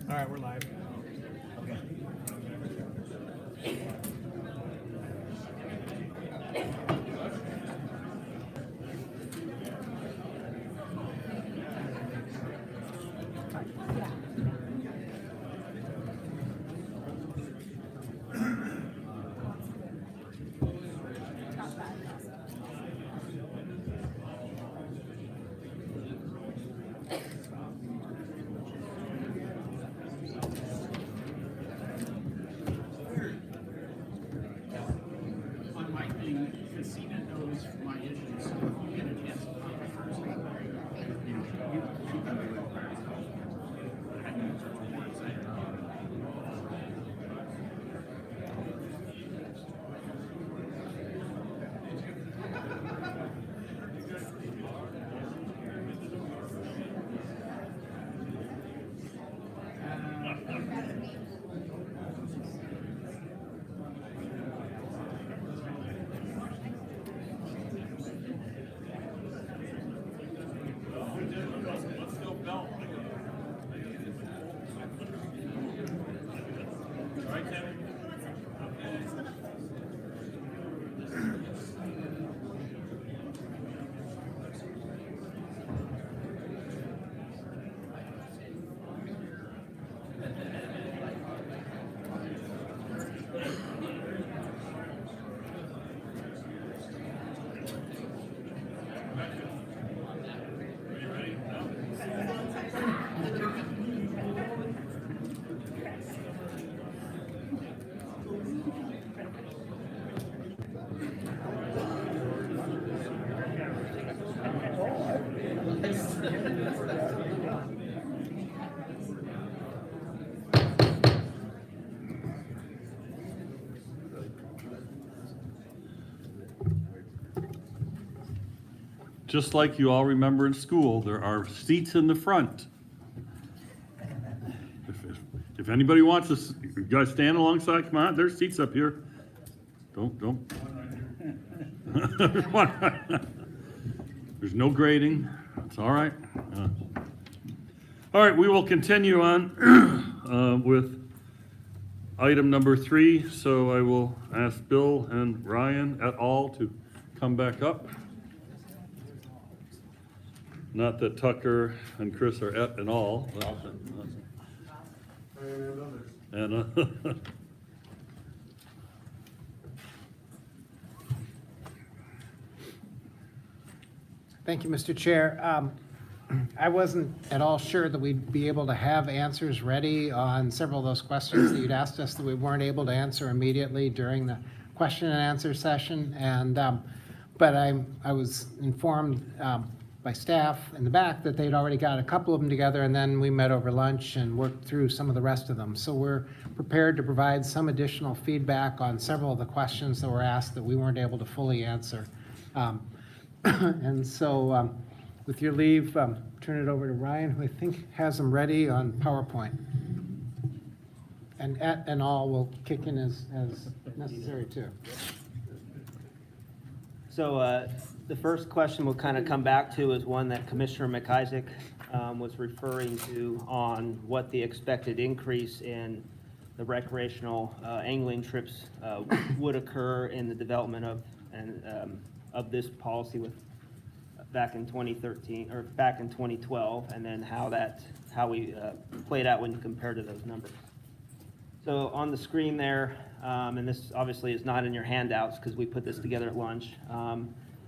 All right, we're live. On my thing, Casina knows my issues, so if you get a chance to talk to her, she can do it. I can answer for one second. Just like you all remember in school, there are seats in the front. If anybody wants to, you guys stand alongside, come on, there's seats up here. Don't. There's no grading, it's all right. All right, we will continue on with item number 3. So I will ask Bill and Ryan et al. To come back up. Not that Tucker and Chris are et and all. And Thank you, Mr. Chair. I wasn't at all sure that we'd be able to have answers ready on several of those questions that you'd asked us that we weren't able to answer immediately during the question and answer session. And but I was informed by staff in the back that they'd already got a couple of them together, and then we met over lunch and worked through some of the rest of them. So we're prepared to provide some additional feedback on several of the questions that were asked that we weren't able to fully answer. And so with your leave, turn it over to Ryan, who I think has them ready on PowerPoint. And et and all will kick in as necessary too. So the first question we'll kind of come back to is one that Commissioner McIsaac was referring to on what the expected increase in the recreational angling trips would occur in the development of this policy with back in 2013 or back in 2012, and then how we played out when you compare to those numbers. So on the screen there, and this obviously is not in your handouts because we put this together at lunch,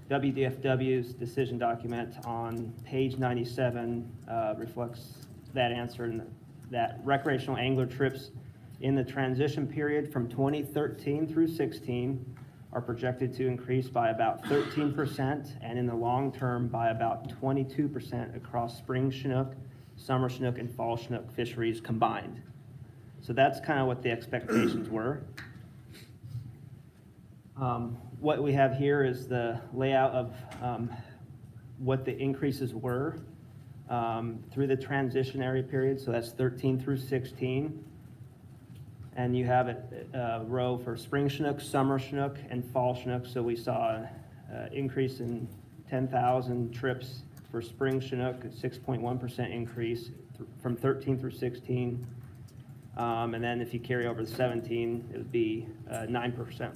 WDFW's decision document on page 97 reflects that answer, and that recreational angler trips in the transition period from 2013 through 16 are projected to increase by about 13%, and in the long term by about 22% across spring Chinook, summer Chinook, and fall Chinook fisheries combined. So that's kind of what the expectations were. What we have here is the layout of what the increases were through the transitionary period, so that's 13 through 16. And you have a row for spring Chinook, summer Chinook, and fall Chinook. So we saw an increase in 10,000 trips for spring Chinook, a 6.1% increase from 13 through 16. And then if you carry over the 17, it would be 9%,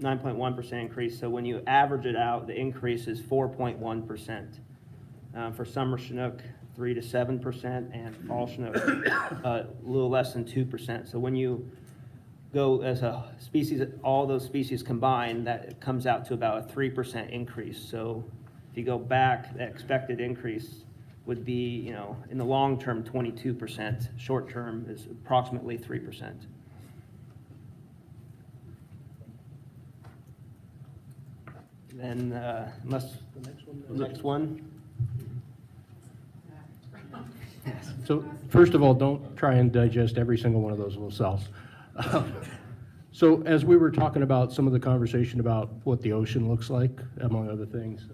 9.1% increase. So when you average it out, the increase is 4.1%. For summer Chinook, 3 to 7%, and fall Chinook, a little less than 2%. So when you go as a species, all those species combined, that comes out to about a 3% increase. So if you go back, the expected increase would be, you know, in the long term, 22%. Short term is approximately 3%. Then, unless, the next one. So first of all, don't try and digest every single one of those little cells. So as we were talking about some of the conversation about what the ocean looks like, among other things,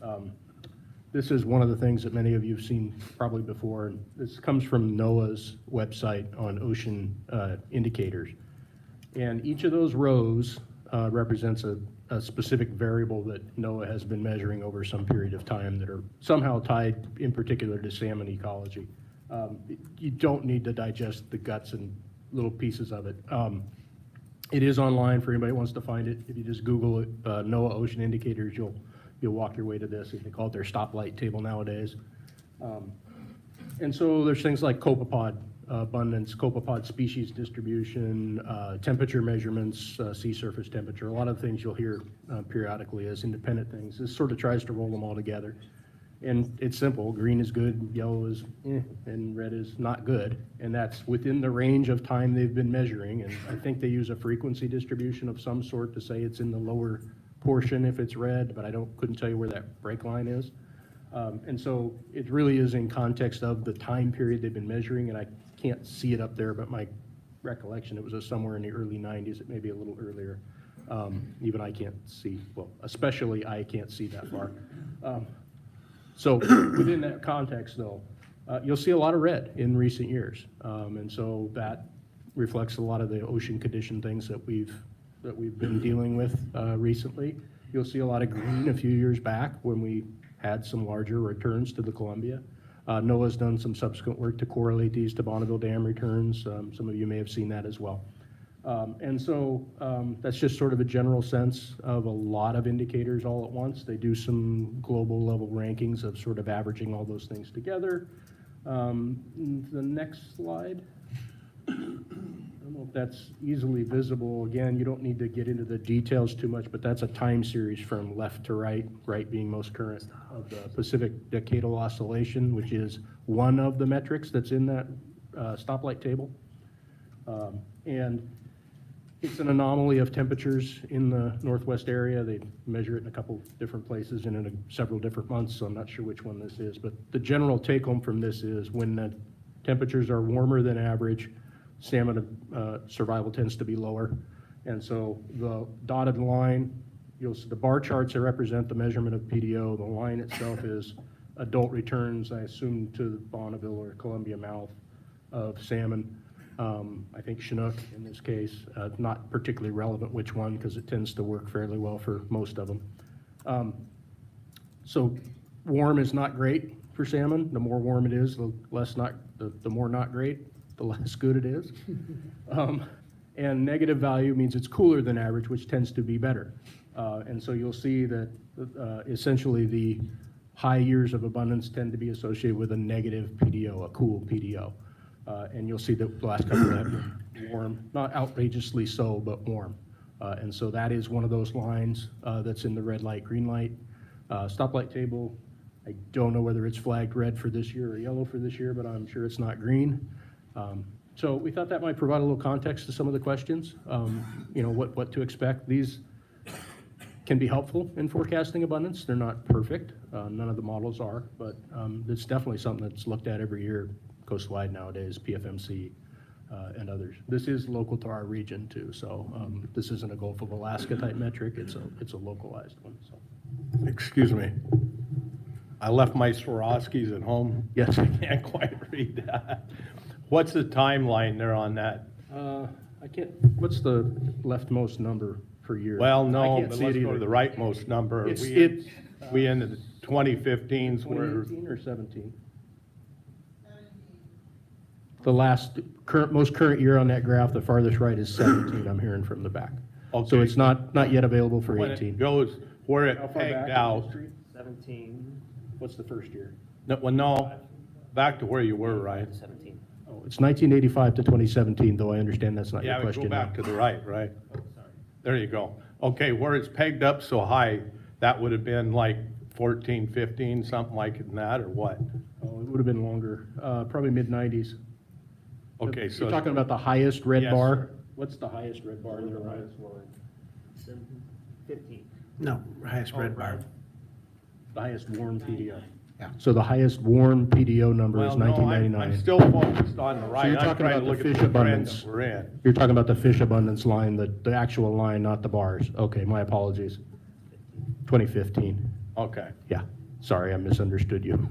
this is one of the things that many of you have seen probably before. And this comes from NOAA's website on ocean indicators. And each of those rows represents a specific variable that NOAA has been measuring over some period of time that are somehow tied in particular to salmon ecology. You don't need to digest the guts and little pieces of it. It is online for anybody who wants to find it. If you just Google it, NOAA ocean indicators, you'll walk your way to this. They call it their stoplight table nowadays. And so there's things like copepod abundance, copepod species distribution, temperature measurements, sea surface temperature, a lot of things you'll hear periodically as independent things. This sort of tries to roll them all together. And it's simple. Green is good, yellow is and red is not good. And that's within the range of time they've been measuring. And I think they use a frequency distribution of some sort to say it's in the lower portion if it's red, but couldn't tell you where that break line is. And so it really is in context of the time period they've been measuring, and I can't see it up there, but my recollection, it was somewhere in the early 90s, it may be a little earlier. Even I can't see, well, especially I can't see that far. So within that context, though, you'll see a lot of red in recent years. And so that reflects a lot of the ocean condition things that we've been dealing with recently. You'll see a lot of green a few years back when we had some larger returns to the Columbia. NOAA's done some subsequent work to correlate these to Bonneville Dam returns. Some of you may have seen that as well. And so that's just sort of a general sense of a lot of indicators all at once. They do some global level rankings of sort of averaging all those things together. The next slide. I don't know if that's easily visible. Again, you don't need to get into the details too much, but that's a time series from left to right, right being most current, of the Pacific Decadal Oscillation, which is one of the metrics that's in that stoplight table. And it's an anomaly of temperatures in the northwest area. They measure it in a couple different places and in several different months, so I'm not sure which one this is. But the general take home from this is when the temperatures are warmer than average, salmon survival tends to be lower. And so the dotted line, you'll see the bar charts that represent the measurement of PDO. The line itself is adult returns, I assume, to the Bonneville or Columbia mouth of salmon. I think Chinook in this case, not particularly relevant which one because it tends to work fairly well for most of them. So warm is not great for salmon. The more warm it is, the more not great, the less good it is. And negative value means it's cooler than average, which tends to be better. And so you'll see that essentially the high years of abundance tend to be associated with a negative PDO, a cool PDO. And you'll see that the last couple have been warm, not outrageously so, but warm. And so that is one of those lines that's in the red light, green light. Stoplight table, I don't know whether it's flagged red for this year or yellow for this year, but I'm sure it's not green. So we thought that might provide a little context to some of the questions, what to expect. These can be helpful in forecasting abundance. They're not perfect. None of the models are, but it's definitely something that's looked at every year coastwide nowadays, PFMC and others. This is local to our region too, so this isn't a Gulf of Alaska type metric. It's a localized one. So. Excuse me. I left my Swarovskis at home. Yes. I can't quite read that. What's the timeline there on that? I can't. What's the leftmost number per year? Well, I no, can't but see let's it go to either. the rightmost number. It's We ended the 2015s where 2018 or 17. The last most current year on that graph, the farthest right is 17, I'm hearing from the back. So Okay. it's not yet available for When 18. it goes, where How it far back pegged in out, history? 17, What's the first year? no, well, no, back to where you were, Ryan. 17. Oh, it's 1985 to 2017, though I understand that's not your Yeah, but go question now. back to the right, right? Oh, sorry. There you go. Okay, where it's pegged up so high, that would have been like 14, 15, something like that, or what? Oh, it would have been longer, probably mid-90s. Okay, so. You're talking about the highest red Yes, bar? sir. What's the highest red bar there, Ryan? 15. No, highest red bar. The highest warm PDO. Yeah. So the highest warm PDO number is Well, no, I'm 1999. still focused on the right. you're I'm talking trying to about the look at fish the trend abundance. that we're in. You're talking about the fish abundance line, the actual line, not the bars. Okay, my apologies. 2015. Okay. Yeah, sorry, I misunderstood you.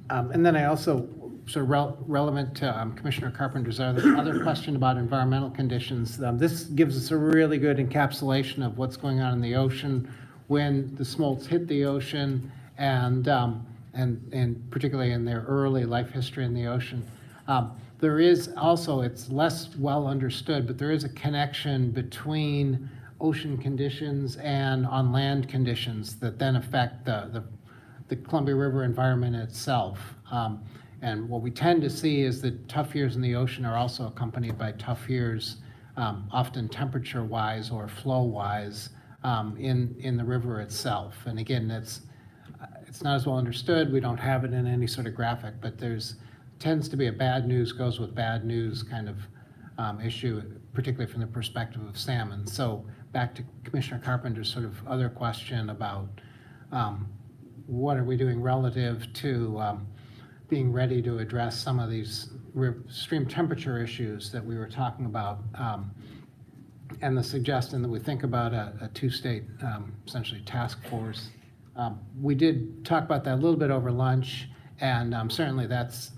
And then I also, sort of relevant to Commissioner Carpenter's other question about environmental conditions, this gives us a really good encapsulation of what's going on in the ocean when the smolts hit the ocean and particularly in their early life history in the ocean. There is also, it's less well understood, but there is a connection between ocean conditions and on land conditions that then affect the Columbia River environment itself. And what we tend to see is that tough years in the ocean are also accompanied by tough years, often temperature-wise or flow-wise, in the river itself. And again, it's not as well understood. We don't have it in any sort of graphic, but tends to be a bad news goes with bad news kind of issue, particularly from the perspective of salmon. So back to Commissioner Carpenter's sort of other question about what are we doing relative to being ready to address some of these stream temperature issues that we were talking about, and the suggestion that we think about a two-state, essentially task force. We did talk about that a little bit over lunch, and certainly that's,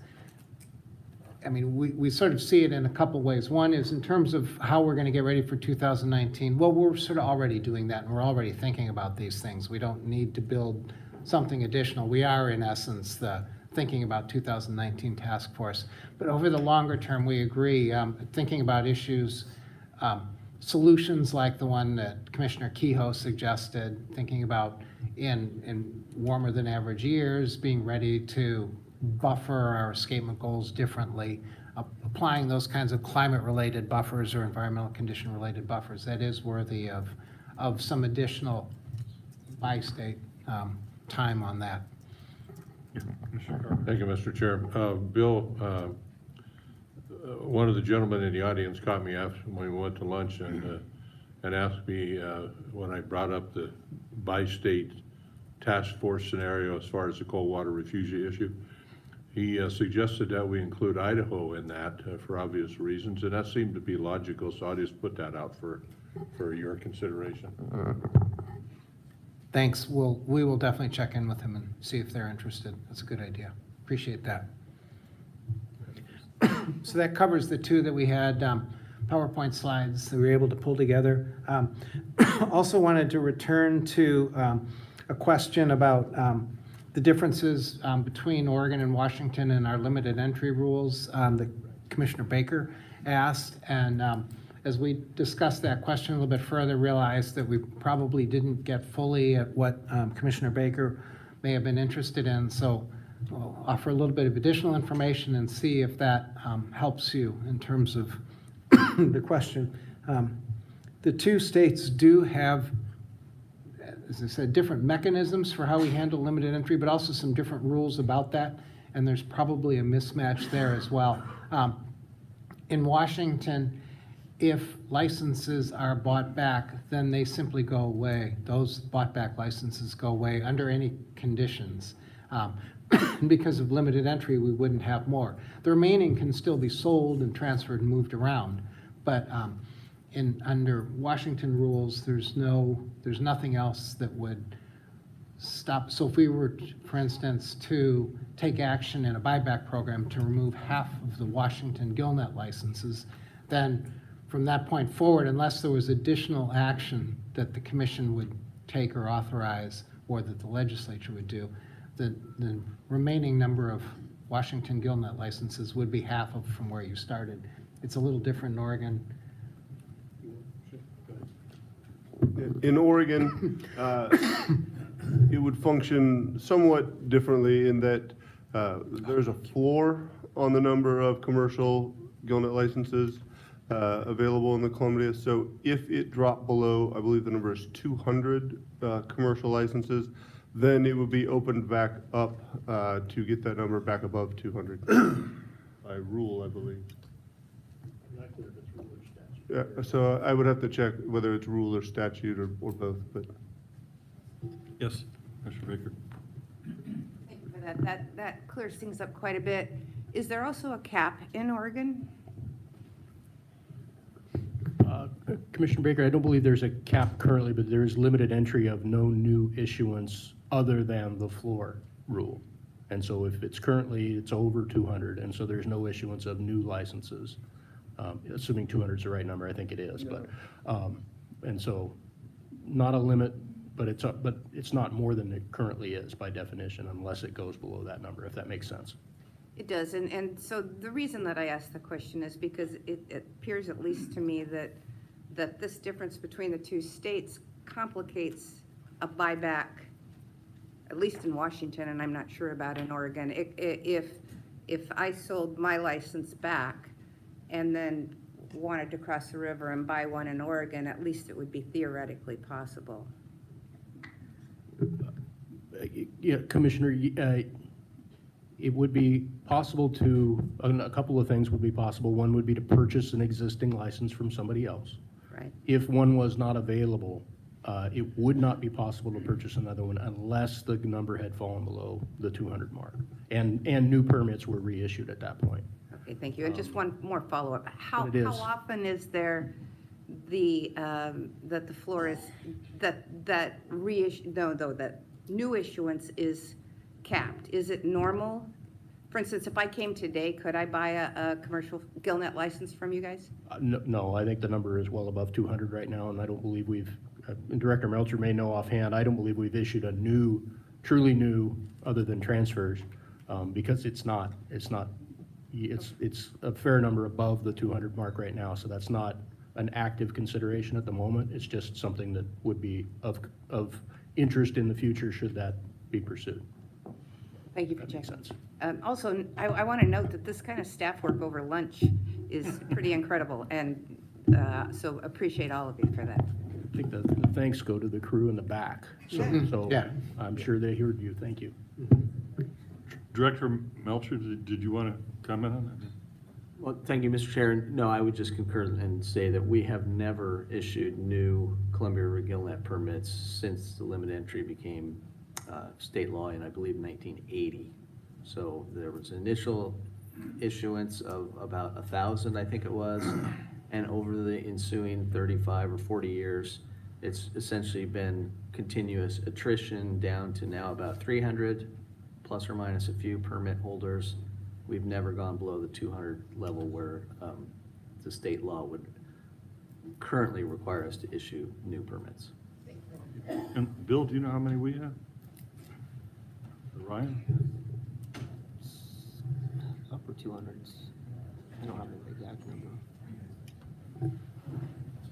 I mean, we sort of see it in a couple ways. One is in terms of how we're going to get ready for 2019. Well, we're sort of already doing that, and we're already thinking about these things. We don't need to build something additional. We are, in essence, thinking about 2019 task force. But over the longer term, we agree, thinking about issues, solutions like the one that Commissioner Kehoe suggested, thinking about in warmer than average years, being ready to buffer our escapement goals differently, applying those kinds of climate-related buffers or environmental condition-related buffers. That is worthy of some additional by-state time on that. Thank you, Mr. Chair. Bill, one of the gentlemen in the audience caught me after when we went to lunch and asked me when I brought up the bi-state task force scenario as far as the cold water refugia issue. He suggested that we include Idaho in that for obvious reasons, and that seemed to be logical, so I'll just put that out for your consideration. Thanks. We will definitely check in with him and see if they're interested. That's a good idea. Appreciate that. So that covers the two that we had, PowerPoint slides that we were able to pull together. Also wanted to return to a question about the differences between Oregon and Washington and our limited entry rules that Commissioner Baker asked. And as we discussed that question a little bit further, realized that we probably didn't get fully at what Commissioner Baker may have been interested in. So I'll offer a little bit of additional information and see if that helps you in terms of the question. The two states do have, as I said, different mechanisms for how we handle limited entry, but also some different rules about that, and there's probably a mismatch there as well. In Washington, if licenses are bought back, then they simply go away. Those bought back licenses go away under any conditions. Because of limited entry, we wouldn't have more. The remaining can still be sold and transferred and moved around, but under Washington rules, there's nothing else that would stop. So if we were, for instance, to take action in a buyback program to remove half of the Washington gillnet licenses, then from that point forward, unless there was additional action that the commission would take or authorize, or that the legislature would do, the remaining number of Washington Gillnet licenses would be half of from where you started. It's a little different in Oregon. In Oregon, it would function somewhat differently in that there's a floor on the number of commercial gillnet licenses available in the Columbia. So if it dropped below, I believe the number is 200 commercial licenses, then it would be opened back up to get that number back above 200 by rule, I believe. Yeah, so I would have to check whether it's rule or statute or both, but. Yes, Commissioner Baker. Thank you for that. That clears things up quite a bit. Is there also a cap in Oregon? Commissioner Baker, I don't believe there's a cap currently, but there is limited entry of no new issuance other than the floor rule. And so if it's currently, it's over 200, and so there's no issuance of new licenses. Assuming 200 is the right number, I think it is, but, and so not a limit, but it's not more than it currently is by definition unless it goes below that number, if that makes sense. It does, and so the reason that I asked the question is because it appears, at least to me, that this difference between the two states complicates a buyback, at least in Washington, and I'm not sure about in Oregon. If I sold my license back and then wanted to cross the river and buy one in Oregon, at least it would be theoretically possible. Yeah, Commissioner, it would be possible to, a couple of things would be possible. One would be to purchase an existing license from somebody else. Right. If one was not available, it would not be possible to purchase another one unless the number had fallen below the 200 mark. And new permits were reissued at that point. Okay, thank you. And just one more follow-up. How But it is. often is there that the floor is, that new issuance is capped? Is it normal? For instance, if I came today, could I buy a commercial gillnet license from you guys? No, I think the number is well above 200 right now, and I don't believe we've, Director Melcher may know offhand, I don't believe we've issued a new, truly new, other than transfers, because it's a fair number above the 200 mark right now, so that's not an active consideration at the moment. It's just something that would be of interest in the future should that be pursued. Thank you for That makes checking. sense. Also, I want to note that this kind of staff work over lunch is pretty incredible, and so appreciate all of you for that. I think the thanks go to the crew in the back, so Yeah. I'm sure they heard you. Thank you. Director Melcher, did you want to comment on that? Well, thank you, Mr. Chair. No, I would just concur and say that we have never issued new Columbia River gillnet permits since the limit entry became state law in, I believe, 1980. So there was initial issuance of about 1,000, I think it was, and over the ensuing 35 or 40 years, it's essentially been continuous attrition down to now about 300, plus or minus a few permit holders. We've never gone below the 200 level where the state law would currently require us to issue new permits. And Bill, do you know how many we have? Ryan? Upper 200s. I don't have the exact number.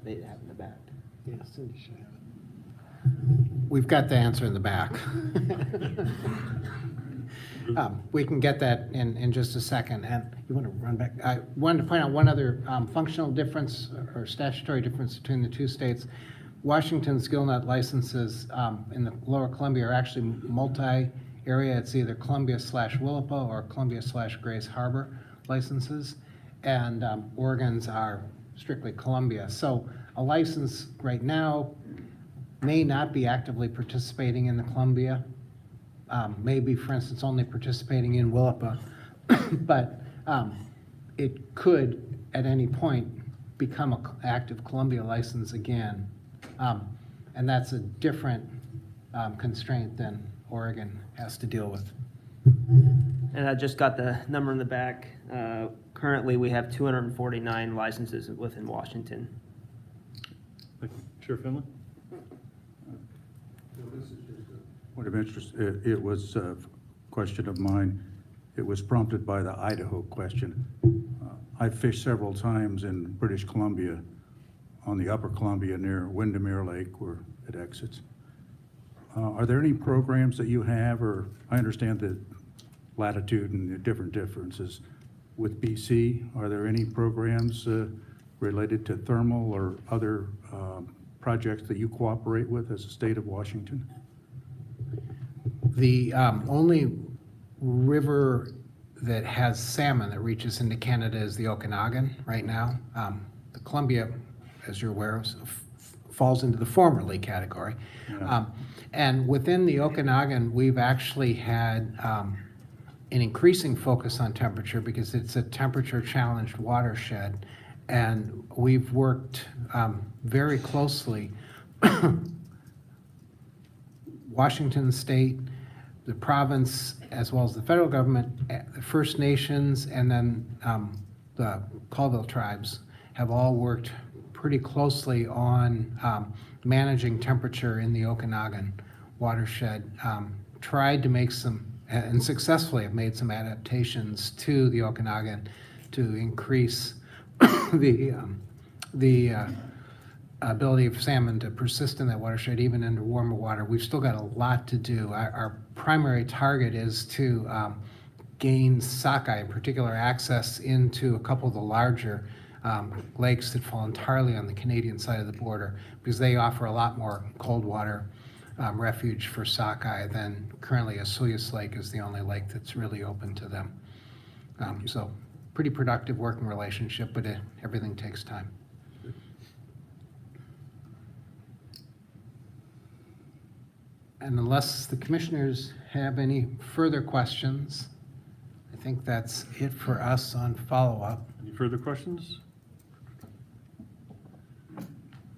They have in the back. Yeah, Cindy should have it. We've got the answer in the back. We can get that in just a second. And you want to run back? I wanted to point out one other functional difference or statutory difference between the two states. Washington's gillnet licenses in the Lower Columbia are actually multi-area. It's either Columbia/Willapa or Columbia/Grace Harbor licenses. And Oregon's are strictly Columbia. So a license right now may not be actively participating in the Columbia. Maybe, for instance, only participating in Willapa, but it could, at any point, become an active Columbia license again. And that's a different constraint than Oregon has to deal with. And I just got the number in the back. Currently, we have 249 licenses within Washington. Thank you. Chair Finley? Point of interest, it was a question of mine. it was prompted by the Idaho question. I fished several times in British Columbia, on the upper Columbia near Windermere Lake where it exits. Are there any programs that you have, or I understand the latitude and the different differences with BC, are there any programs related to thermal or other projects that you cooperate with as a state of Washington? The only river that has salmon that reaches into Canada is the Okanagan right now. The Columbia, as you're aware, falls into the formerly category. Yeah. And within the Okanagan, we've actually had an increasing focus on temperature because it's a temperature-challenged watershed. And we've worked very closely, Washington State, the province, as well as the federal government, the First Nations, and then the Colville tribes have all worked pretty closely on managing temperature in the Okanagan watershed. Tried to make some, and successfully have made some adaptations to the Okanagan to increase the ability of salmon to persist in that watershed even under warmer water. We've still got a lot to do. Our primary target is to gain sockeye, in particular access into a couple of the larger lakes that fall entirely on the Canadian side of the border, because they offer a lot more cold water refuge for sockeye than currently Osoyoos Lake is the only lake that's really open to them. So pretty productive working relationship, but everything takes time. And unless the commissioners have any further questions, I think that's it for us on follow-up. Any further questions?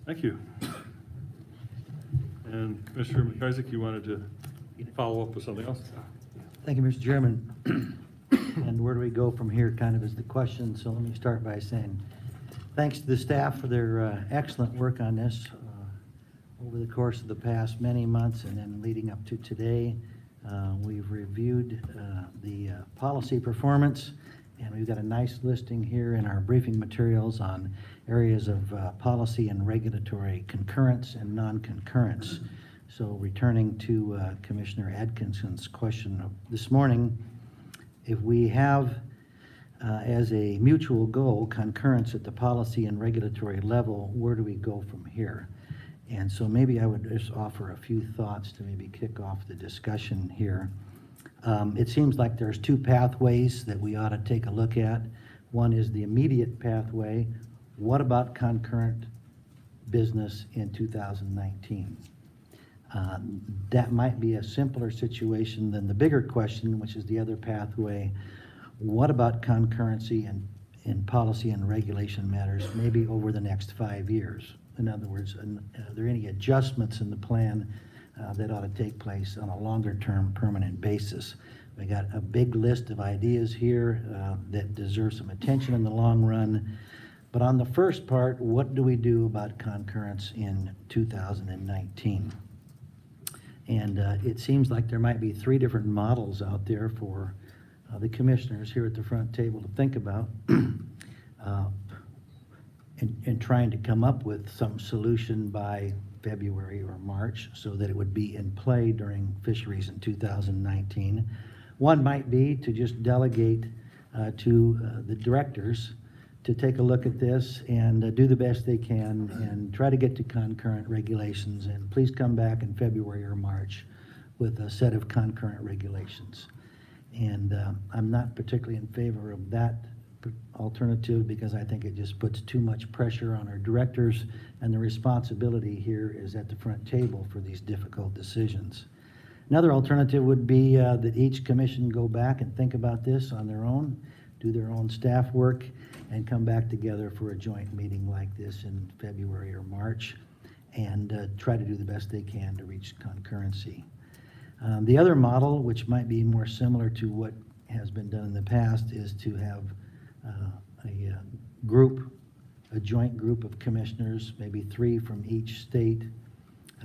Thank you. And Mr. McIsaac, you wanted to follow up with something else? Thank you, Mr. Chairman. And where do we go from here kind of is the question. So let me start by saying thanks to the staff for their excellent work on this over the course of the past many months and then leading up to today. We've reviewed the policy performance, and we've got a nice listing here in our briefing materials on areas of policy and regulatory concurrence and non-concurrence. So returning to Commissioner Atkinson's question of this morning, if we have as a mutual goal concurrence at the policy and regulatory level, where do we go from here? And so maybe I would just offer a few thoughts to maybe kick off the discussion here. It seems like there's two pathways that we ought to take a look at. One is the immediate pathway. What about concurrent business in 2019? That might be a simpler situation than the bigger question, which is the other pathway. What about concurrency in policy and regulation matters, maybe over the next 5 years? In other words, are there any adjustments in the plan that ought to take place on a longer-term permanent basis? We got a big list of ideas here that deserve some attention in the long run. But on the first part, what do we do about concurrence in 2019? And it seems like there might be 3 different models out there for the commissioners here at the front table to think about in trying to come up with some solution by February or March so that it would be in play during fisheries in 2019. One might be to just delegate to the directors to take a look at this and do the best they can and try to get to concurrent regulations. And please come back in February or March with a set of concurrent regulations. And I'm not particularly in favor of that alternative because I think it just puts too much pressure on our directors, and the responsibility here is at the front table for these difficult decisions. Another alternative would be that each commission go back and think about this on their own, do their own staff work, and come back together for a joint meeting like this in February or March and try to do the best they can to reach concurrency. The other model, which might be more similar to what has been done in the past, is to have a joint group of commissioners, maybe 3 from each state,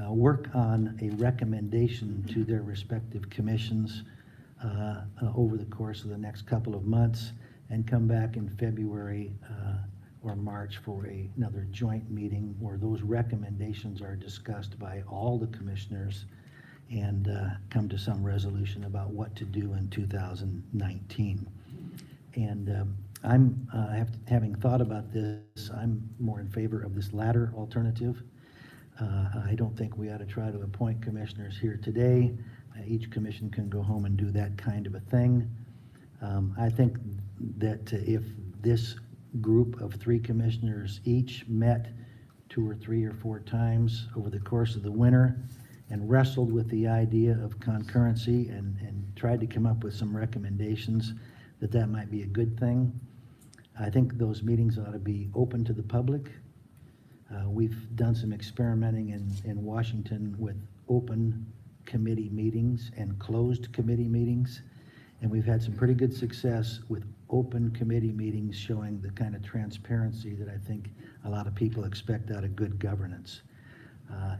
work on a recommendation to their respective commissions over the course of the next couple of months and come back in February or March for another joint meeting where those recommendations are discussed by all the commissioners and come to some resolution about what to do in 2019. And having thought about this, I'm more in favor of this latter alternative. I don't think we ought to try to appoint commissioners here today. Each commission can go home and do that kind of a thing. I think that if this group of 3 commissioners each met 2 or 3 or 4 times over the course of the winter and wrestled with the idea of concurrency and tried to come up with some recommendations, that might be a good thing. I think those meetings ought to be open to the public. We've done some experimenting in Washington with open committee meetings and closed committee meetings, and we've had some pretty good success with open committee meetings showing the kind of transparency that I think a lot of people expect out of good governance.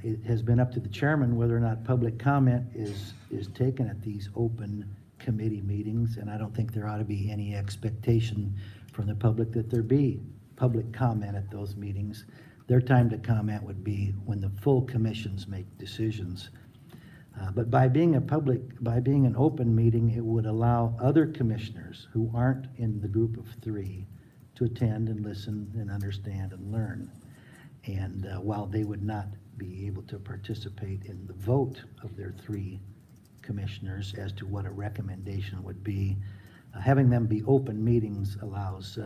It has been up to the chairman whether or not public comment is taken at these open committee meetings, and I don't think there ought to be any expectation from the public that there be public comment at those meetings. Their time to comment would be when the full commissions make decisions. But by being an open meeting, it would allow other commissioners who aren't in the group of 3 to attend and listen and understand and learn. And while they would not be able to participate in the vote of their 3 commissioners as to what a recommendation would be, having them be open meetings allows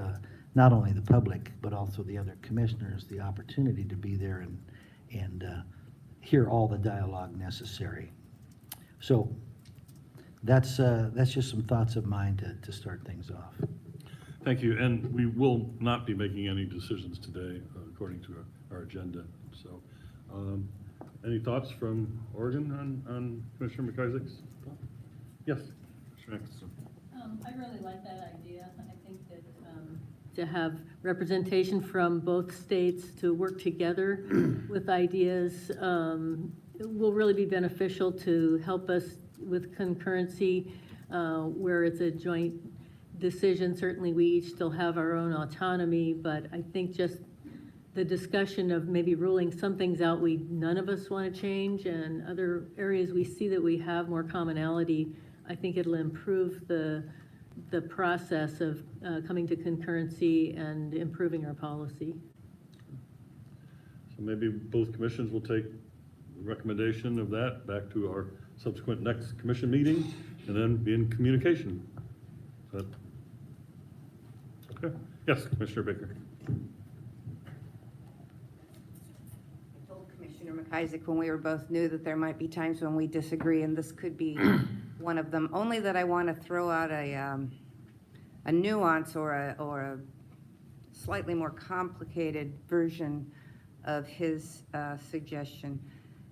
not only the public, but also the other commissioners the opportunity to be there and hear all the dialogue necessary. So that's just some thoughts of mine to start things off. Thank you, and we will not be making any decisions today according to our agenda. So, any thoughts from Oregon on Commissioner McIsaac's? Yes, Commissioner Atkinson. I really like that idea. I think that to have representation from both states to work together with ideas will really be beneficial to help us with concurrency where it's a joint decision. Certainly we each still have our own autonomy, but I think just the discussion of maybe ruling some things out none of us want to change, and other areas we see that we have more commonality, I think it'll improve the process of coming to concurrency and improving our policy. So maybe both commissions will take the recommendation of that back to our subsequent next commission meeting and then be in communication. Is that okay? Yes, Commissioner Baker. I told Commissioner McIsaac when we were both new that there might be times when we disagree, and this could be one of them. Only that I want to throw out a nuance or a slightly more complicated version of his suggestion.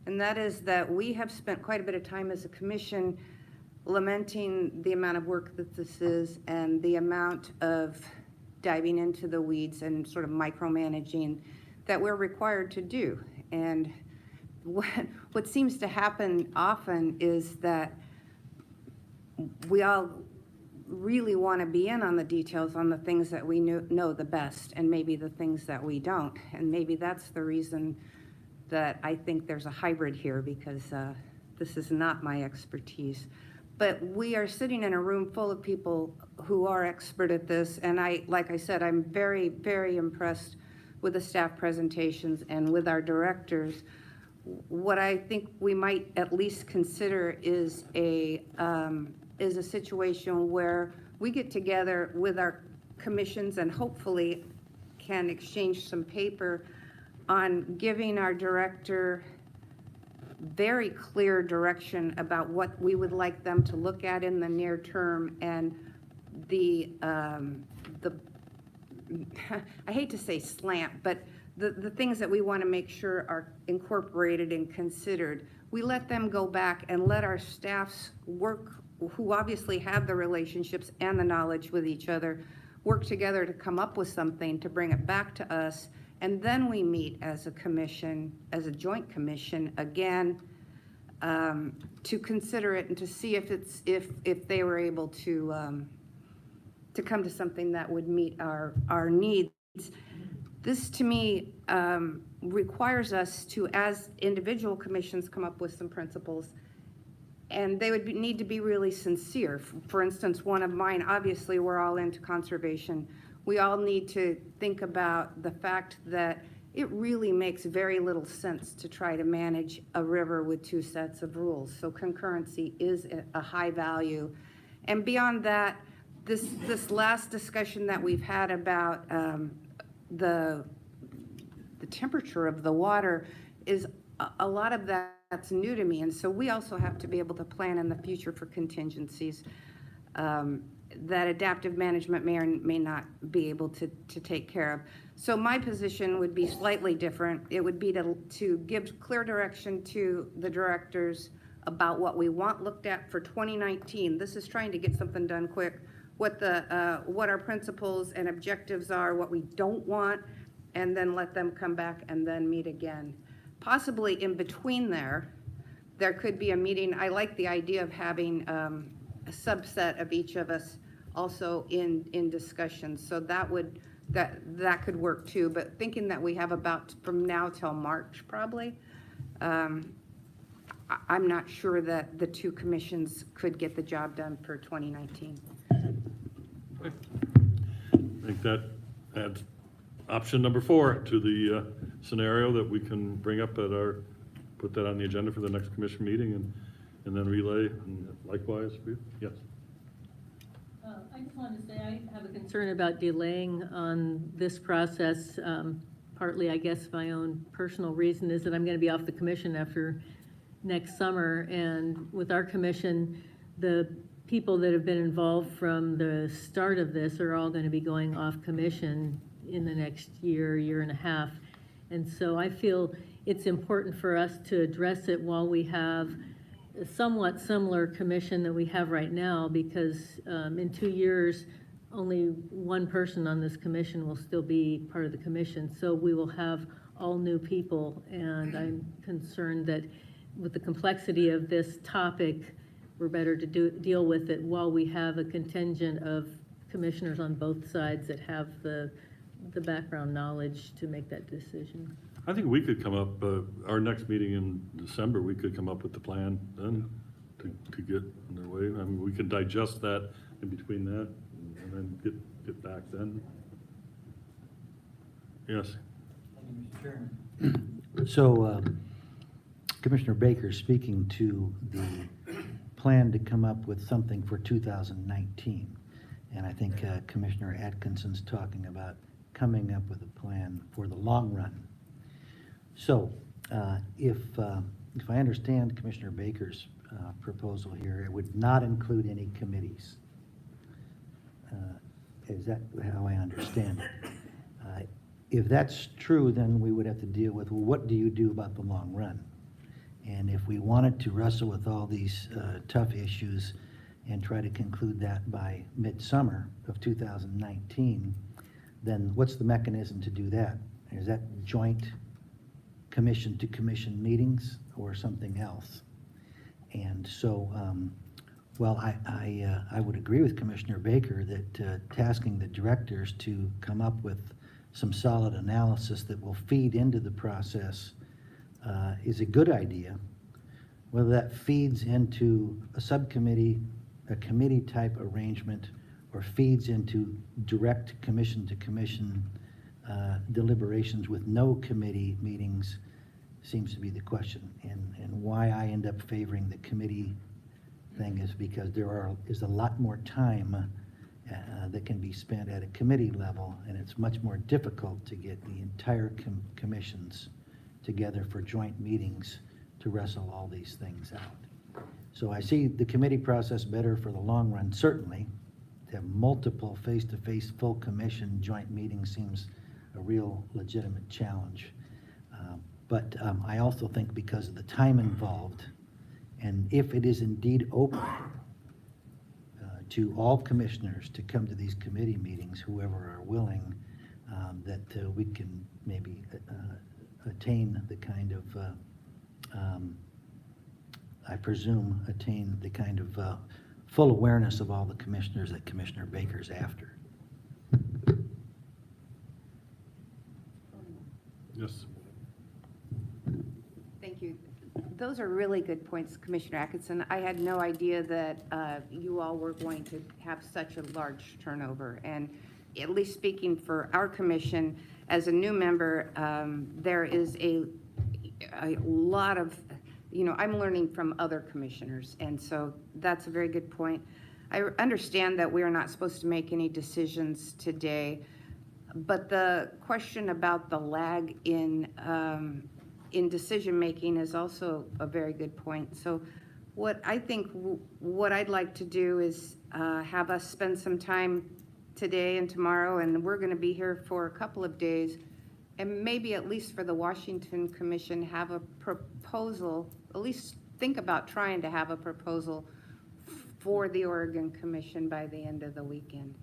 And that is that we have spent quite a bit of time as a commission lamenting the amount of work that this is and the amount of diving into the weeds and sort of micromanaging that we're required to do. And what seems to happen often is that we all really want to be in on the details on the things that we know the best and maybe the things that we don't. And maybe that's the reason that I think there's a hybrid here, because this is not my expertise. But we are sitting in a room full of people who are expert at this, and like I said, I'm very, very impressed with the staff presentations and with our directors. What I think we might at least consider is a situation where we get together with our commissions and hopefully can exchange some paper on giving our director very clear direction about what we would like them to look at in the near term, and the I hate to say slant, but the things that we want to make sure are incorporated and considered. We let them go back and let our staffs work, who obviously have the relationships and the knowledge with each other, work together to come up with something to bring it back to us. And then we meet as a commission, as a joint commission, again, to consider it and to see if they were able to come to something that would meet our needs. This, to me, requires us to, as individual commissions, come up with some principles, and they would need to be really sincere. For instance, one of mine, obviously, we're all into conservation. We all need to think about the fact that it really makes very little sense to try to manage a river with two sets of rules. So concurrency is a high value. And beyond that, this last discussion that we've had about the temperature of the water is a lot of that's new to me. And so we also have to be able to plan in the future for contingencies that adaptive management may or may not be able to take care of. So my position would be slightly different. It would be to give clear direction to the directors about what we want looked at for 2019. This is trying to get something done quick. What our principles and objectives are, what we don't want, and then let them come back and then meet again. Possibly in between there could be a meeting. I like the idea of having a subset of each of us also in discussion. So that could work too. But thinking that we have about from now till March probably, I'm not sure that the two commissions could get the job done for 2019. I think that adds option number 4 to the scenario that we can bring up at put that on the agenda for the next commission meeting and then relay, and likewise for you. Yes. I just wanted to say I have a concern about delaying on this process. Partly, I guess, my own personal reason is that I'm going to be off the commission after next summer, and with our commission, the people that have been involved from the start of this are all going to be going off commission in the next year and a half. And so I feel it's important for us to address it while we have a somewhat similar commission that we have right now, because in 2 years, only one person on this commission will still be part of the commission. So we will have all new people, and I'm concerned that with the complexity of this topic, we're better to deal with it while we have a contingent of commissioners on both sides that have the background knowledge to make that decision. I think we could come up, our next meeting in December, we could come up with the plan then to get underway. I mean, we can digest that in between that and then get back then. Yes. Thank you, Mr. Chairman. So, Commissioner Baker, speaking to the plan to come up with something for 2019, and I think Commissioner Atkinson's talking about coming up with a plan for the long run. So, if I understand Commissioner Baker's proposal here, it would not include any committees. Is that how I understand it? If that's true, then we would have to deal with, well, what do you do about the long run? And if we wanted to wrestle with all these tough issues and try to conclude that by midsummer of 2019, then what's the mechanism to do that? Is that joint commission-to-commission meetings or something else? And so, well, I would agree with Commissioner Baker that tasking the directors to come up with some solid analysis that will feed into the process is a good idea. Whether that feeds into a subcommittee, a committee-type arrangement, or feeds into direct commission-to-commission deliberations with no committee meetings seems to be the question. And why I end up favoring the committee thing is because there is a lot more time that can be spent at a committee level, and it's much more difficult to get the entire commissions together for joint meetings to wrestle all these things out. So I see the committee process better for the long run, certainly. To have multiple face-to-face full commission joint meetings seems a real legitimate challenge. But I also think because of the time involved, and if it is indeed open to all commissioners to come to these committee meetings, whoever are willing, that we can maybe attain the kind of I presume, attain the kind of full awareness of all the commissioners that Commissioner Baker's after. Yes. Thank you. Those are really good points, Commissioner Atkinson. I had no idea that you all were going to have such a large turnover. And at least speaking for our commission, as a new member, there is a lot of, I'm learning from other commissioners. And so that's a very good point. I understand that we are not supposed to make any decisions today, but the question about the lag in decision-making is also a very good point. So what I'd like to do is have us spend some time today and tomorrow, and we're going to be here for a couple of days, and maybe at least for the Washington Commission, have a proposal, at least think about trying to have a proposal for the Oregon Commission by the end of the weekend.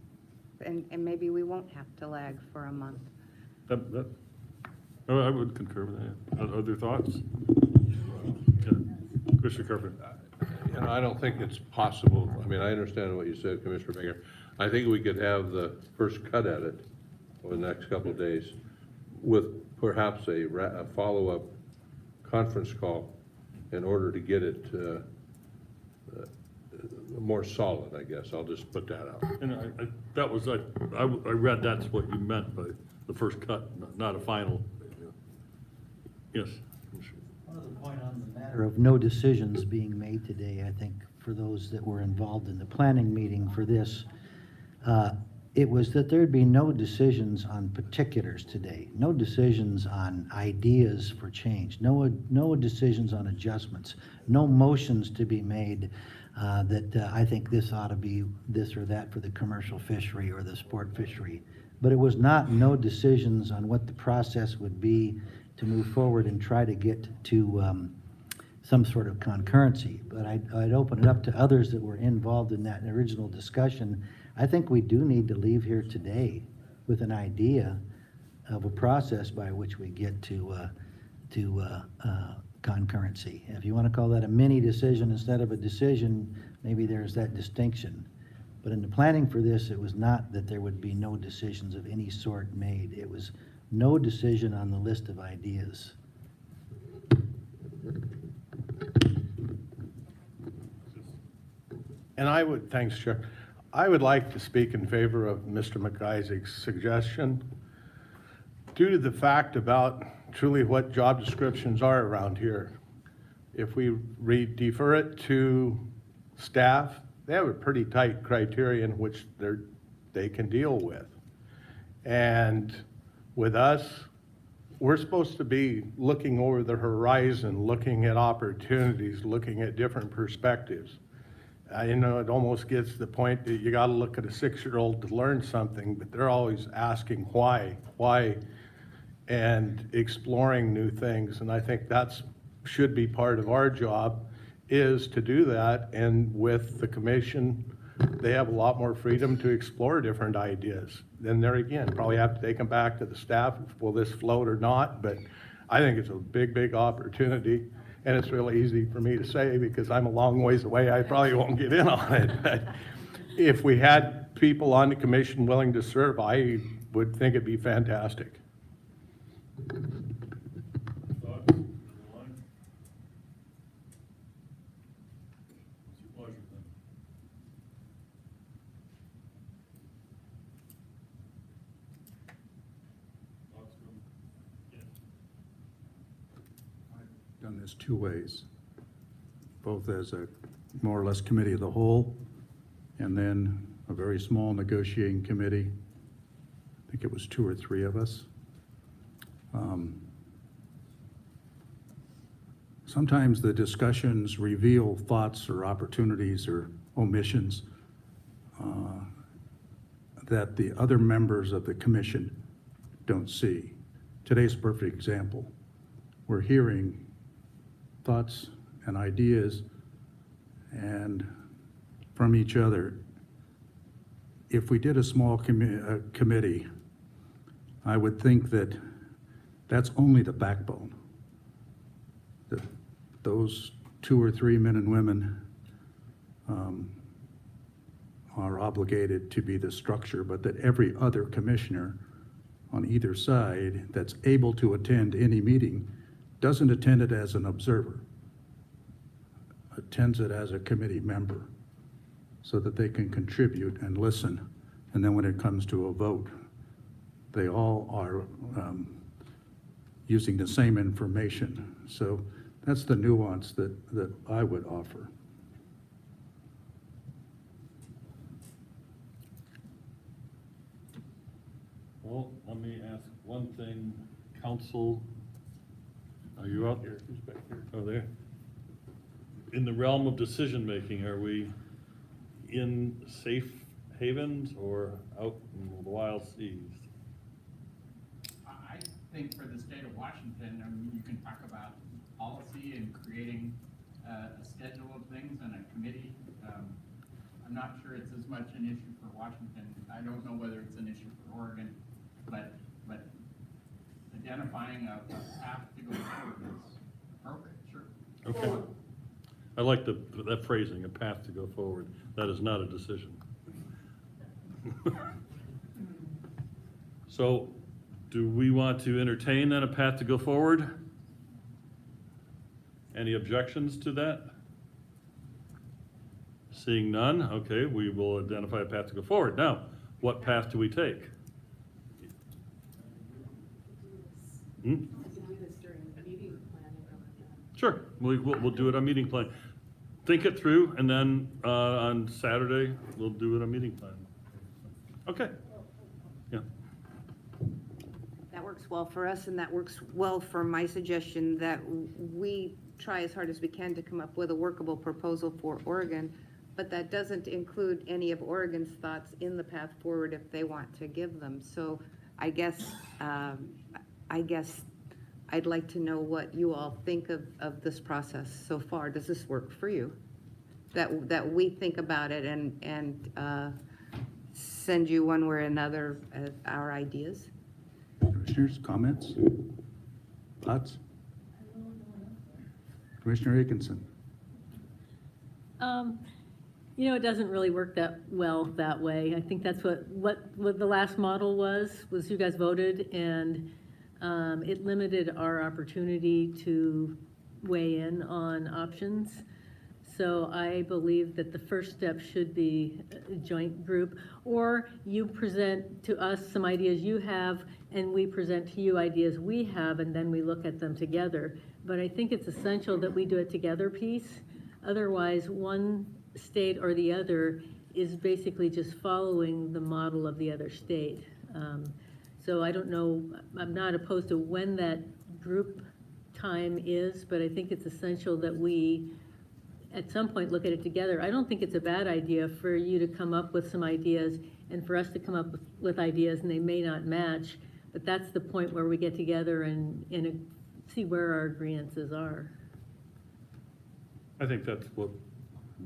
And maybe we won't have to lag for a month. I would concur with that. Other thoughts? Commissioner Carpenter. I don't think it's possible. I mean, I understand what you said, Commissioner Baker. I think we could have the first cut at it over the next couple of days with perhaps a follow-up conference call in order to get it more solid, I guess. I'll just put that out. And I read that's what you meant by the first cut, not a final. Yes. Another point on the matter of no decisions being made today, I think, for those that were involved in the planning meeting for this, it was that there'd be no decisions on particulars today, no decisions on ideas for change, no decisions on adjustments, no motions to be made that I think this ought to be this or that for the commercial fishery or the sport fishery. But it was no decisions on what the process would be to move forward and try to get to some sort of concurrency. But I'd open it up to others that were involved in that original discussion. I think we do need to leave here today with an idea of a process by which we get to concurrency. If you want to call that a mini decision instead of a decision, maybe there's that distinction. But in the planning for this, it was not that there would be no decisions of any sort made. It was no decision on the list of ideas. And thanks, Chair. I would like to speak in favor of Mr. McIsaac's suggestion. Due to the fact about truly what job descriptions are around here, if we defer it to staff, they have a pretty tight criterion which they can deal with. And with us, we're supposed to be looking over the horizon, looking at opportunities, looking at different perspectives. It almost gets to the point that you got to look at a 6-year-old to learn something, but they're always asking why, and exploring new things. And I think that's should be part of our job, is to do that. And with the commission, they have a lot more freedom to explore different ideas. Then there again, probably have to take them back to the staff. Will this float or not? But I think it's a big, big opportunity. And it's really easy for me to say because I'm a long ways away. I probably won't get in on it. But if we had people on the commission willing to serve, I would think it'd be fantastic. Done this two ways, both as a more or less committee of the whole, and then a very small negotiating committee. I think it was 2 or 3 of us. Sometimes the discussions reveal thoughts or opportunities or omissions that the other members of the commission don't see. Today's a perfect example. We're hearing thoughts and ideas and from each other. If we did a small committee, I would think that that's only the backbone. Those 2 or 3 men and women are obligated to be the structure, but that every other commissioner on either side that's able to attend any meeting doesn't attend it as an observer, attends it as a committee member, so that they can contribute and listen. And then when it comes to a vote, they all are using the same information. So that's the nuance that I would offer. Well, let me ask one thing, council, are you out there? Who's back here? Oh, there. In the realm of decision-making, are we in safe havens or out in the wild seas? I think for the state of Washington, I mean, you can talk about policy and creating a schedule of things and a committee. I'm not sure it's as much an issue for Washington. I don't know whether it's an issue for Oregon, but identifying a path to go forward is appropriate, sure. Okay. I like that phrasing, a path to go forward. That is not a decision. So, do we want to entertain then a path to go forward? Any objections to that? Seeing none, okay, we will identify a path to go forward. Now, what path do we take? Hmm? Sure, we'll do it on meeting plan. Think it through, and then on Saturday, we'll do it on meeting plan. Okay. Yeah. That works well for us, and that works well for my suggestion that we try as hard as we can to come up with a workable proposal for Oregon, but that doesn't include any of Oregon's thoughts in the path forward if they want to give them. So I guess I'd like to know what you all think of this process so far. Does this work for you? That we think about it and send you one way or another our ideas? Commissioners, comments? Thoughts? Commissioner Aikenson? It doesn't really work that well that way. I think that's what the last model was you guys voted, and it limited our opportunity to weigh in on options. So I believe that the first step should be a joint group, or you present to us some ideas you have, and we present to you ideas we have, and then we look at them together. But I think it's essential that we do it together piece. Otherwise, one state or the other is basically just following the model of the other state. So I don't know, I'm not opposed to when that group time is, but I think it's essential that we at some point look at it together. I don't think it's a bad idea for you to come up with some ideas and for us to come up with ideas, and they may not match, but that's the point where we get together and see where our agreeances are. I think that's what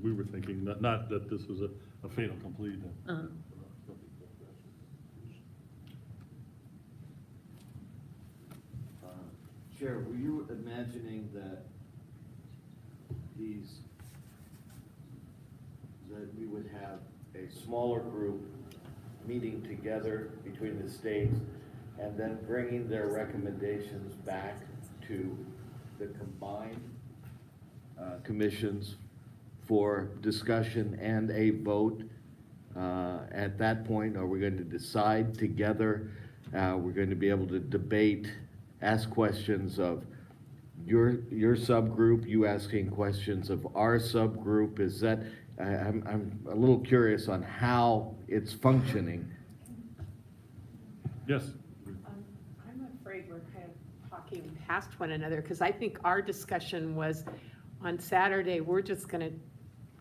we were thinking, not that this was a fait accompli. Chair, were you imagining that we would have a smaller group meeting together between the states and then bringing their recommendations back to the combined commissions for discussion and a vote? At that point, are we going to decide together? We're going to be able to debate, ask questions of your subgroup, you asking questions of our subgroup. Is that, I'm a little curious on how it's functioning. Yes. I'm afraid we're kind of talking past one another, because I think our discussion was on Saturday, we're just going to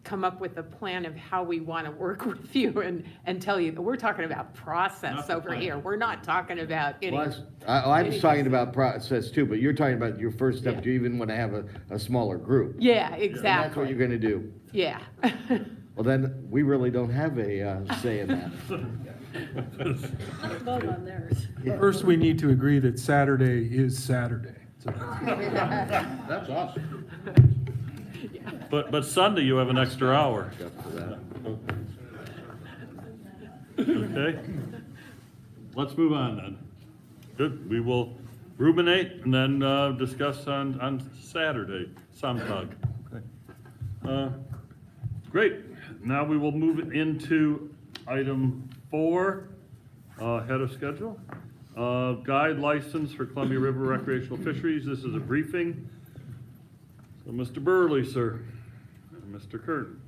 come up with a plan of how we want to work with you and tell you. We're talking about process over here. We're not talking about any. Well, I was talking about process too, but you're talking about your first step. Do you even want to have a smaller group? Yeah, And exactly. that's what you're going to do. Yeah. Well, then we really don't have a say in that. Let's vote on theirs. First, we need to agree that Saturday is Saturday. So That's awesome. But Sunday, you have an extra hour. Up for that. Okay? Let's move on then. Good, we will ruminate and then discuss on Saturday, Samtag. Great, now we will move into item 4, ahead of schedule. Guide license for Columbia River recreational fisheries. This is a briefing. So Mr. Burley, sir, and Mr. Curtin.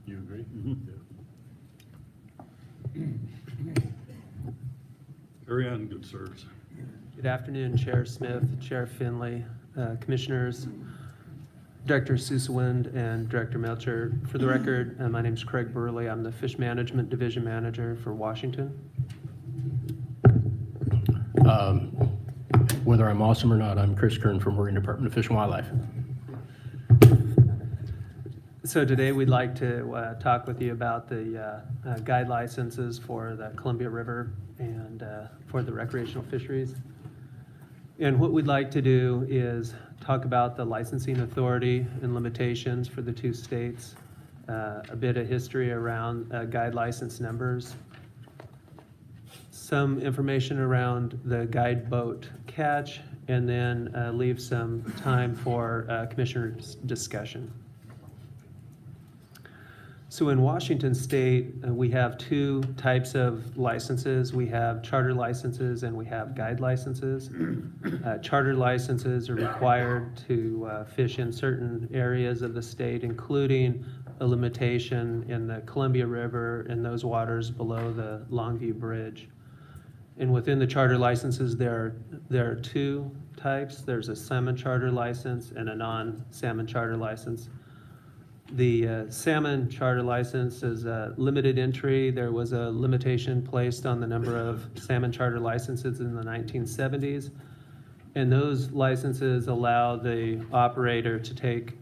You agree? Carry on, good sirs. Good afternoon, Chair Smith, Chair Finley, Commissioners, Director Susawind, and Director Melcher. For the record, my name is Craig Burley. I'm the Fish Management Division Manager for Washington. Whether I'm awesome or not, I'm Chris Kern from Oregon Department of Fish and Wildlife. So today we'd like to talk with you about the guide licenses for the Columbia River and for the recreational fisheries. And what we'd like to do is talk about the licensing authority and limitations for the two states, a bit of history around guide license numbers, some information around the guide boat catch, and then leave some time for commissioner discussion. So in Washington State, we have two types of licenses. We have charter licenses and we have guide licenses. Charter licenses are required to fish in certain areas of the state, including a limitation in the Columbia River and those waters below the Longview Bridge. And within the charter licenses, there are two types. There's a salmon charter license and a non-salmon charter license. The salmon charter license is a limited entry. There was a limitation placed on the number of salmon charter licenses in the 1970s. And those licenses allow the operator to take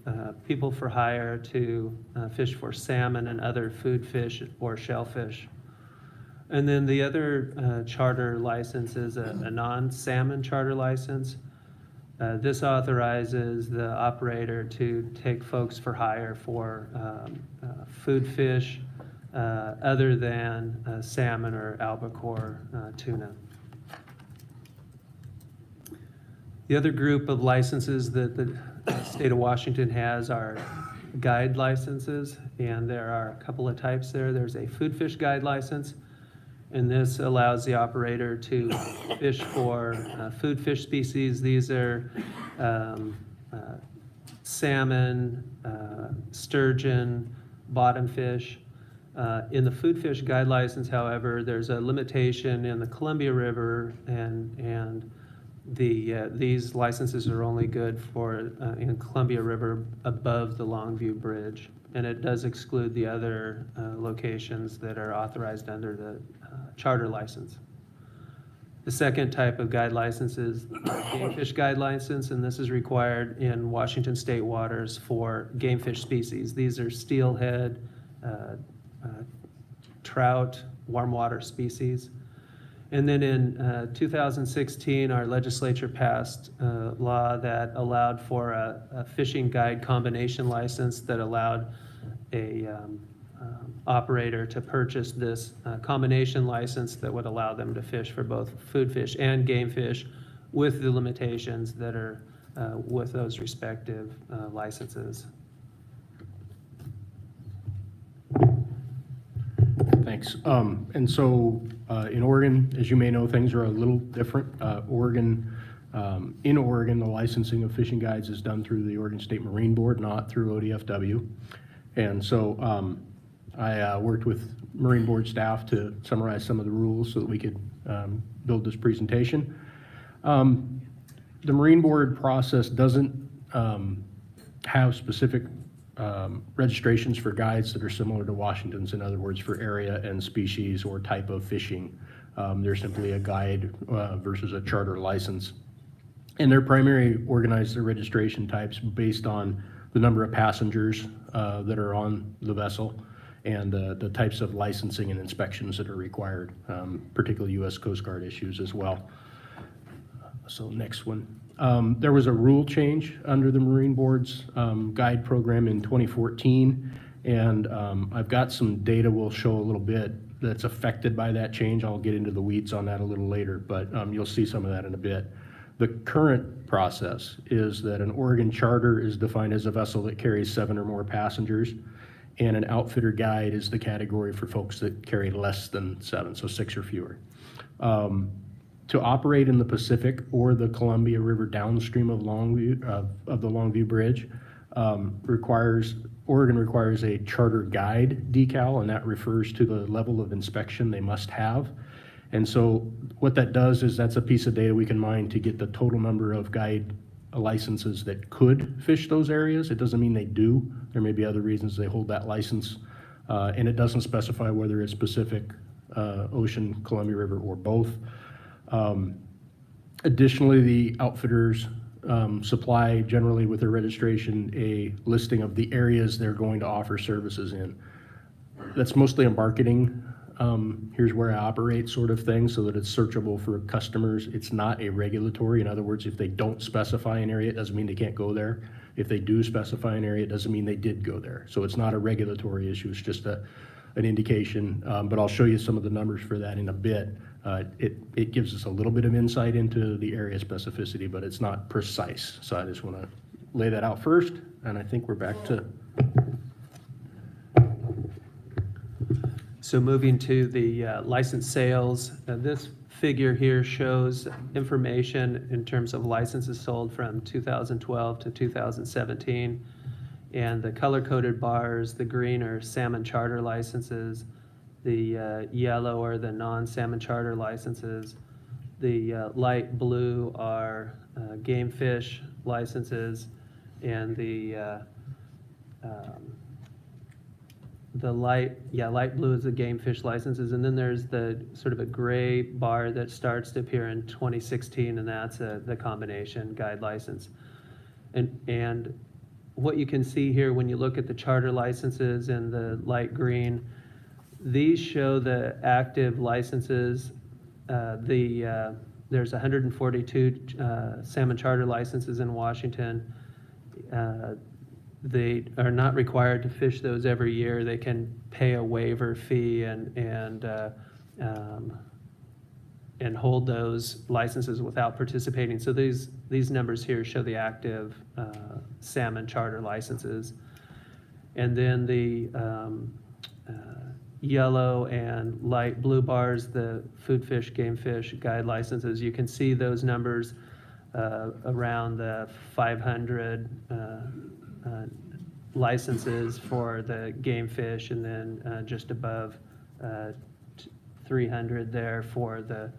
people for hire to fish for salmon and other food fish or shellfish. And then the other charter license is a non-salmon charter license. This authorizes the operator to take folks for hire for food fish other than salmon or albacore tuna. The other group of licenses that the state of Washington has are guide licenses, and there are a couple of types there. There's a food fish guide license, and this allows the operator to fish for food fish species. These are salmon, sturgeon, bottom fish. In the food fish guide license, however, there's a limitation in the Columbia River, and these licenses are only good for in Columbia River above the Longview Bridge. And it does exclude the other locations that are authorized under the charter license. The second type of guide license is game fish guide license, and this is required in Washington state waters for game fish species. These are steelhead, trout, warm water species. And then in 2016, our legislature passed a law that allowed for a fishing guide combination license that allowed a operator to purchase this combination license that would allow them to fish for both food fish and game fish with the limitations that are with those respective licenses. Thanks. And so in Oregon, as you may know, things are a little different. In Oregon, the licensing of fishing guides is done through the Oregon State Marine Board, not through ODFW. And so I worked with Marine Board staff to summarize some of the rules so that we could build this presentation. The Marine Board process doesn't have specific registrations for guides that are similar to Washington's, in other words, for area and species or type of fishing. They're simply a guide versus a charter license. And they're primarily organized their registration types based on the number of passengers that are on the vessel and the types of licensing and inspections that are required, particularly U.S. Coast Guard issues as well. So next one. There was a rule change under the Marine Board's guide program in 2014, and I've got some data we'll show a little bit that's affected by that change. I'll get into the weeds on that a little later, but you'll see some of that in a bit. The current process is that an Oregon charter is defined as a vessel that carries 7 or more passengers, and an outfitter guide is the category for folks that carry less than 7, so 6 or fewer. To operate in the Pacific or the Columbia River downstream of Longview, of the Longview Bridge, Oregon requires a charter guide decal, and that refers to the level of inspection they must have. And so what that does is that's a piece of data we can mine to get the total number of guide licenses that could fish those areas. It doesn't mean they do. There may be other reasons they hold that license, and it doesn't specify whether it's Pacific, Ocean, Columbia River, or both. Additionally, the outfitters supply, generally with their registration, a listing of the areas they're going to offer services in. That's mostly a marketing, here's where I operate sort of thing, so that it's searchable for customers. It's not a regulatory. In other words, if they don't specify an area, it doesn't mean they can't go there. If they do specify an area, it doesn't mean they did go there. So it's not a regulatory issue, it's just an indication, but I'll show you some of the numbers for that in a bit. It gives us a little bit of insight into the area specificity, but it's not precise. So I just want to lay that out first, and I think we're back to. So moving to the license sales, this figure here shows information in terms of licenses sold from 2012 to 2017. And the color-coded bars, the green are salmon charter licenses, the yellow are the non-salmon charter licenses, the light blue are game fish licenses, and the light blue is the game fish licenses, and then there's the sort of a gray bar that starts to appear in 2016, and that's the combination guide license. And what you can see here when you look at the charter licenses in the light green, these show the active licenses. There's 142 salmon charter licenses in Washington. They are not required to fish those every year. They can pay a waiver fee and hold those licenses without participating. So these numbers here show the active salmon charter licenses. And then the yellow and light blue bars, the food fish, game fish guide licenses. You can see those numbers around the 500 licenses for the game fish, and then just above 300 there for the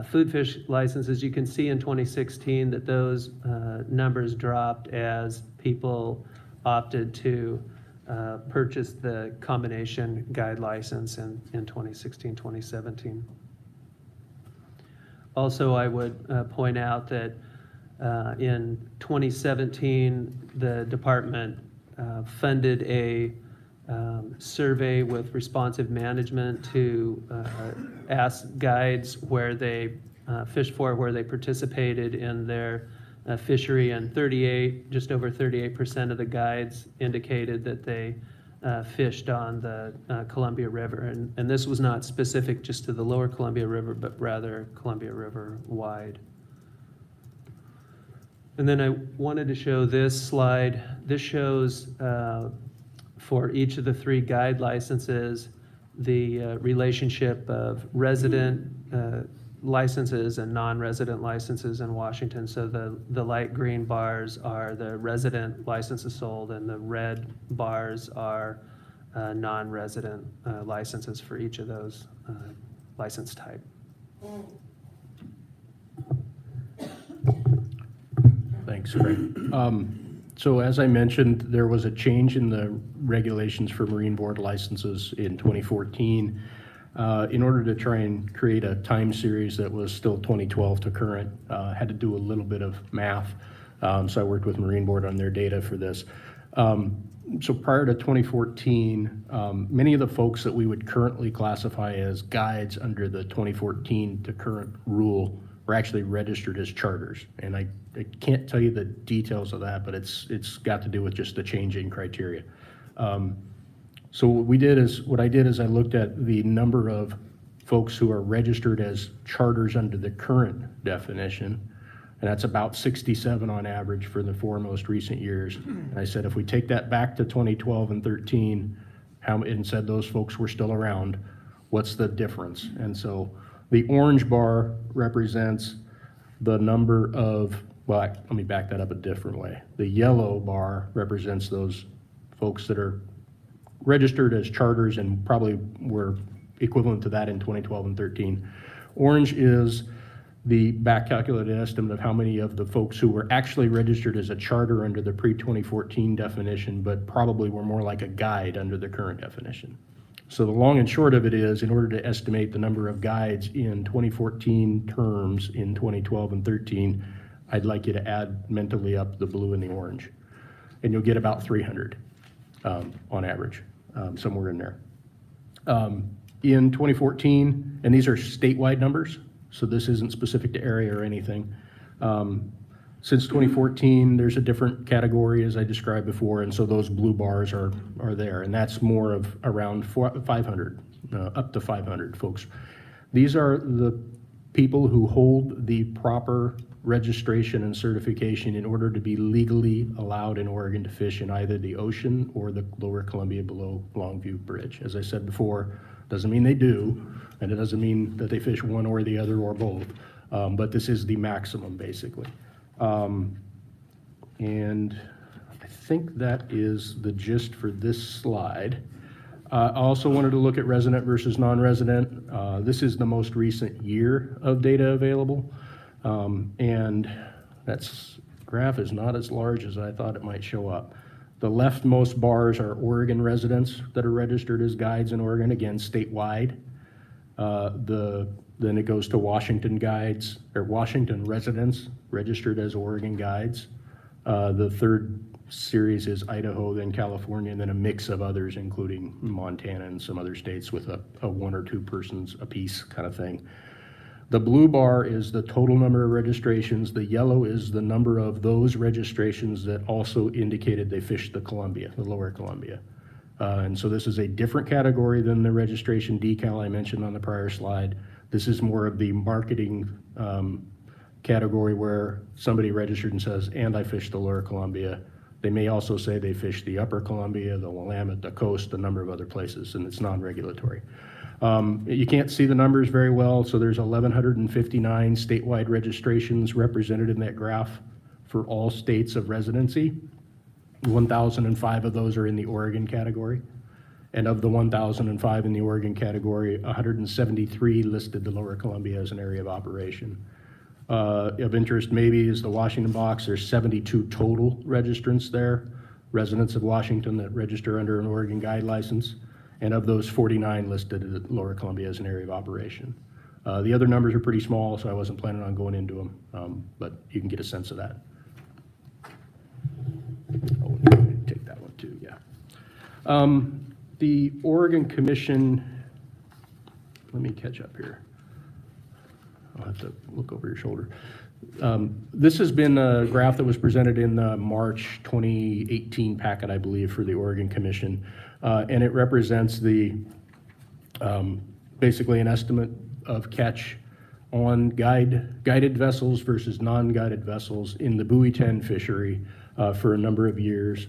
food fish licenses. You can see in 2016 that those numbers dropped as people opted to purchase the combination guide license in 2016, 2017. Also, I would point out that in 2017, the department funded a survey with responsive management to ask guides where they fished for, where they participated in their fishery, and just over 38% of the guides indicated that they fished on the Columbia River. And this was not specific just to the lower Columbia River, but rather Columbia River wide. And then I wanted to show this slide. This shows for each of the 3 guide licenses the relationship of resident licenses and non-resident licenses in Washington. So the light green bars are the resident licenses sold, and the red bars are non-resident licenses for each of those license type. Thanks, Craig. So as I mentioned, there was a change in the regulations for Marine Board licenses in 2014. In order to try and create a time series that was still 2012 to current, had to do a little bit of math. So I worked with Marine Board on their data for this. So prior to 2014, many of the folks that we would currently classify as guides under the 2014 to current rule were actually registered as charters. And I can't tell you the details of that, but it's got to do with just the changing criteria. So what I did is I looked at the number of folks who are registered as charters under the current definition, and that's about 67 on average for the 4 most recent years. And I said, if we take that back to 2012 and 13, and said those folks were still around, what's the difference? And so the orange bar represents the number of, well, let me back that up a different way. The yellow bar represents those folks that are registered as charters and probably were equivalent to that in 2012 and 13. Orange is the back calculated estimate of how many of the folks who were actually registered as a charter under the pre-2014 definition, but probably were more like a guide under the current definition. So the long and short of it is, in order to estimate the number of guides in 2014 terms in 2012 and 13, I'd like you to add mentally up the blue and the orange. And you'll get about 300 on average, somewhere in there. In 2014, and these are statewide numbers, so this isn't specific to area or anything. Since 2014, there's a different category as I described before, and so those blue bars are there, and that's more of around 500, up to 500 folks. These are the people who hold the proper registration and certification in order to be legally allowed in Oregon to fish in either the ocean or the lower Columbia below Longview Bridge. As I said before, doesn't mean they do, and it doesn't mean that they fish one or the other or both, but this is the maximum basically. And I think that is the gist for this slide. I also wanted to look at resident versus non-resident. This is the most recent year of data available. And that's graph is not as large as I thought it might show up. The leftmost bars are Oregon residents that are registered as guides in Oregon, again, statewide. Then it goes to Washington guides, or Washington residents registered as Oregon guides. The third series is Idaho, then California, and then a mix of others, including Montana and some other states with a 1 or 2 persons apiece kind of thing. The blue bar is the total number of registrations. The yellow is the number of those registrations that also indicated they fished the Columbia, the lower Columbia. And so this is a different category than the registration decal I mentioned on the prior slide. This is more of the marketing category where somebody registered and says, and I fished the lower Columbia. They may also say they fished the upper Columbia, the Willamette, the coast, a number of other places, and it's non-regulatory. You can't see the numbers very well, so there's 1,159 statewide registrations represented in that graph for all states of residency. 1,005 of those are in the Oregon category. And of the 1,005 in the Oregon category, 173 listed the lower Columbia as an area of operation. Of interest maybe is the Washington box. There's 72 total registrants there, residents of Washington that register under an Oregon guide license. And of those, 49 listed lower Columbia as an area of operation. The other numbers are pretty small, so I wasn't planning on going into them, but you can get a sense of that. Oh, take that one too, yeah. The Oregon Commission, let me catch up here. I'll have to look over your shoulder. This has been a graph that was presented in the March 2018 packet, I believe, for the Oregon Commission. And it represents the, basically an estimate of catch on guided vessels versus non-guided vessels in the buoy 10 fishery for a number of years.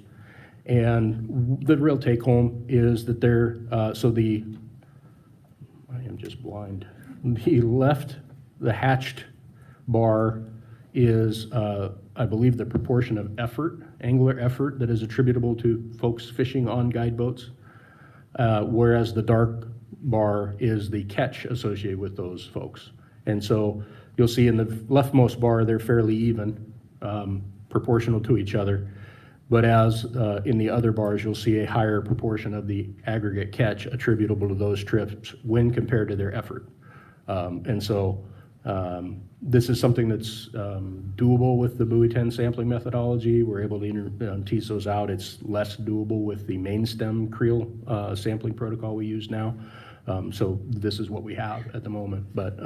And the real take home is that I am just blind. The hatched bar is, I believe, the proportion of effort, angler effort, that is attributable to folks fishing on guide boats, whereas the dark bar is the catch associated with those folks. And so you'll see in the leftmost bar, they're fairly even, proportional to each other. But as in the other bars, you'll see a higher proportion of the aggregate catch attributable to those trips when compared to their effort. And so this is something that's doable with the buoy 10 sampling methodology. We're able to tease those out. It's less doable with the main stem creel sampling protocol we use now. So this is what we have at the moment. But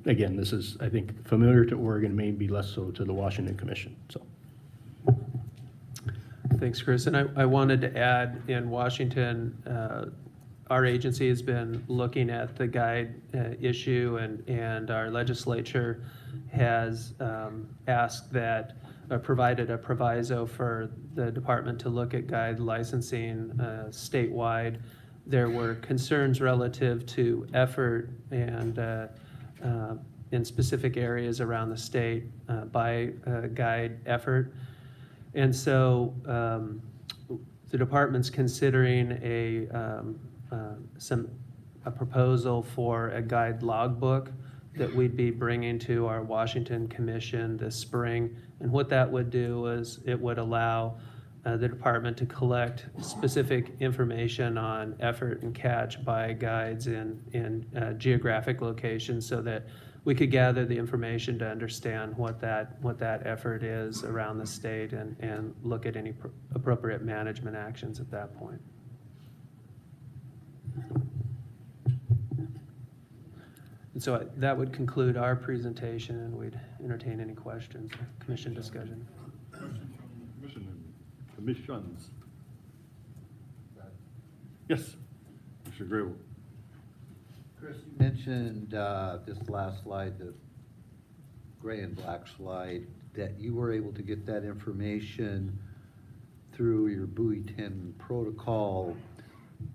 again, this is, I think, familiar to Oregon, maybe less so to the Washington Commission. So. Thanks, Chris. And I wanted to add, in Washington, our agency has been looking at the guide issue, and our legislature has asked that, provided a proviso for the department to look at guide licensing statewide. There were concerns relative to effort and in specific areas around the state by guide effort. And so the department's considering a proposal for a guide logbook that we'd be bringing to our Washington Commission this spring. And what that would do is it would allow the department to collect specific information on effort and catch by guides in geographic locations, so that we could gather the information to understand what that effort is around the state and look at any appropriate management actions at that point. And so that would conclude our presentation, and we'd entertain any questions or commission discussion. Questions from the commission and commissions? Yes, Mr. Grable. Chris, you mentioned this last slide, the gray and black slide, that you were able to get that information through your buoy 10 protocol.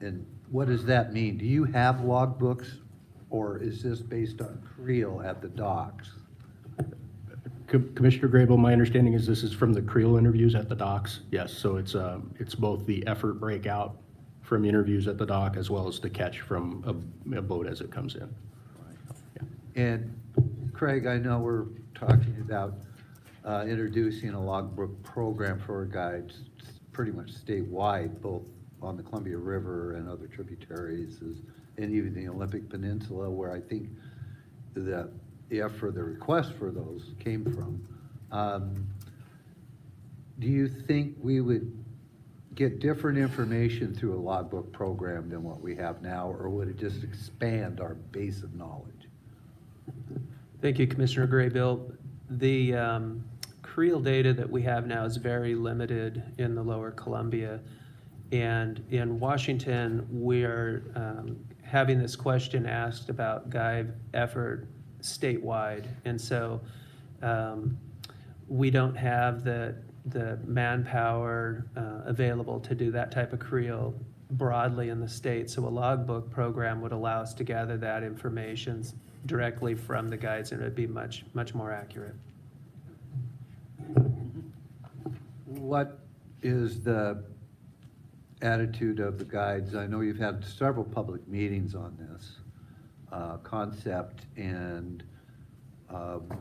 And what does that mean? Do you have logbooks, or is this based on creel at the docks? Commissioner Grable, my understanding is this is from the creel interviews at the docks. Yes, so it's both the effort breakout from interviews at the dock as well as the catch from a boat as it comes in. Yeah. And Craig, I know we're talking about introducing a logbook program for our guides pretty much statewide, both on the Columbia River and other tributaries, and even the Olympic Peninsula, where I think the request for those came from. Do you think we would get different information through a logbook program than what we have now, or would it just expand our base of knowledge? Thank you, Commissioner Graybill. The creel data that we have now is very limited in the Lower Columbia. And in Washington, we are having this question asked about guide effort statewide. And so we don't have the manpower available to do that type of creel broadly in the state. So a logbook program would allow us to gather that information directly from the guides, and it would be much more accurate. What is the attitude of the guides? I know you've had several public meetings on this concept, and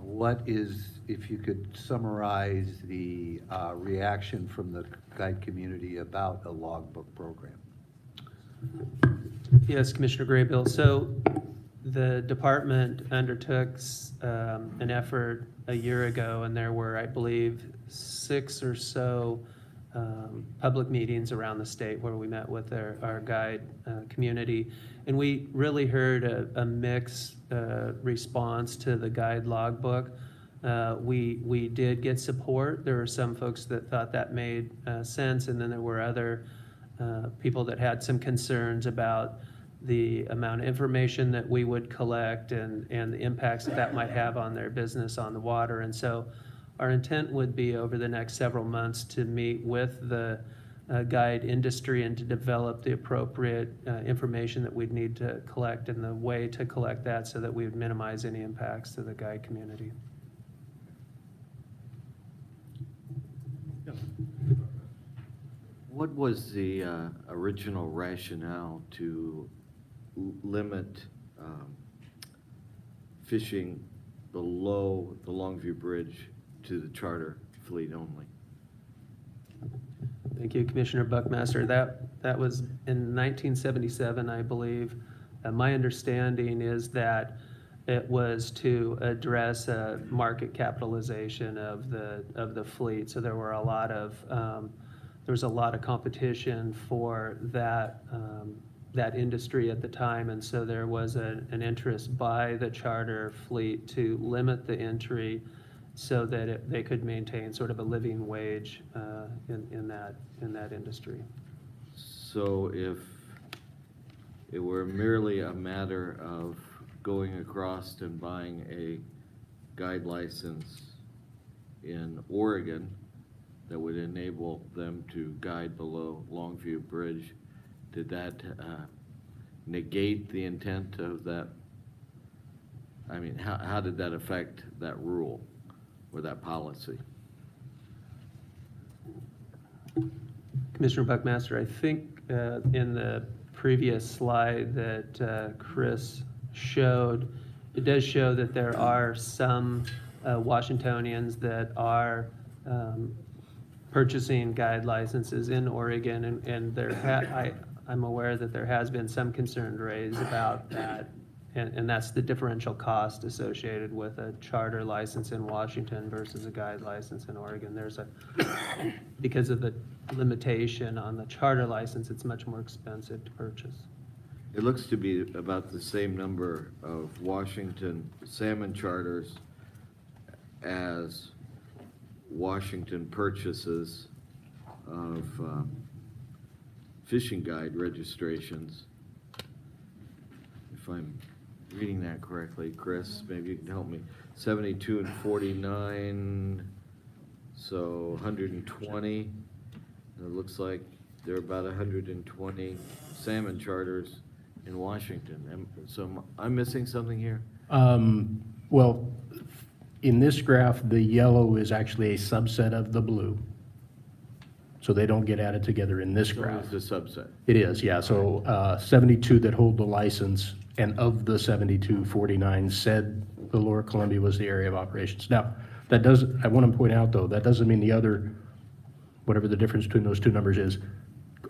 what is, if you could summarize the reaction from the guide community about a logbook program? Yes, Commissioner Graybill. So the department undertook an effort a year ago, and there were, I believe, 6 or so public meetings around the state where we met with our guide community. And we really heard a mixed response to the guide logbook. We did get support. There were some folks that thought that made sense, and then there were other people that had some concerns about the amount of information that we would collect and the impacts that might have on their business on the water. And so our intent would be over the next several months to meet with the guide industry and to develop the appropriate information that we'd need to collect and the way to collect that so that we would minimize any impacts to the guide community. What was the original rationale to limit fishing below the Longview Bridge to the charter fleet only? Thank you, Commissioner Buckmaster. That was in 1977, I believe. My understanding is that it was to address market capitalization of the fleet. So there were a lot of there was a lot of competition for that industry at the time, and so there was an interest by the charter fleet to limit the entry so that they could maintain sort of a living wage in that industry. So if it were merely a matter of going across and buying a guide license in Oregon that would enable them to guide below Longview Bridge, did that negate the intent of that? I mean, how did that affect that rule or that policy? Commissioner Buckmaster, I think in the previous slide that Chris showed, it does show that there are some Washingtonians that are purchasing guide licenses in Oregon, and I'm aware that there has been some concern raised about that, and that's the differential cost associated with a charter license in Washington versus a guide license in Oregon. Because of the limitation on the charter license, it's much more expensive to purchase. It looks to be about the same number of Washington salmon charters as Washington purchases of fishing guide registrations. If I'm reading that correctly, Chris, maybe you can help me. 72 and 49, so 120. And it looks like there are about 120 salmon charters in Washington. So I'm missing something here? Well, in this graph, the yellow is actually a subset of the blue. So they don't get added together in this graph. So it's a subset. It is, yeah. So 72 that hold the license, and of the 72, 49 said the Lower Columbia was the area of operations. Now, that does, I want to point out though, that doesn't mean the other, whatever the difference between those two numbers is,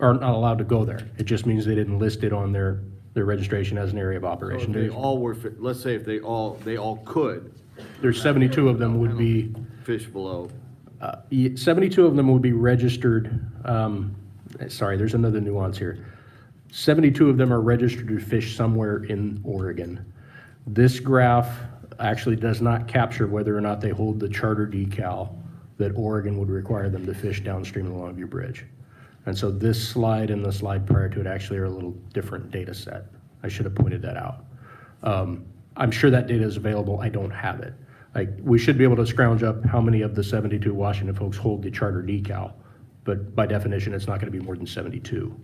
are not allowed to go there. It just means they didn't list it on their registration as an area of So operation. if they all were, let's say if they all could There's 72 of them would be, fish below. 72 of them would be registered, sorry, there's another nuance here. 72 of them are registered to fish somewhere in Oregon. This graph actually does not capture whether or not they hold the charter decal that Oregon would require them to fish downstream of the Longview Bridge. And so this slide and the slide prior to it actually are a little different data set. I should have pointed that out. I'm sure that data is available. I don't have it. Like, we should be able to scrounge up how many of the 72 Washington folks hold the charter decal, but by definition, it's not going to be more than 72,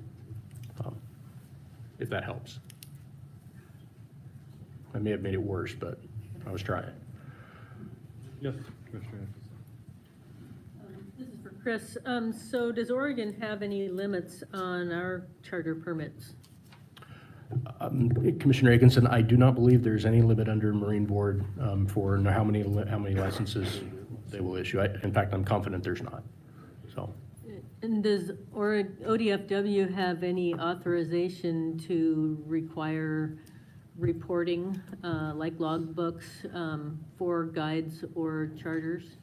if that helps. I may have made it worse, but I was trying. Yes, Commissioner. This is for Chris. So does Oregon have any limits on our charter permits? Commissioner Aikenson, I do not believe there's any limit under Marine Board for how many licenses they will issue. In fact, I'm confident there's not, so. And does ODFW have any authorization to require reporting, like logbooks, for guides or charters?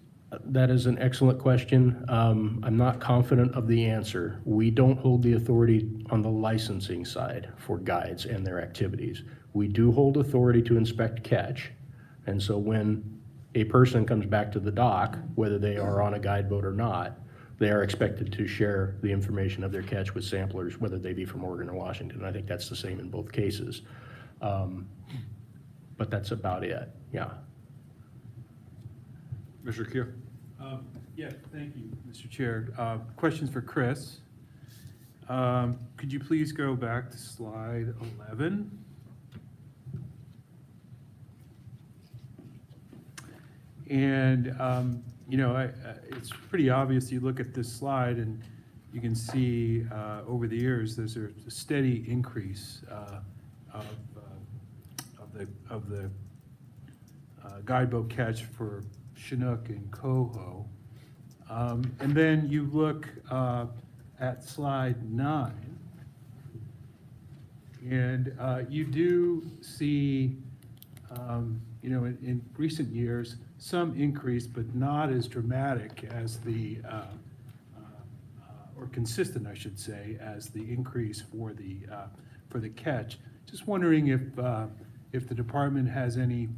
That is an excellent question. I'm not confident of the answer. We don't hold the authority on the licensing side for guides and their activities. We do hold authority to inspect catch. And so when a person comes back to the dock, whether they are on a guide boat or not, they are expected to share the information of their catch with samplers, whether they be from Oregon or Washington. I think that's the same in both cases. But that's about it, yeah. Mr. Kier. Yeah, thank you, Mr. Chair. Questions for Chris. Could you please go back to slide 11? And, you know, it's pretty obvious. You look at this slide and you can see over the years there's a steady increase of the guideboat catch for Chinook and coho. And then you look at slide 9. And you do see, in recent years, some increase, but not as dramatic as or consistent, I should say, as the increase for the catch. Just wondering if the department has any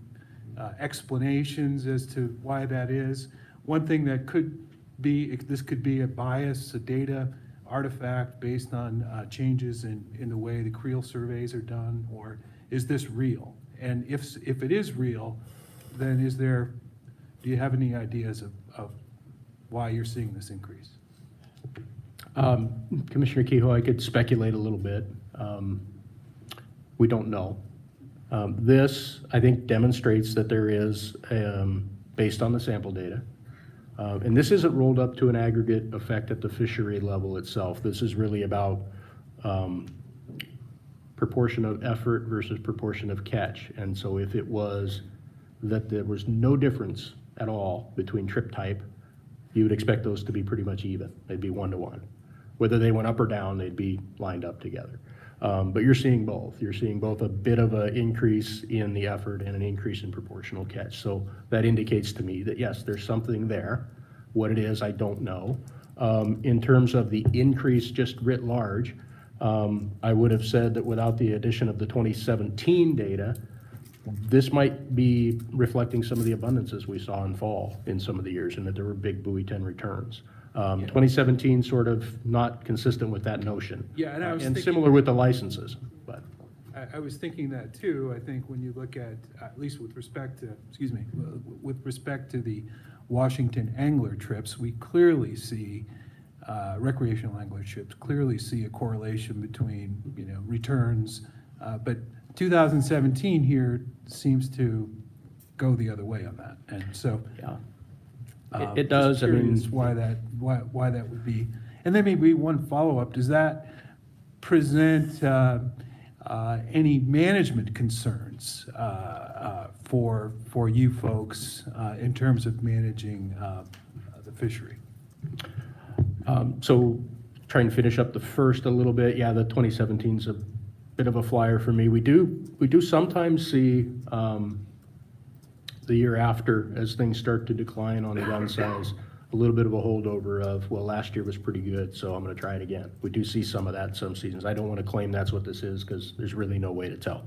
explanations as to why that is. One thing that could be, this could be a bias, a data artifact based on changes in the way the creel surveys are done, or is this real? And if it is real, then do you have any ideas of why you're seeing this increase? Commissioner Kehoe, I could speculate a little bit. We don't know. This, I think, demonstrates that there is, based on the sample data, and this isn't rolled up to an aggregate effect at the fishery level itself. This is really about proportion of effort versus proportion of catch. And so if it was that there was no difference at all between trip type, you would expect those to be pretty much even. They'd be 1-to-1. Whether they went up or down, they'd be lined up together. But you're seeing both. You're seeing both a bit of an increase in the effort and an increase in proportional catch. So that indicates to me that, yes, there's something there. What it is, I don't know. In terms of the increase just writ large, I would have said that without the addition of the 2017 data, this might be reflecting some of the abundances we saw in fall in some of the years, and that there were big buoy 10 returns. 2017 sort of not consistent with that notion. Yeah, and I was and thinking, similar with the licenses, but. I was thinking that too. I think when you look at least with respect to, with respect to the Washington angler trips, we clearly see, recreational angler trips clearly see a correlation between, returns. But 2017 here seems to go the other way on that. And so. Yeah. It does. Just curious why that would be. And then maybe one follow-up, does that present any management concerns for you folks in terms of managing the fishery? So trying to finish up the first a little bit, yeah, the 2017 is a bit of a flyer for me. We do sometimes see the year after, as things start to decline on the gun size, a little bit of a holdover of, well, last year was pretty good, so I'm going to try it again. We do see some of that some seasons. I don't want to claim that's what this is, because there's really no way to tell.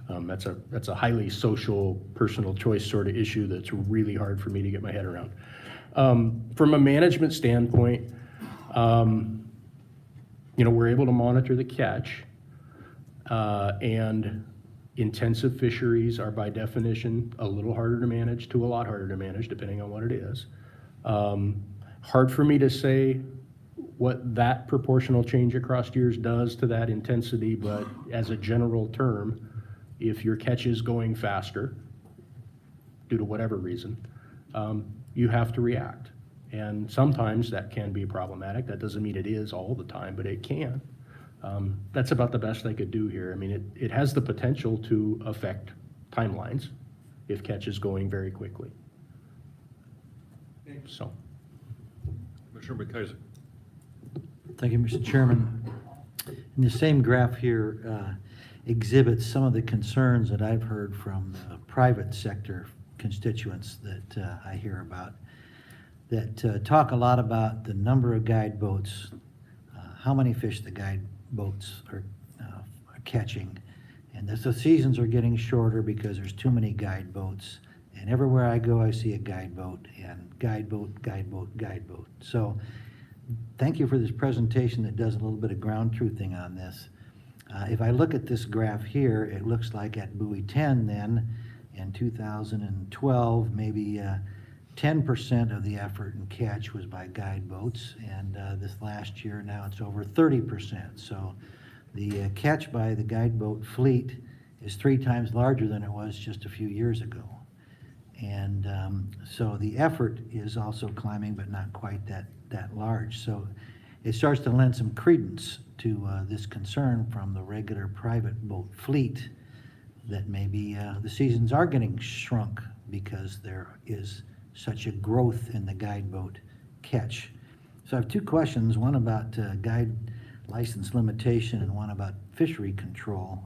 That's a highly social, personal choice sort of issue that's really hard for me to get my head around. From a management standpoint, we're able to monitor the catch, and intensive fisheries are by definition a little harder to manage to a lot harder to manage, depending on what it is. Hard for me to say what that proportional change across years does to that intensity, but as a general term, if your catch is going faster, due to whatever reason, you have to react. And sometimes that can be problematic. That doesn't mean it is all the time, but it can. That's about the best I could do here. I mean, it has the potential to affect timelines if catch is going very quickly. So. Commissioner McIsaac. Thank you, Mr. Chairman. And the same graph here exhibits some of the concerns that I've heard from private sector constituents that I hear about, that talk a lot about the number of guide boats, how many fish the guide boats are catching, and the seasons are getting shorter because there's too many guide boats. And everywhere I go, I see a guide boat, and guide boat, guide boat, guide boat. So thank you for this presentation that does a little bit of ground truthing on this. If I look at this graph here, it looks like at buoy 10 then, in 2012, maybe 10% of the effort and catch was by guide boats, and this last year now it's over 30%. So the catch by the guide boat fleet is 3 times larger than it was just a few years ago. And so the effort is also climbing, but not quite that large. So it starts to lend some credence to this concern from the regular private boat fleet that maybe the seasons are getting shrunk because there is such a growth in the guide boat catch. So I have two questions, one about guide license limitation and one about fishery control,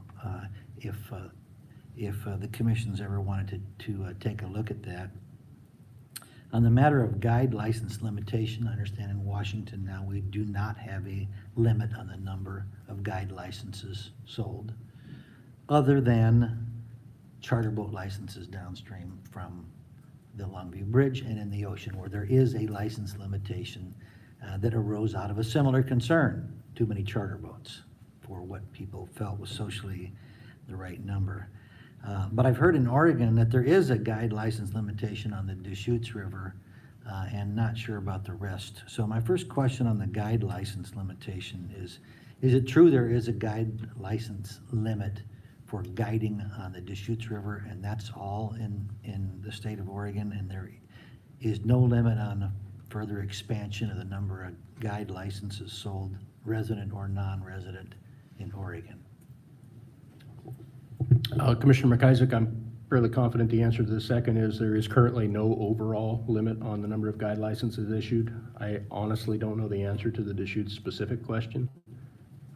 if the commission's ever wanted to take a look at that. On the matter of guide license limitation, I understand in Washington now we do not have a limit on the number of guide licenses sold, other than charter boat licenses downstream from the Longview Bridge and in the ocean, where there is a license limitation that arose out of a similar concern, too many charter boats for what people felt was socially the right number. But I've heard in Oregon that there is a guide license limitation on the Deschutes River, and not sure about the rest. So my first question on the guide license limitation is it true there is a guide license limit for guiding on the Deschutes River, and that's all in the state of Oregon, and there is no limit on further expansion of the number of guide licenses sold, resident or non-resident, in Oregon? Commissioner McIsaac, I'm fairly confident the answer to the second is there is currently no overall limit on the number of guide licenses issued. I honestly don't know the answer to the Deschutes specific question.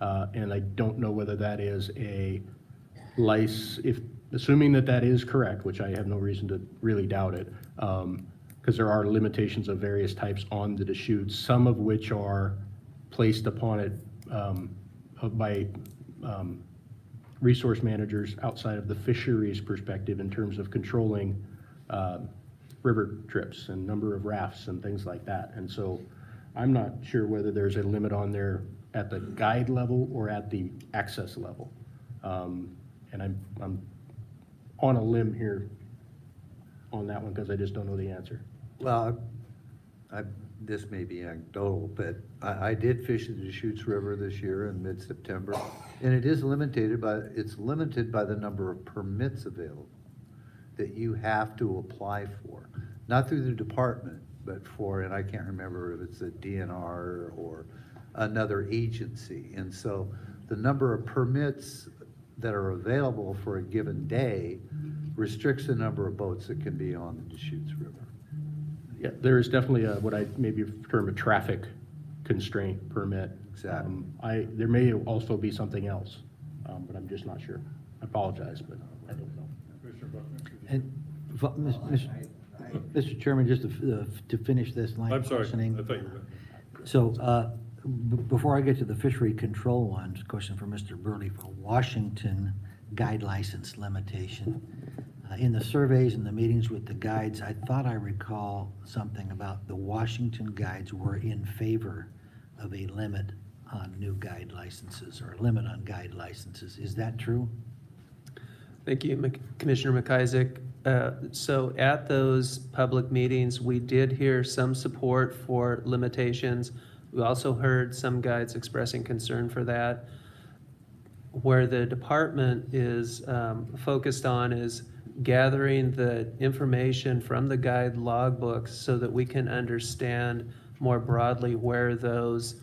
And I don't know whether that is a assuming that is correct, which I have no reason to really doubt it, because there are limitations of various types on the Deschutes, some of which are placed upon it by resource managers outside of the fisheries perspective in terms of controlling river trips and number of rafts and things like that. And so I'm not sure whether there's a limit on there at the guide level or at the access level. And I'm on a limb here on that one because I just don't know the answer. Well, this may be anecdotal, but I did fish the Deschutes River this year in mid-September, and it is limited by the number of permits available that you have to apply for, not through the department, but for, and I can't remember if it's a DNR or another agency. And so the number of permits that are available for a given day restricts the number of boats that can be on the Deschutes River. Yeah, there is definitely what I maybe term a traffic constraint permit. Exactly. There may also be something else, but I'm just not sure. I apologize, but I don't know. And, Mr. Chairman, just to finish this line of I'm sorry, questioning. I thought you were going to. So, before I get to the fishery control one, question for Mr. Burley for Washington guide license limitation. In the surveys and the meetings with the guides, I thought I recall something about the Washington guides were in favor of a limit on new guide licenses or a limit on guide licenses. Is that true? Thank you, Commissioner McIsaac. So at those public meetings, we did hear some support for limitations. We also heard some guides expressing concern for that. Where the department is focused on is gathering the information from the guide logbooks so that we can understand more broadly where those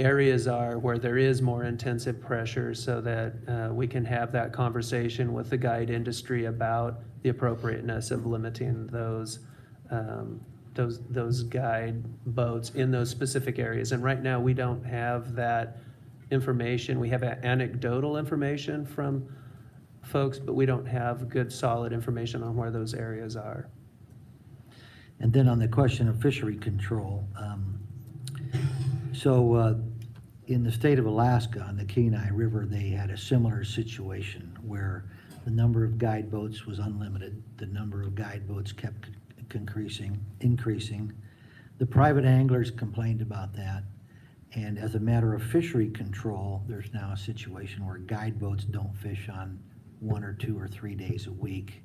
areas are, where there is more intensive pressure, so that we can have that conversation with the guide industry about the appropriateness of limiting those guide boats in those specific areas. And right now, we don't have that information. We have anecdotal information from folks, but we don't have good, solid information on where those areas are. And then on the question of fishery control, in the state of Alaska on the Kenai River, they had a similar situation where the number of guide boats was unlimited. The number of guide boats kept increasing. The private anglers complained about that. And as a matter of fishery control, there's now a situation where guide boats don't fish on 1 or 2 or 3 days a week,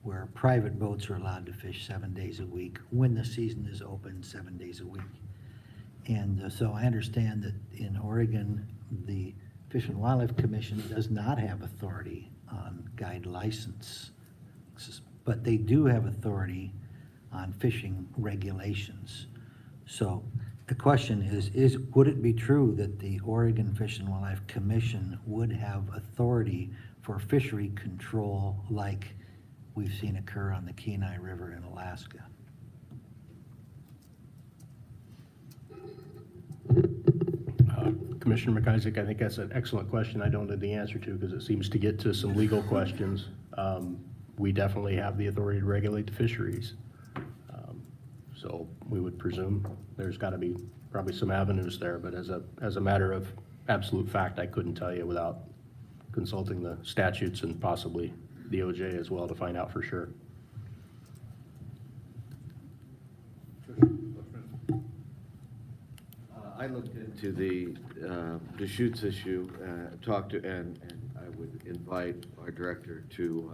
where private boats are allowed to fish 7 days a week when the season is open 7 days a week. And so I understand that in Oregon, the Fish and Wildlife Commission does not have authority on guide license, but they do have authority on fishing regulations. So the question is would it be true that the Oregon Fish and Wildlife Commission would have authority for fishery control like we've seen occur on the Kenai River in Alaska? Commissioner McIsaac, I think that's an excellent question. I don't know the answer to because it seems to get to some legal questions. We definitely have the authority to regulate the fisheries. So we would presume there's got to be probably some avenues there, but as a matter of absolute fact, I couldn't tell you without consulting the statutes and possibly the OJ as well to find out for sure. I looked into the Deschutes issue, talked to, and I would invite our director to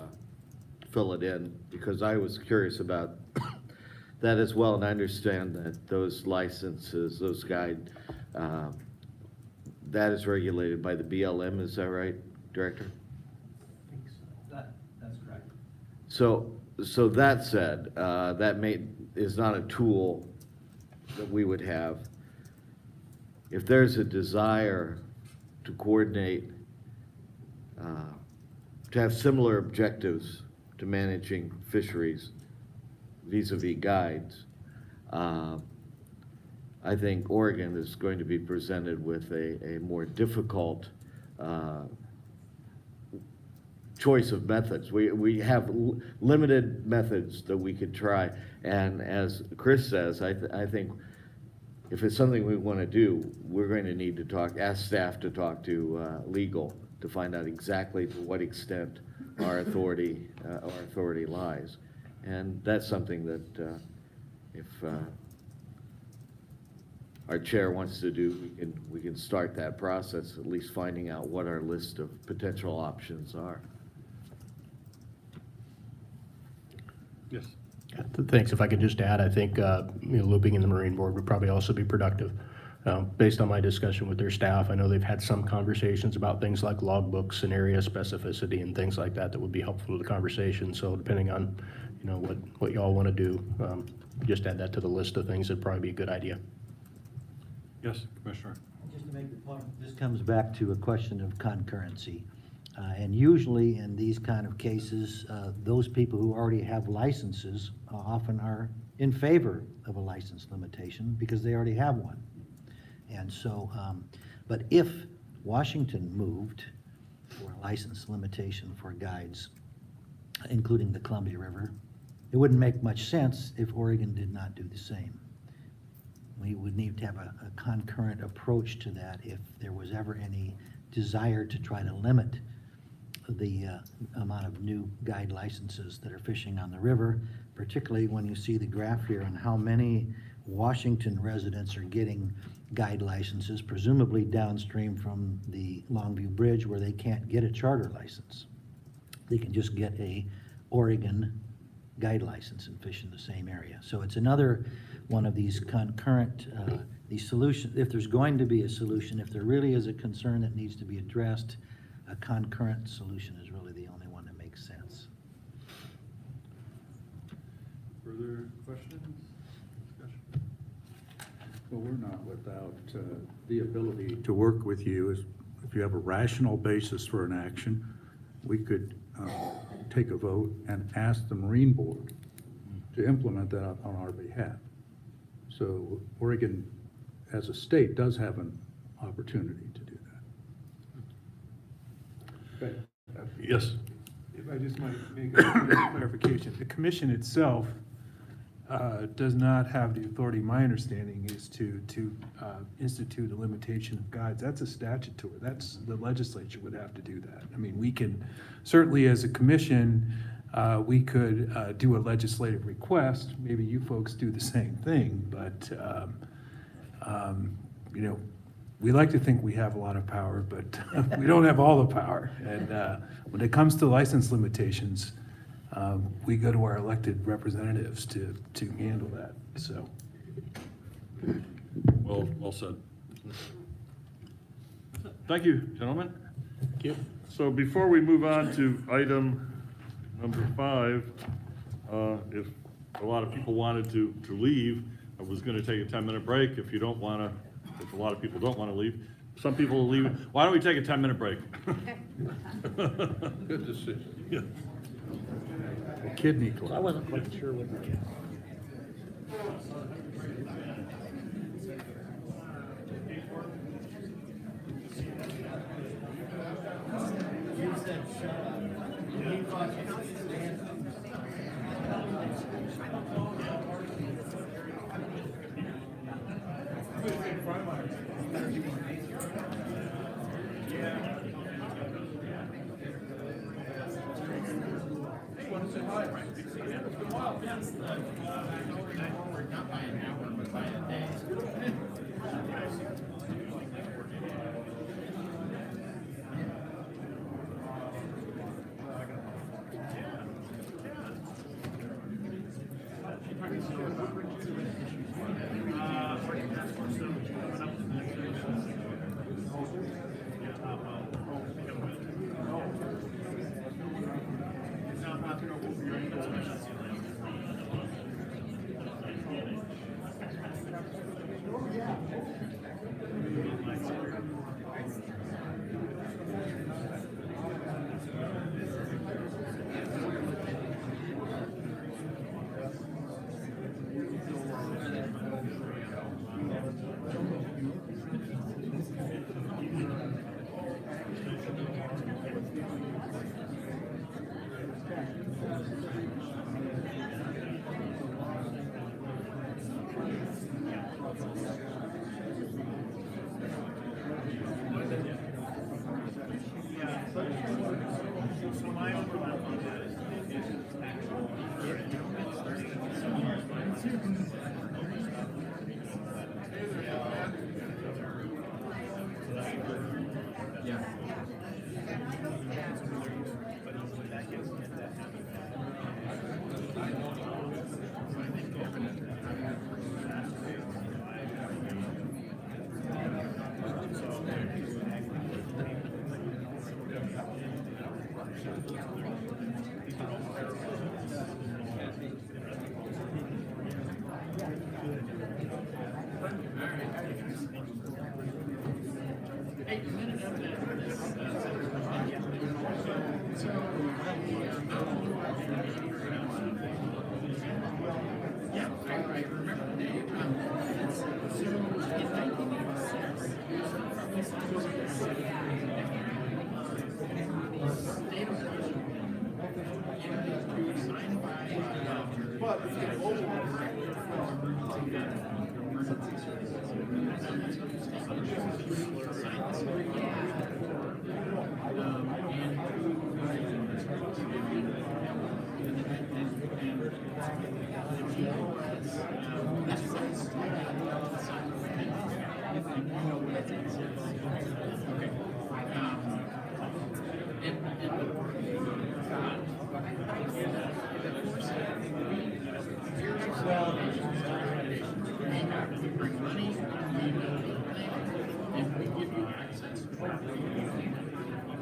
fill it in, because I was curious about that as well, and I understand that those licenses, those guide, that is regulated by the BLM, is that right, Director? That's correct. So that said, that is not a tool that we would have. If there's a desire to coordinate, to have similar objectives to managing fisheries vis-a-vis guides, I think Oregon is going to be presented with a more difficult choice of methods. We have limited methods that we could try, and as Chris says, I think if it's something we want to do, we're going to need to ask staff to talk to legal to find out exactly to what extent our authority lies. And that's something that if our chair wants to do, we can start that process, at least finding out what our list of potential options are. Yes. Thanks. If I could just add, I think looping in the Marine Board would probably also be productive. Based on my discussion with their staff, I know they've had some conversations about things like logbooks and area specificity and things like that would be helpful to the conversation. So depending on what y'all want to do, just add that to the list of things. That'd probably be a good idea. Yes, Commissioner. Just to make the point, this comes back to a question of concurrency. And usually in these kind of cases, those people who already have licenses often are in favor of a license limitation because they already have one. And so, but if Washington moved for a license limitation for guides, including the Columbia River, it wouldn't make much sense if Oregon did not do the same. We would need to have a concurrent approach to that if there was ever any desire to try to limit the amount of new guide licenses that are fishing on the river, particularly when you see the graph here on how many Washington residents are getting guide licenses, presumably downstream from the Longview Bridge where they can't get a charter license. They can just get a Oregon guide license and fish in the same area. So it's another one of these concurrent, these solutions. If there's going to be a solution, if there really is a concern that needs to be addressed, a concurrent solution is really the only one that makes sense. Further questions? Discussion? Well, we're not without the ability to work with you. If you have a rational basis for an action, we could take a vote and ask the Marine Board to implement that on our behalf. So Oregon, as a state, does have an opportunity to do that. Okay. Yes. If I just might make a clarification, the commission itself does not have the authority, my understanding is to institute a limitation of guides. That's a statutory, that's, the legislature would have to do that. I mean, we can, certainly as a commission, we could do a legislative request, maybe you folks do the same thing, but, we like to think we have a lot of power, but we don't have all the power. And when it comes to license limitations, we go to our elected representatives to handle that, so. Well said. Thank you, gentlemen. Thank you. So before we move on to item number 5, if a lot of people wanted to leave, I was going to take a 10-minute break. If you don't want to, if a lot of people don't want to leave, some people will leave. Why don't we take a 10-minute break? Good decision. Yeah. A kidney club. I wasn't quite sure what the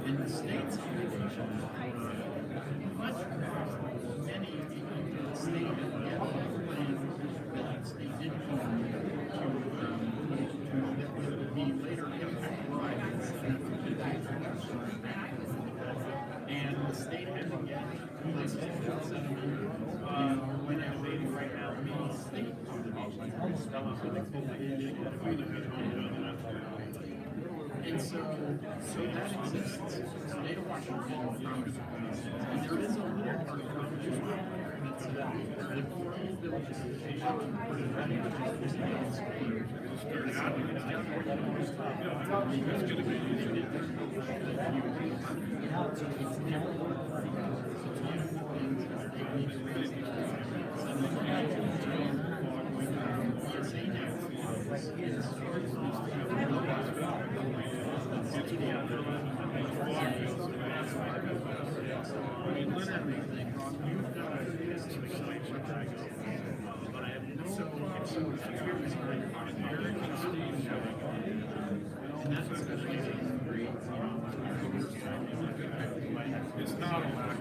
In the states, much many state plans, they did to be later impacted by and the state had to get this when I'm debating right now, many state and so that exists. State of Washington, and there is a little part of it's not a lack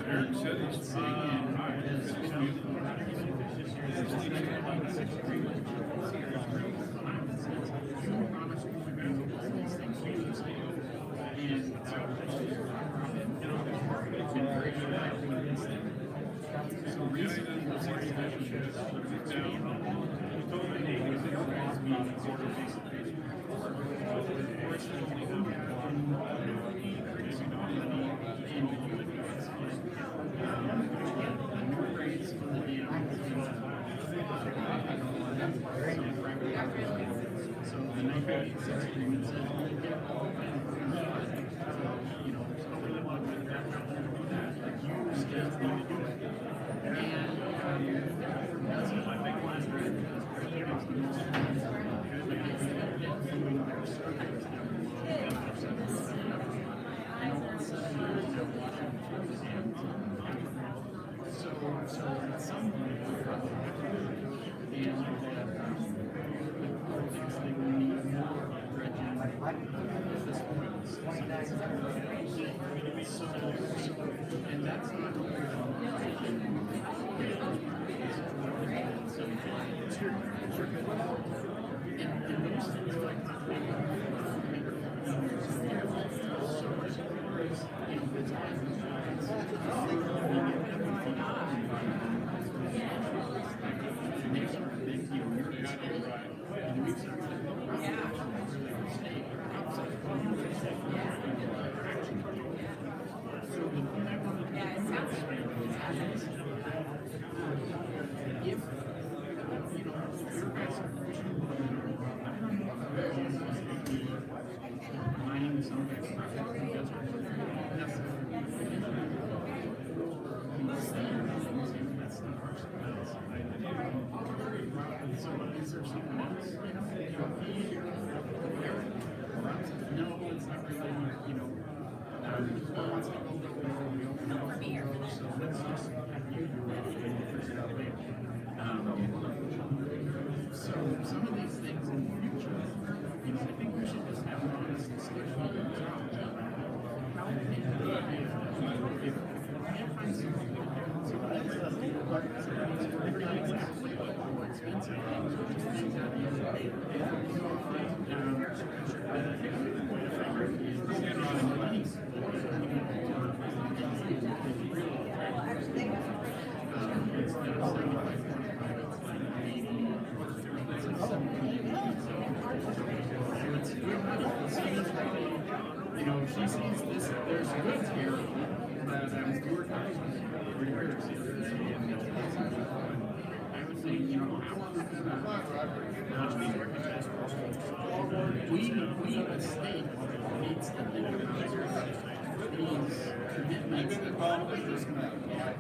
Eric said it's So some of these things in the future, I think we should just have an honest discussion about how we can do it. If we can't find something so exactly how expensive things are, just things that you pay. She sees this, there's goods here that we were talking about for years. I would say, we the state needs to think about these commitments that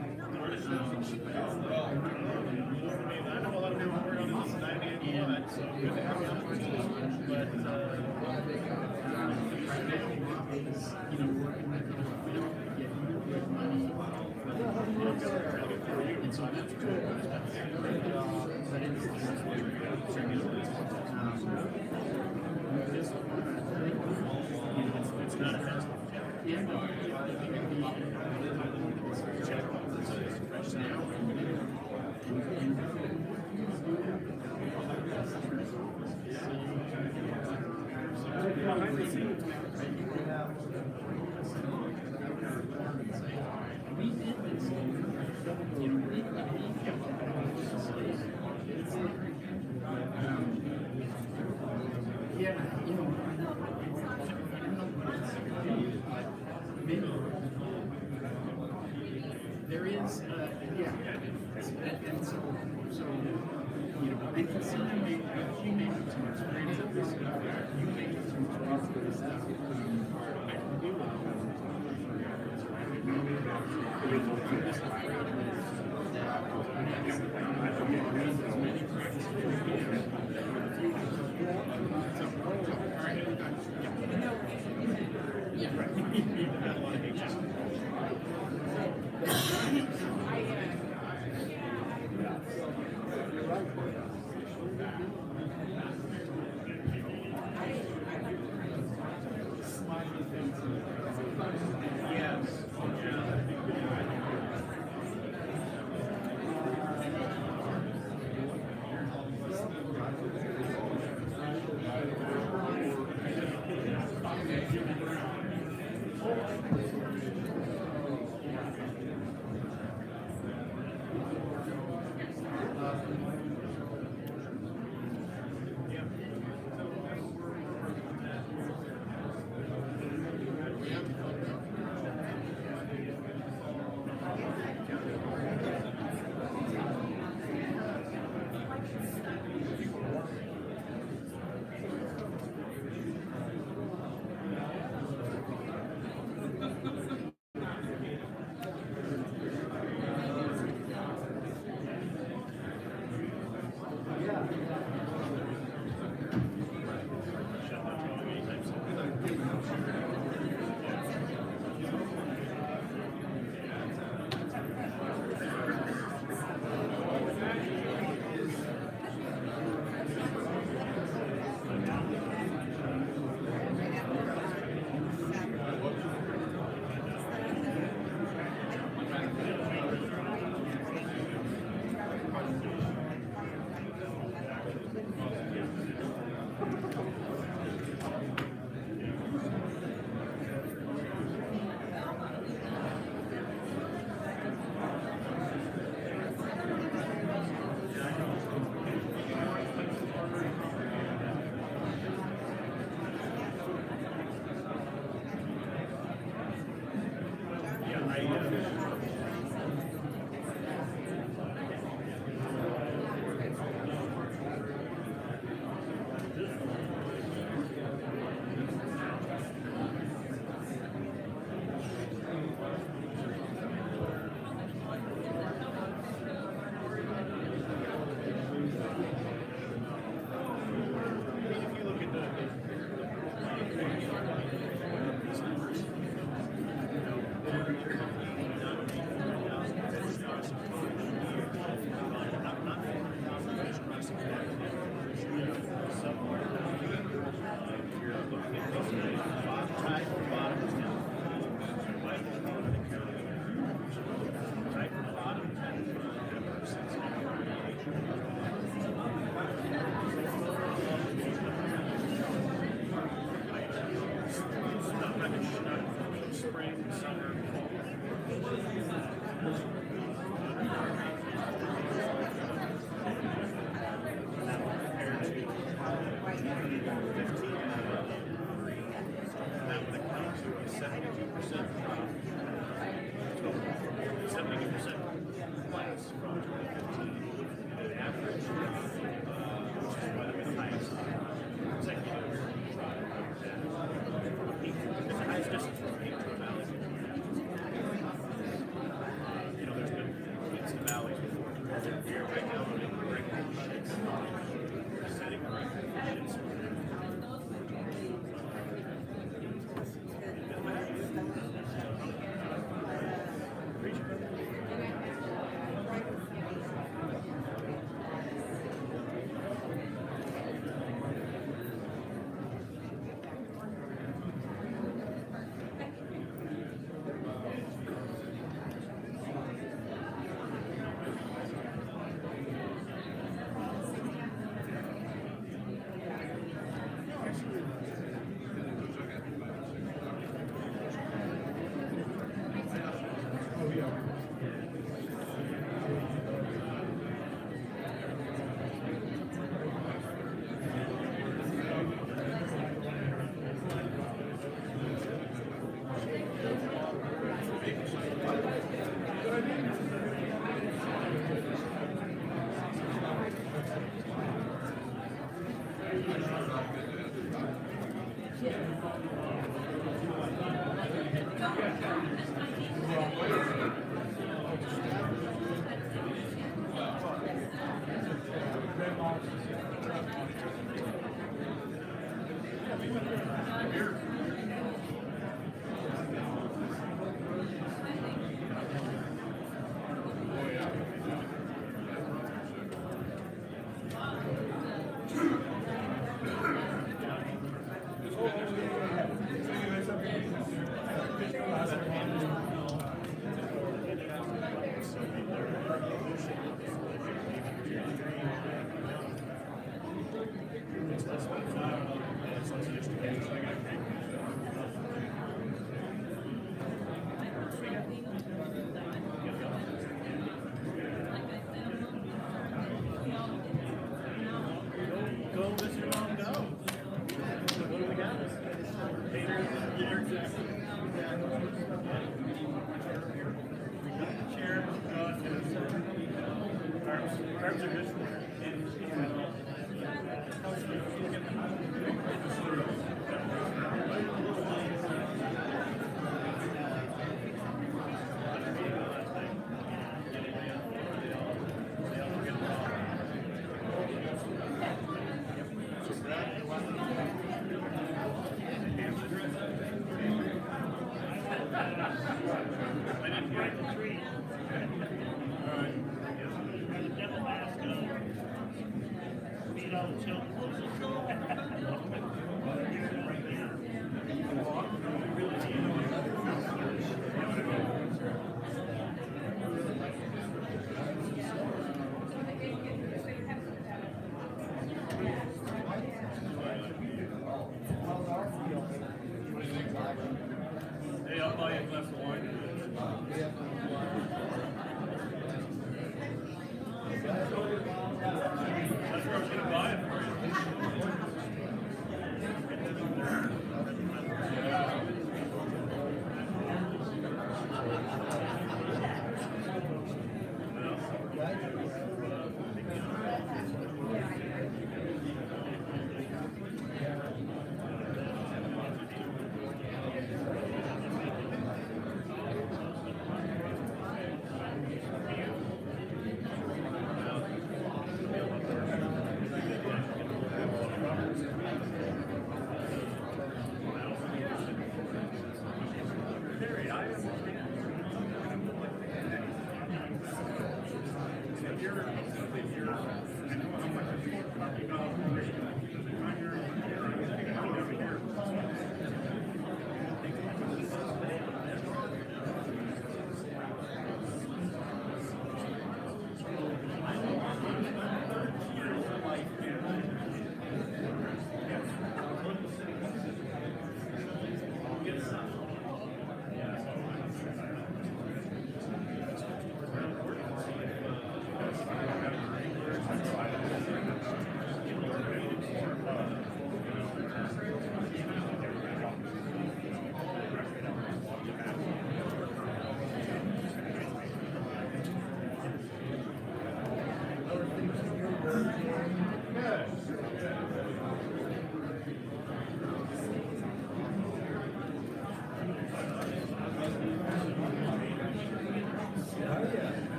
all of this there is, and so, I can see you may have too much experience at this, you may have too much experience at this stuff. I can do Hey, I'll buy you a glass of wine. That's where I was gonna buy it for you.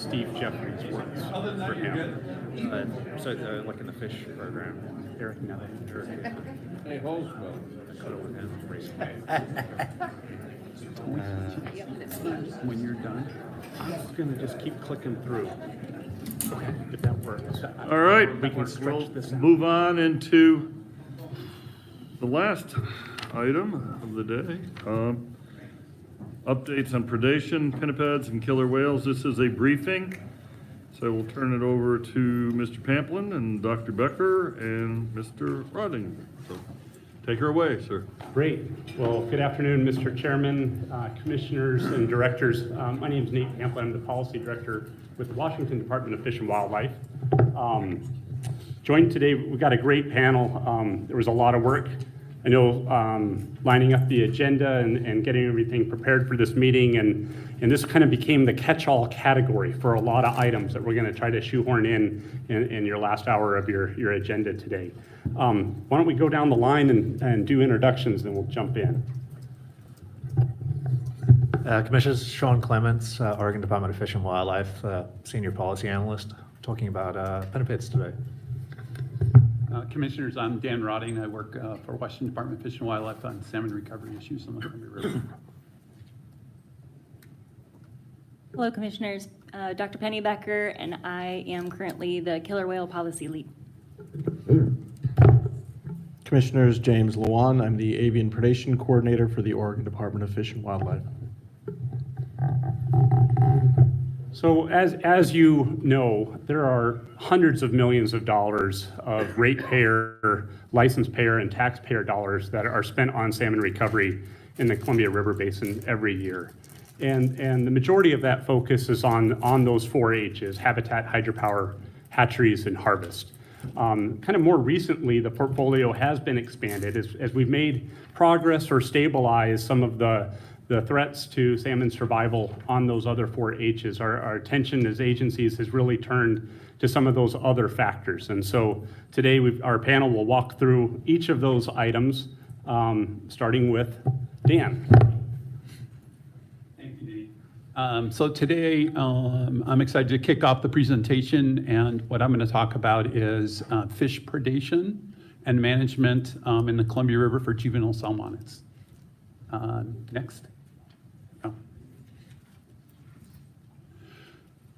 Steve Jeffries works for him. Like in the fish program, Eric Nelson. Hey, Holzville. I caught up with him recently. When you're done, I'm gonna just keep clicking through. Okay, if that works. All right, We can we'll stretch this out. move on into the last item of the day. Updates on predation, pinnipeds, and killer whales. This is a briefing, so we'll turn it over to Mr. Pamplin and Dr. Becker and Mr. Rodding. So take her away, sir. Great. Well, good afternoon, Mr. Chairman, commissioners, and directors. My name is Nate Pamplin. I'm the policy director with the Washington Department of Fish and Wildlife. Joined today, we got a great panel. There was a lot of work. I know lining up the agenda and getting everything prepared for this meeting, and this kind of became the catch-all category for a lot of items that we're going to try to shoehorn in your last hour of your agenda today. Why don't we go down the line and do introductions, then we'll jump in. Commissioners, Sean Clements, Oregon Department of Fish and Wildlife, Senior Policy Analyst, talking about pinnipeds today. Commissioners, I'm Dan Rodding. I work for Washington Department of Fish and Wildlife on salmon recovery issues on the Columbia River. Hello, Commissioners. Dr. Penny Becker, and I am currently the killer whale policy lead. Commissioners, James Lewan. I'm the avian predation coordinator for the Oregon Department of Fish and Wildlife. So as you know, there are hundreds of millions of dollars of ratepayer, license payer, and taxpayer dollars that are spent on salmon recovery in the Columbia River Basin every year. And the majority of that focus is on those 4 H's, habitat, hydropower, hatcheries, and harvest. Kind of more recently, the portfolio has been expanded as we've made progress or stabilized some of the threats to salmon survival on those other 4 H's. Our attention as agencies has really turned to some of those other factors. And so today our panel will walk through each of those items, starting with Dan. Thank you, Nate. So today, I'm excited to kick off the presentation, and what I'm going to talk about is fish predation and management in the Columbia River for juvenile salmonids. Next. Oh.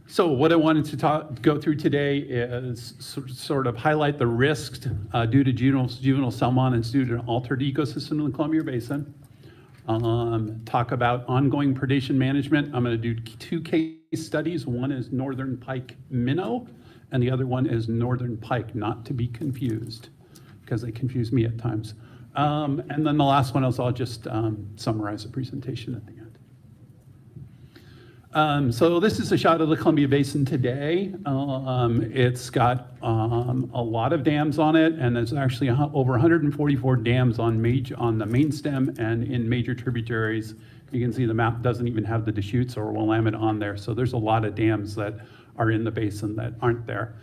So what I wanted to go through today is sort of highlight the risks due to juvenile salmonids due to an altered ecosystem in the Columbia Basin. Talk about ongoing predation management. I'm going to do 2 case studies. One is northern pike minnow, and the other one is northern pike, not to be confused, because they confuse me at times. And then the last one is I'll just summarize the presentation at the end. So this is a shot of the Columbia Basin today. It's got a lot of dams on it, and there's actually over 144 dams on the main stem and in major tributaries. You can see the map doesn't even have the Deschutes or Willamette on there, so there's a lot of dams that are in the basin that aren't there.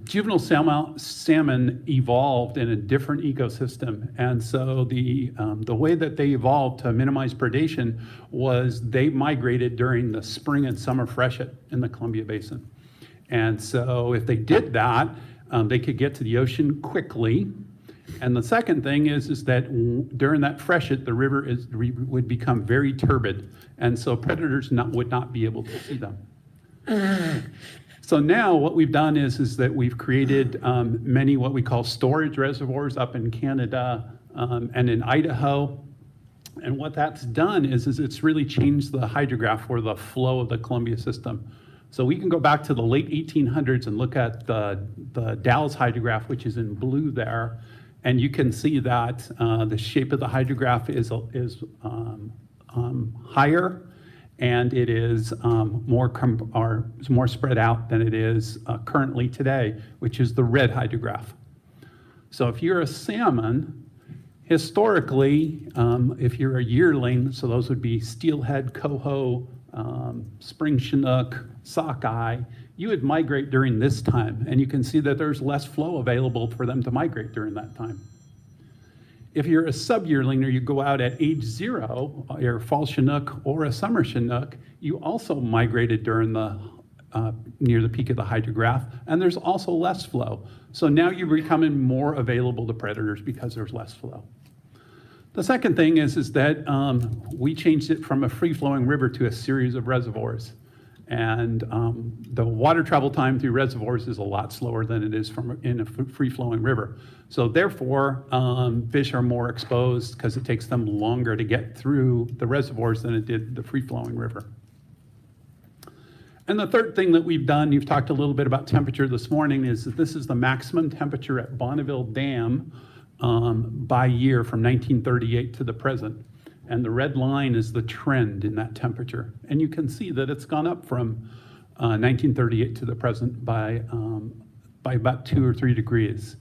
Juvenile salmon evolved in a different ecosystem, and so the way that they evolved to minimize predation was they migrated during the spring and summer freshet in the Columbia Basin. And so if they did that, they could get to the ocean quickly. And the second thing is that during that freshet, the river would become very turbid, and so predators would not be able to see them. So now what we've done is that we've created many what we call storage reservoirs up in Canada and in Idaho. And what that's done is it's really changed the hydrograph or the flow of the Columbia system. So we can go back to the late 1800s and look at the Dalles hydrograph, which is in blue there. And you can see that the shape of the hydrograph is higher, and it is more spread out than it is currently today, which is the red hydrograph. So if you're a salmon, historically, if you're a yearling, so those would be steelhead, coho, spring chinook, sockeye, you would migrate during this time, and you can see that there's less flow available for them to migrate during that time. If you're a sub-yearling or you go out at age 0, you're a fall chinook or a summer chinook, you also migrated during the near the peak of the hydrograph, and there's also less flow. So now you're becoming more available to predators because there's less flow. The second thing is that we changed it from a free-flowing river to a series of reservoirs. And the water travel time through reservoirs is a lot slower than it is in a free-flowing river. So therefore, fish are more exposed because it takes them longer to get through the reservoirs than it did the free-flowing river. And the third thing that we've done, you've talked a little bit about temperature this morning, is that this is the maximum temperature at Bonneville Dam by year from 1938 to the present. And the red line is the trend in that temperature. And you can see that it's gone up from 1938 to the present by about 2 or 3 degrees.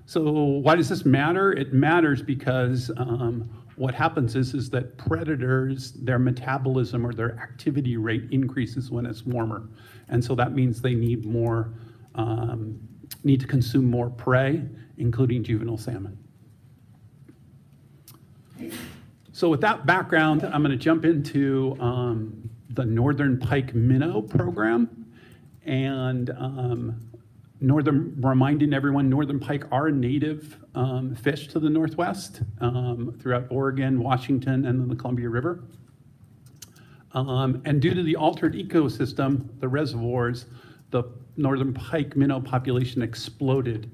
So why does this matter? It matters because what happens is that predators, their metabolism or their activity rate increases when it's warmer. And so that means they need to consume more prey, including juvenile salmon. So with that background, I'm going to jump into the Northern Pike Minnow program. And reminding everyone, Northern Pike are native fish to the Northwest throughout Oregon, Washington, and then the Columbia River. And due to the altered ecosystem, the reservoirs, the Northern Pike minnow population exploded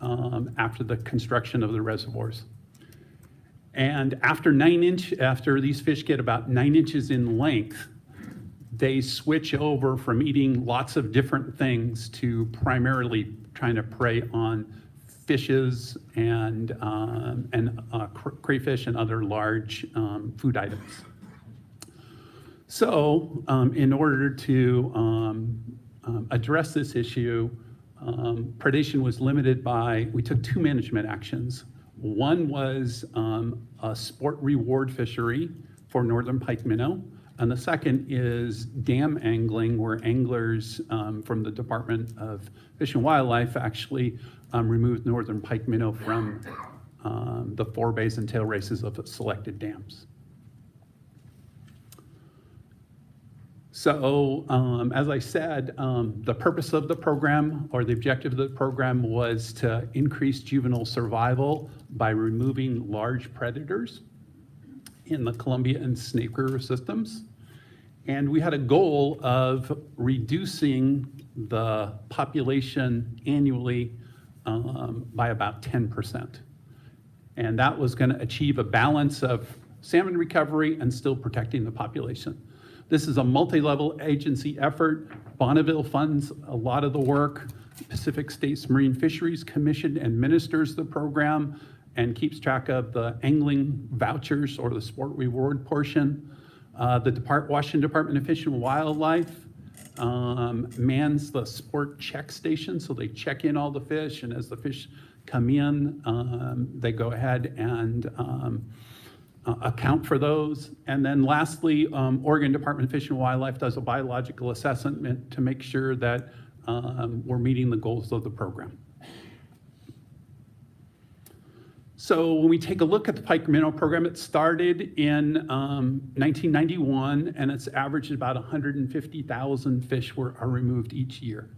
after the construction of the reservoirs. And after these fish get about 9 inches in length, they switch over from eating lots of different things to primarily trying to prey on fishes and crayfish and other large food items. So in order to address this issue, predation was limited we took 2 management actions. One was a sport reward fishery for Northern Pike minnow, and the second is dam angling, where anglers from the Department of Fish and Wildlife actually removed Northern Pike minnow from the forebays and tail races of selected dams. So, as I said, the purpose of the program, or the objective of the program, was to increase juvenile survival by removing large predators in the Columbia and Snake River systems. And we had a goal of reducing the population annually by about 10%. And that was going to achieve a balance of salmon recovery and still protecting the population. This is a multi-level agency effort. Bonneville funds a lot of the work. Pacific States Marine Fisheries Commission administers the program and keeps track of the angling vouchers, or the sport reward portion. The Washington Department of Fish and Wildlife mans the sport check station, so they check in all the fish, and as the fish come in, they go ahead and account for those. And then lastly, Oregon Department of Fish and Wildlife does a biological assessment to make sure that we're meeting the goals of the program. So when we take a look at the pike minnow program, it started in 1991, and it's averaged about 150,000 fish are removed each year.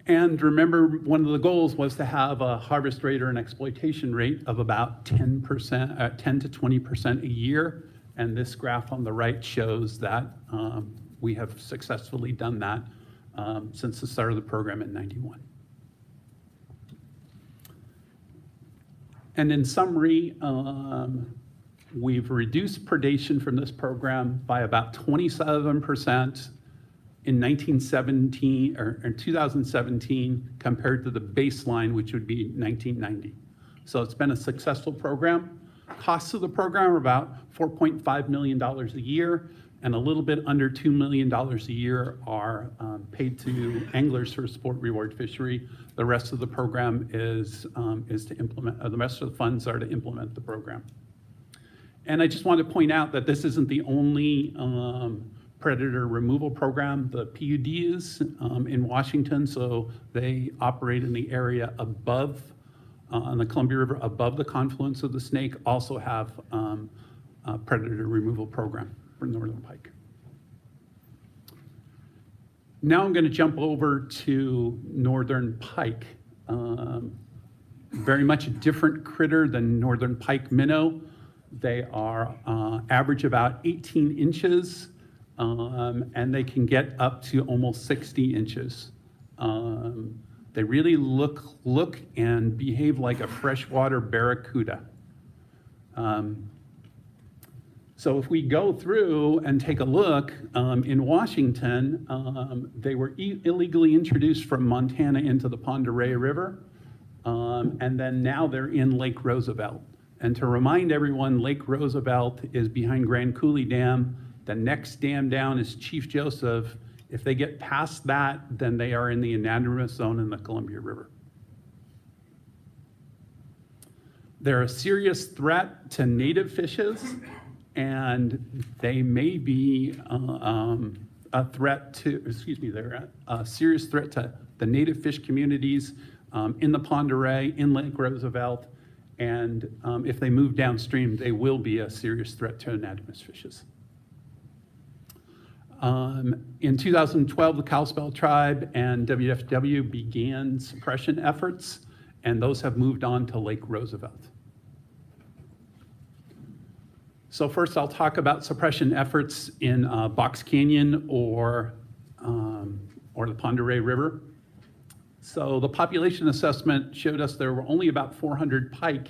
And remember, one of the goals was to have a harvest rate or an exploitation rate of about 10% to 20% a year. And this graph on the right shows that we have successfully done that since the start of the program in '91. And in summary, we've reduced predation from this program by about 27% in 2017 compared to the baseline, which would be 1990. So it's been a successful program. Costs of the program are about $4.5 million a year, and a little bit under $2 million a year are paid to anglers for sport reward fishery. The rest of the program is to implement, the rest of the funds are to implement the program. And I just want to point out that this isn't the only predator removal program. The PUD is in Washington, so they operate in the area above, on the Columbia River, above the confluence of the Snake, also have a predator removal program for northern pike. Now I'm going to jump over to northern pike. Very much a different critter than northern pike minnow. They are average about 18 inches, and they can get up to almost 60 inches. They really look and behave like a freshwater barracuda. So if we go through and take a look, in Washington, they were illegally introduced from Montana into the Pend Oreille River, and then now they're in Lake Roosevelt. And to remind everyone, Lake Roosevelt is behind Grand Coulee Dam. The next dam down is Chief Joseph. If they get past that, then they are in the anadromous zone in the Columbia River. They're a serious threat to native fishes, and they may be a threat to, they're a serious threat to the native fish communities in the Pend Oreille, in Lake Roosevelt, and if they move downstream, they will be a serious threat to anadromous fishes. In 2012, the Kalispel tribe and WDFW began suppression efforts, and those have moved on to Lake Roosevelt. So first, I'll talk about suppression efforts in Box Canyon or the Pend Oreille River. So the population assessment showed us there were only about 400 pike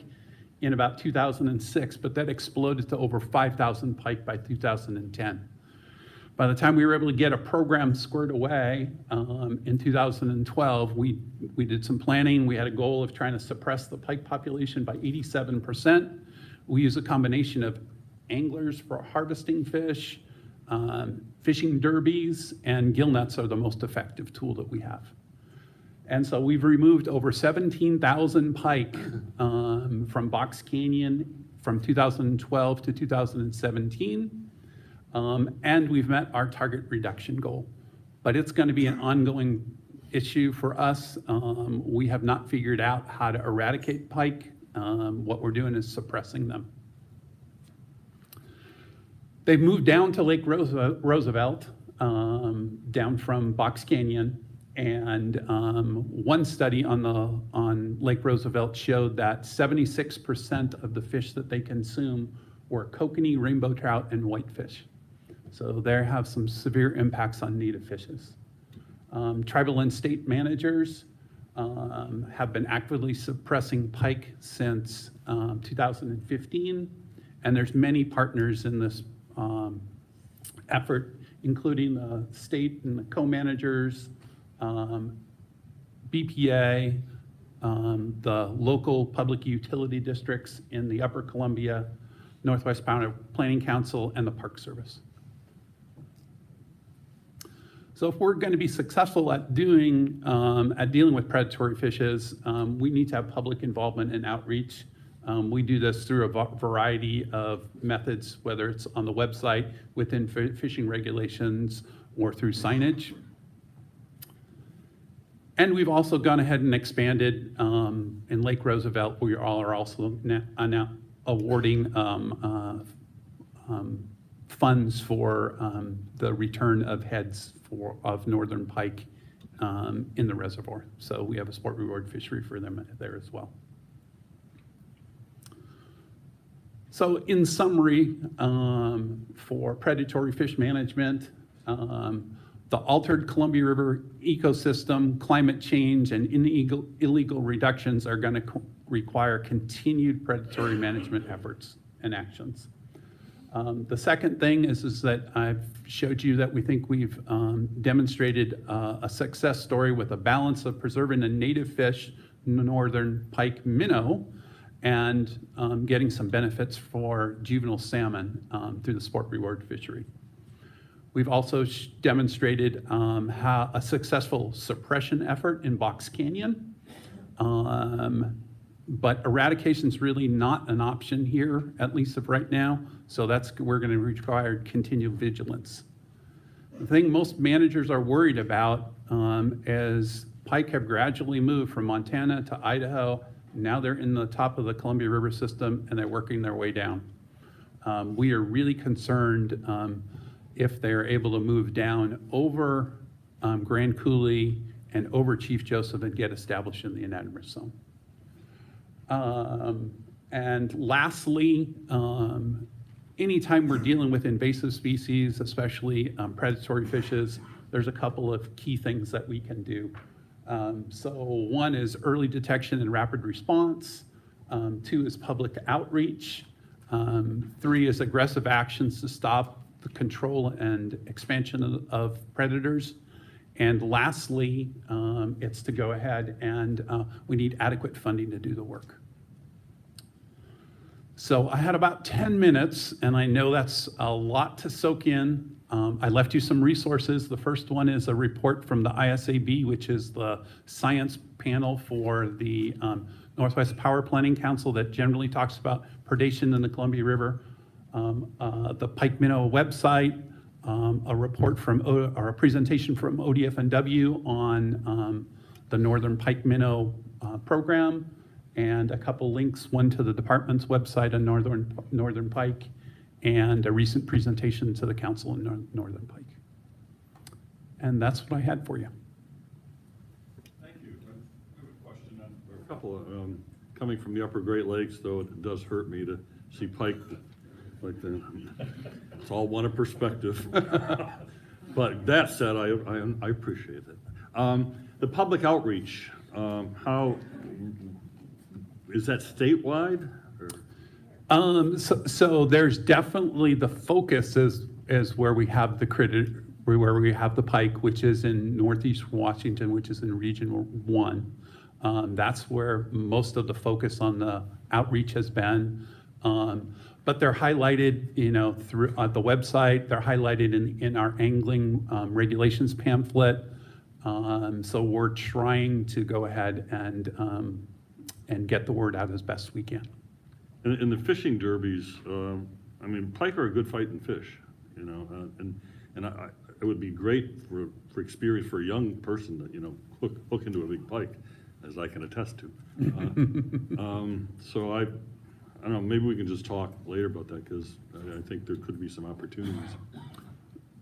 in about 2006, but that exploded to over 5,000 pike by 2010. By the time we were able to get a program squared away in 2012, we did some planning. We had a goal of trying to suppress the pike population by 87%. We use a combination of anglers for harvesting fish, fishing derbies, and gill nets are the most effective tool that we have. And so we've removed over 17,000 pike from Box Canyon from 2012 to 2017. And we've met our target reduction goal. But it's going to be an ongoing issue for us. We have not figured out how to eradicate pike. What we're doing is suppressing them. They've moved down to Lake Roosevelt, down from Box Canyon. And one study on Lake Roosevelt showed that 76% of the fish that they consume were kokanee, rainbow trout, and whitefish. So they have some severe impacts on native fishes. Tribal and state managers have been actively suppressing pike since 2015, and there's many partners in this effort, including the state and the co-managers, BPA, the local public utility districts in the Upper Columbia, Northwest Planning Council, and the Park Service. So if we're going to be successful at dealing with predatory fishes, we need to have public involvement and outreach. We do this through a variety of methods, whether it's on the website, within fishing regulations, or through signage. And we've also gone ahead and expanded in Lake Roosevelt. We are also now awarding funds for the return of heads of northern pike in the reservoir. So we have a sport reward fishery for them there as well. So in summary, for predatory fish management, the altered Columbia River ecosystem, climate change, and illegal reductions are going to require continued predatory management efforts and actions. The second thing is that I've showed you that we think we've demonstrated a success story with a balance of preserving a native fish, northern pike minnow, and getting some benefits for juvenile salmon through the sport reward fishery. We've also demonstrated how a successful suppression effort in Box Canyon, but eradication is really not an option here, at least of right now. So we're going to require continued vigilance. The thing most managers are worried about is pike have gradually moved from Montana to Idaho. Now they're in the top of the Columbia River system and they're working their way down. We are really concerned if they're able to move down over Grand Coulee, and over Chief Joseph and get established in the unanimous zone. And lastly, anytime we're dealing with invasive species, especially predatory fishes, there's a couple of key things that we can do. So one is early detection and rapid response. 2 is public outreach. 3 is aggressive actions to stop the control and expansion of predators. And lastly, it's to go ahead and we need adequate funding to do the work. So I had about 10 minutes, and I know that's a lot to soak in. I left you some resources. The first one is a report from the ISAB, which is the science panel for the Northwest Power Planning Council that generally talks about predation in the Columbia River. The Pike Minnow website, a report from, or a presentation from ODFW on the Northern Pike Minnow program, and a couple links, one to the department's website on Northern Pike, and a recent presentation to the council in Northern Pike. And that's what I had for you. Thank you. I have a question on, or a couple of, coming from the upper Great Lakes, though it does hurt me to see pike like the, it's all one of perspective. But that said, I appreciate it. The public outreach, how, is that statewide? Or? So there's definitely the focus is where we have where we have the pike, which is in Northeast Washington, which is in Region 1. That's where most of the focus on the outreach has been. But they're highlighted, through the website. They're highlighted in our angling regulations pamphlet. So we're trying to go ahead and get the word out as best we can. In the fishing derbies, I mean, pike are a good fighting fish, and it would be great for experience for a young person that, hook into a big pike, as I can attest to. So I don't know, maybe we can just talk later about that, because I think there could be some opportunities.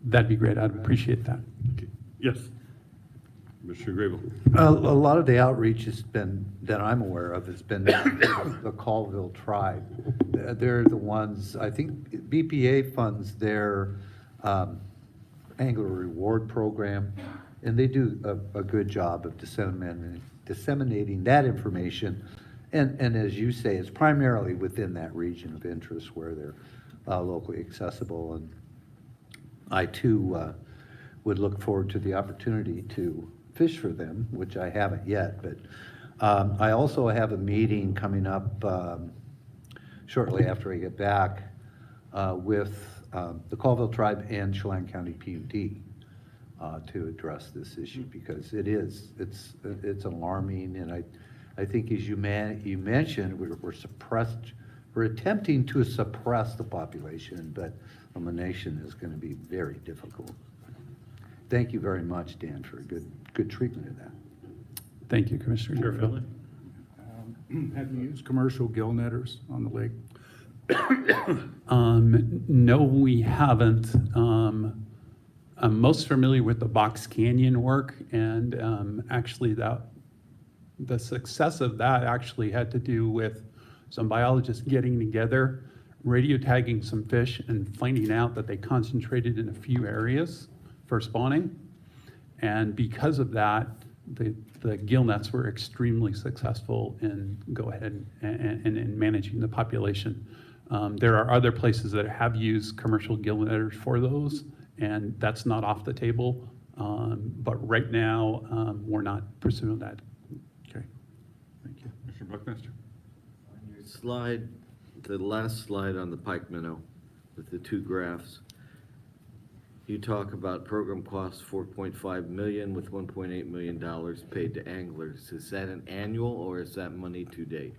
That'd be great. I'd appreciate that. Okay. Yes. Mr. Grable. A lot of the outreach has been, that I'm aware of, has been the Colville tribe. They're the ones, I think BPA funds their angler reward program, and they do a good job of disseminating that information. And as you say, it's primarily within that region of interest where they're locally accessible. And I too would look forward to the opportunity to fish for them, which I haven't yet, but I also have a meeting coming up shortly after I get back with the Colville tribe and Chelan County PUD to address this issue, because it's alarming, and I think, as you mentioned, we're attempting to suppress the population, but elimination is going to be very difficult. Thank you very much, Dan, for a good treatment of that. Thank you, Commissioner. Chair Finley? Have you used commercial gill netters on the lake? No, we haven't. I'm most familiar with the Box Canyon work, and actually the success of that actually had to do with some biologists getting together, radio tagging some fish, and finding out that they concentrated in a few areas for spawning. And because of that, the gill nets were extremely successful in go ahead and in managing the population. There are other places that have used commercial gill netters for those, and that's not off the table. But right now, we're not pursuing that. Okay, thank you. Mr. Buckmaster? On your slide, the last slide on the pike minnow with the 2 graphs, you talk about program costs $4.5 million with $1.8 million paid to anglers. Is that an annual, or is that money to date?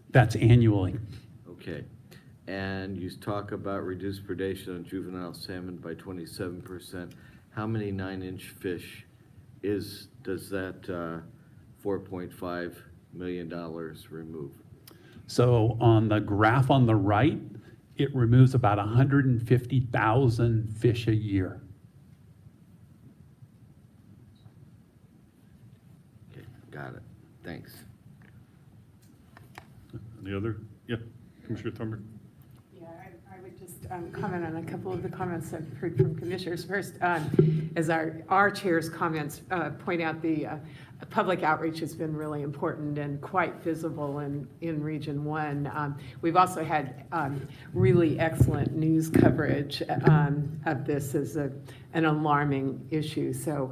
That's annually. Okay. And you talk about reduced predation on juvenile salmon by 27%. How many 9-inch fish does that $4.5 million remove? So on the graph on the right, it removes about 150,000 fish a year. Got it. Thanks. Any other? Yeah, Commissioner Thornburg? Yeah, I would just comment on a couple of the comments I've heard from commissioners. First, as our chair's comments point out, the public outreach has been really important and quite visible in Region 1. We've also had really excellent news coverage of this as an alarming issue. So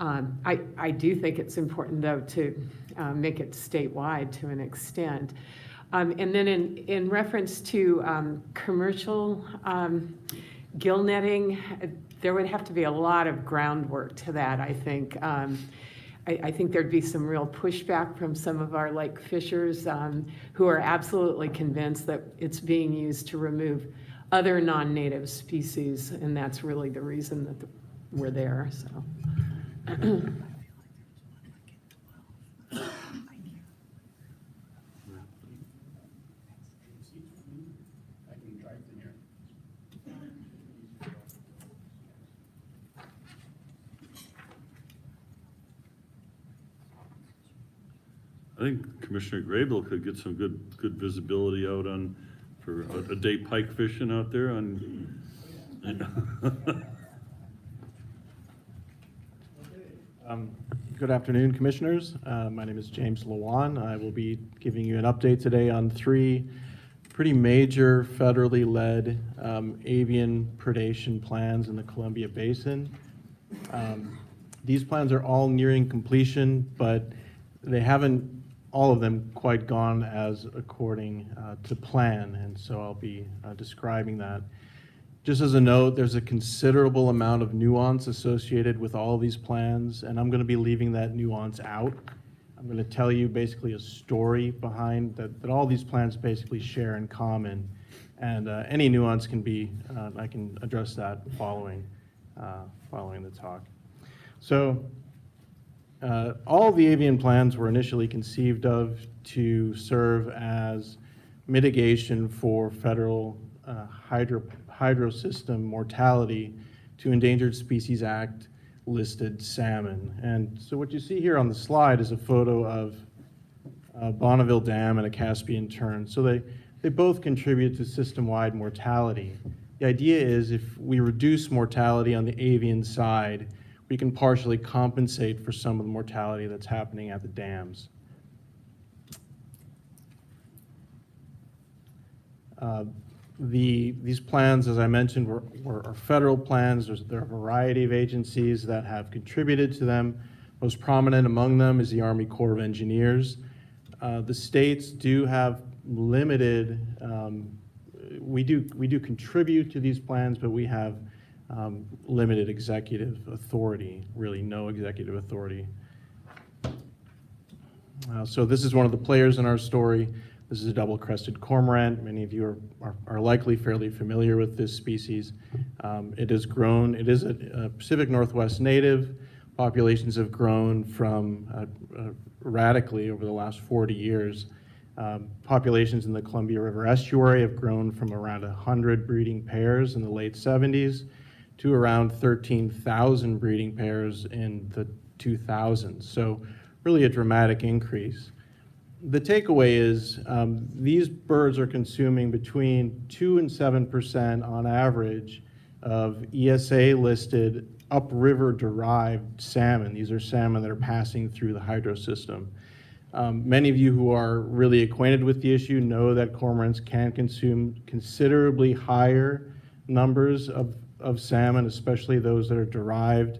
I do think it's important, though, to make it statewide to an extent. And then in reference to commercial gill netting, there would have to be a lot of groundwork to that, I think. I think there'd be some real pushback from some of our lake fishers who are absolutely convinced that it's being used to remove other non-native species, and that's really the reason that we're there, so. I think Commissioner Grable could get some good visibility out on, for a day pike fishing out there on. Good afternoon, Commissioners. My name is James Lawan. I will be giving you an update today on 3 pretty major federally led avian predation plans in the Columbia Basin. These plans are all nearing completion, but they haven't all of them quite gone as according to plan, and so I'll be describing that. Just as a note, there's a considerable amount of nuance associated with all of these plans, and I'm going to be leaving that nuance out. I'm going to tell you basically a story behind that all these plans basically share in common, and any nuance can be, I can address that following the talk. So, all of the avian plans were initially conceived of to serve as mitigation for federal hydro system mortality to Endangered Species Act listed salmon. And so what you see here on the slide is a photo of Bonneville Dam and a Caspian tern. So they both contribute to system-wide mortality. The idea is if we reduce mortality on the avian side, we can partially compensate for some of the mortality that's happening at the dams. These plans, as I mentioned, are federal plans. There are a variety of agencies that have contributed to them. Most prominent among them is the Army Corps of Engineers. The states do have limited, we do contribute to these plans, but we have limited executive authority, really no executive authority. So this is one of the players in our story. This is a double-crested cormorant. Many of you are likely fairly familiar with this species. It has grown. It is a Pacific Northwest native. Populations have grown from radically over the last 40 years. Populations in the Columbia River estuary have grown from around 100 breeding pairs in the late 70s to around 13,000 breeding pairs in the 2000s. So really a dramatic increase. The takeaway is these birds are consuming between 2 and 7% on average of ESA-listed upriver derived salmon. These are salmon that are passing through the hydro system. Many of you who are really acquainted with the issue know that cormorants can consume considerably higher numbers of salmon, especially those that are derived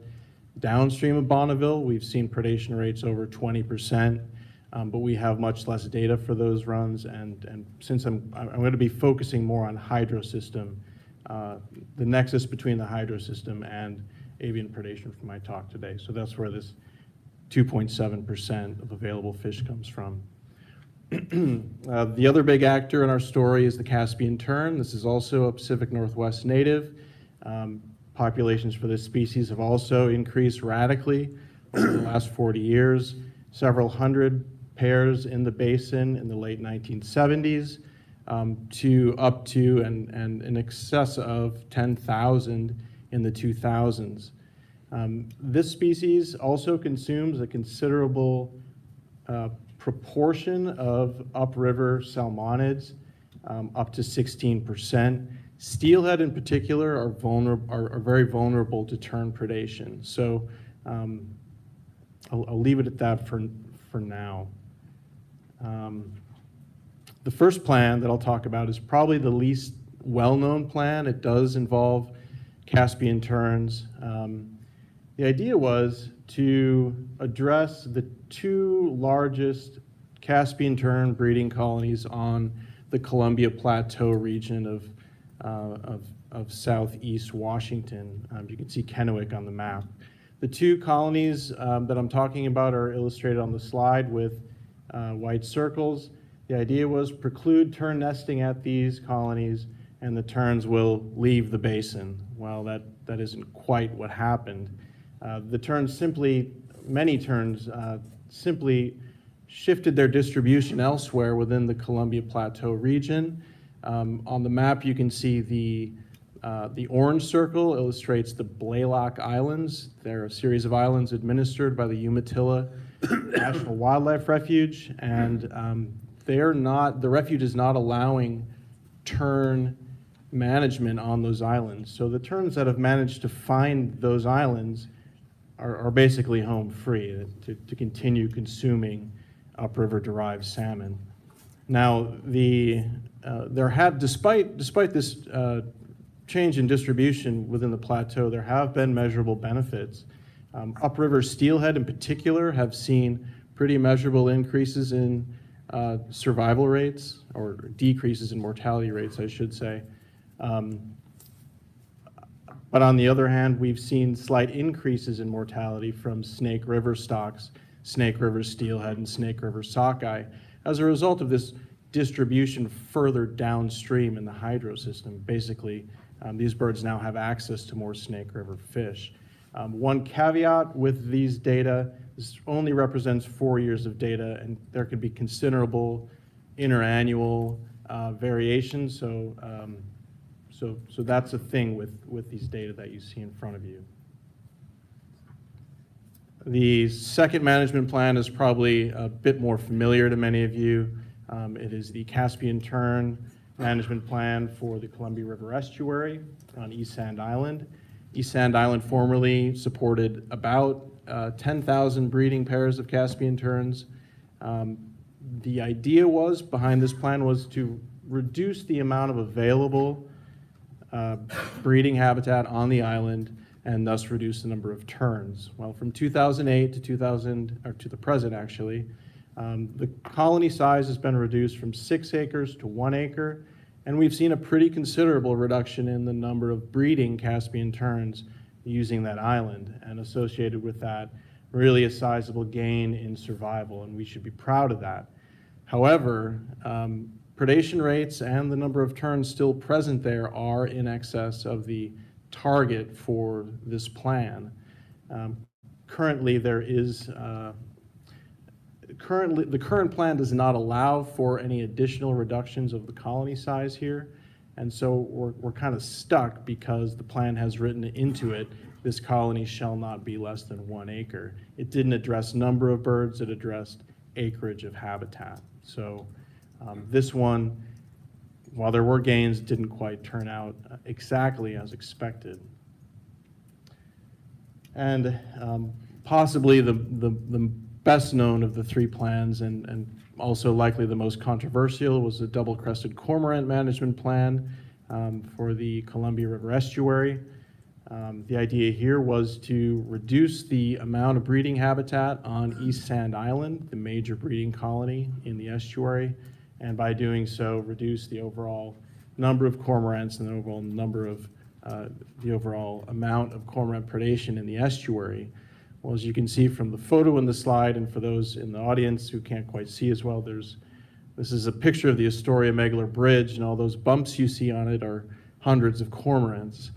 downstream of Bonneville. We've seen predation rates over 20%, but we have much less data for those runs. And since I'm going to be focusing more on hydro system, the nexus between the hydro system and avian predation for my talk today. So that's where this 2.7% of available fish comes from. The other big actor in our story is the Caspian tern. This is also a Pacific Northwest native. Populations for this species have also increased radically over the last 40 years. Several hundred pairs in the basin in the late 1970s to up to and in excess of 10,000 in the 2000s. This species also consumes a considerable proportion of upriver salmonids up to 16%. Steelhead in particular are very vulnerable to tern predation. So I'll leave it at that for now. The first plan that I'll talk about is probably the least well-known plan. It does involve Caspian terns. The idea was to address the two largest Caspian tern breeding colonies on the Columbia Plateau region of southeast Washington. You can see Kennewick on the map. The two colonies that I'm talking about are illustrated on the slide with white circles. The idea was preclude tern nesting at these colonies and the terns will leave the basin. Well, that isn't quite what happened. The terns many terns simply shifted their distribution elsewhere within the Columbia Plateau region. On the map, you can see the orange circle illustrates the Blaylock Islands. They're a series of islands administered by the Umatilla National Wildlife Refuge, and the refuge is not allowing tern management on those islands. So the terns that have managed to find those islands are basically home free to continue consuming upriver derived salmon. Now, despite this change in distribution within the plateau, there have been measurable benefits. Upriver steelhead in particular have seen pretty measurable increases in survival rates, or decreases in mortality rates, I should say. But on the other hand, we've seen slight increases in mortality from Snake River stocks, Snake River steelhead, and Snake River sockeye as a result of this distribution further downstream in the hydro system. Basically, these birds now have access to more Snake River fish. One caveat with these data, this only represents 4 years of data, and there could be considerable interannual variations. So that's a thing with these data that you see in front of you. The second management plan is probably a bit more familiar to many of you. It is the Caspian tern management plan for the Columbia River estuary on East Sand Island. East Sand Island formerly supported about 10,000 breeding pairs of Caspian terns. The idea behind this plan was to reduce the amount of available breeding habitat on the island and thus reduce the number of terns. Well, from 2008 to the present actually, the colony size has been reduced from 6 acres to 1 acre, and we've seen a pretty considerable reduction in the number of breeding Caspian terns using that island, and associated with that, really a sizable gain in survival, and we should be proud of that. However, predation rates and the number of terns still present there are in excess of the target for this plan. Currently, the current plan does not allow for any additional reductions of the colony size here, and so we're kind of stuck because the plan has written into it, this colony shall not be less than 1 acre. It didn't address number of birds, it addressed acreage of habitat. So this one, while there were gains, didn't quite turn out exactly as expected. And possibly the best known of the 3 plans, and also likely the most controversial, was the double-crested cormorant management plan for the Columbia River estuary. The idea here was to reduce the amount of breeding habitat on East Sand Island, the major breeding colony in the estuary, and by doing so, reduce the overall number of cormorants and the overall number of the overall amount of cormorant predation in the estuary. Well, as you can see from the photo in the slide, and for those in the audience who can't quite see as well, this is a picture of the Astoria-Megler Bridge, and all those bumps you see on it are hundreds of cormorants.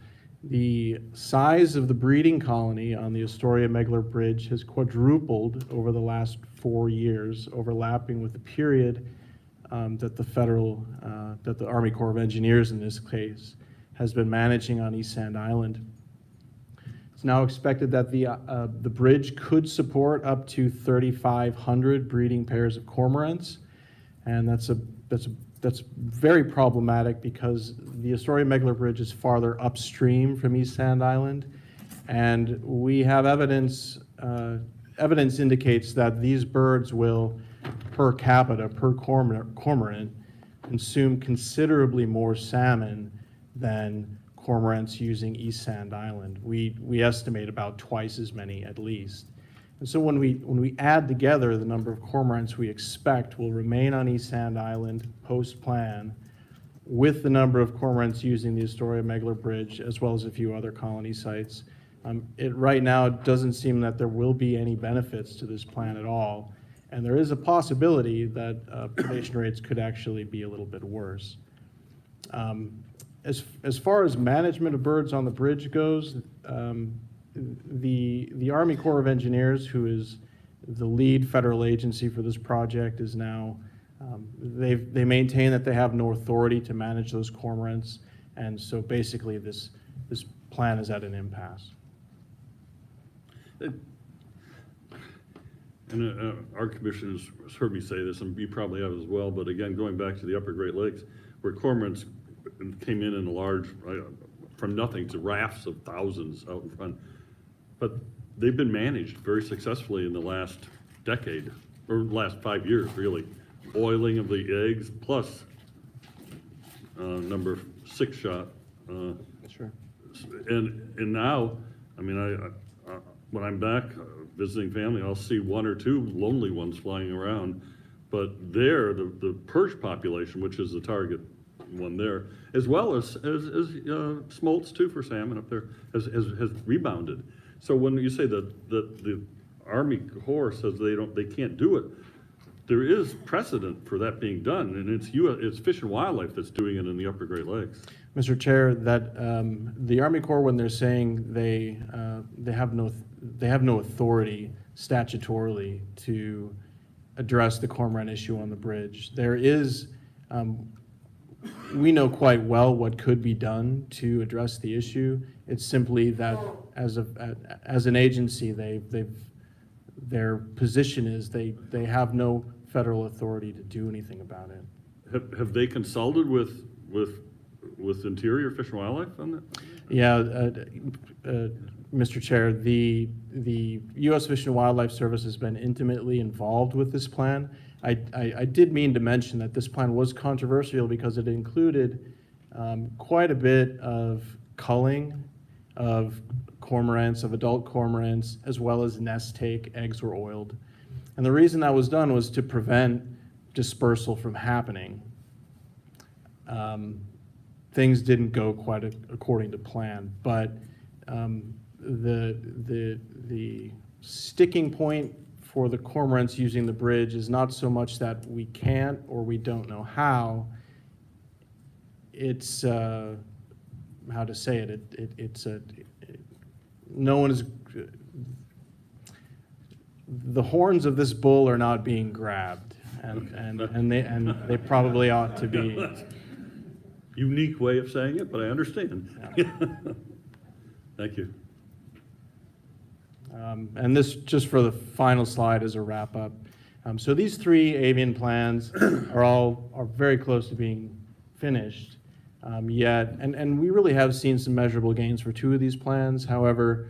The size of the breeding colony on the Astoria-Megler Bridge has quadrupled over the last 4 years, overlapping with the period that the Army Corps of Engineers in this case has been managing on East Sand Island. It's now expected that the bridge could support up to 3,500 breeding pairs of cormorants, and that's very problematic because the Astoria Megler Bridge is farther upstream from East Sand Island, and we have evidence indicates that these birds will, per capita, per cormorant, consume considerably more salmon than cormorants using East Sand Island. We estimate about twice as many at least. And so when we add together the number of cormorants we expect will remain on East Sand Island post-plan with the number of cormorants using the Astoria Megler Bridge, as well as a few other colony sites, right now it doesn't seem that there will be any benefits to this plan at all. And there is a possibility that predation rates could actually be a little bit worse. As far as management of birds on the bridge goes, the Army Corps of Engineers, who is the lead federal agency for this project, is now, they maintain that they have no authority to manage those cormorants, and so basically this plan is at an impasse. And our commission has heard me say this, and you probably have as well, but again, going back to the upper Great Lakes, where cormorants came in a large, from nothing to rafts of thousands out in front. But they've been managed very successfully in the last decade, or last 5 years, really. Oiling of the eggs, plus number 6 shot. Sure. And now, I mean, when I'm back visiting family, I'll see 1 or 2 lonely ones flying around. But there, the perch population, which is the target one there, as well as smolts too for salmon up there, has rebounded. So when you say that the Army Corps says they can't do it, there is precedent for that being done, and it's Fish and Wildlife that's doing it in the upper Great Lakes. Mr. Chair, that the Army Corps, when they're saying they have no authority statutorily to address the cormorant issue on the bridge, there is. We know quite well what could be done to address the issue. It's simply that as an agency, their position is they have no federal authority to do anything about it. Have they consulted with Interior Fish and Wildlife on that? Yeah, Mr. Chair, the U.S. Fish and Wildlife Service has been intimately involved with this plan. I did mean to mention that this plan was controversial because it included quite a bit of culling of cormorants, of adult cormorants, as well as nest take. Eggs were oiled. And the reason that was done was to prevent dispersal from happening. Things didn't go quite according to plan, but the sticking point for the cormorants using the bridge is not so much that we can't or we don't know how. It's how to say it. No one is. The horns of this bull are not being grabbed, and they probably ought to be. Unique way of saying it, but I understand. Yeah. Thank you. And this, just for the final slide as a wrap up. So these 3 avian plans are very close to being finished yet, and we really have seen some measurable gains for 2 of these plans. However,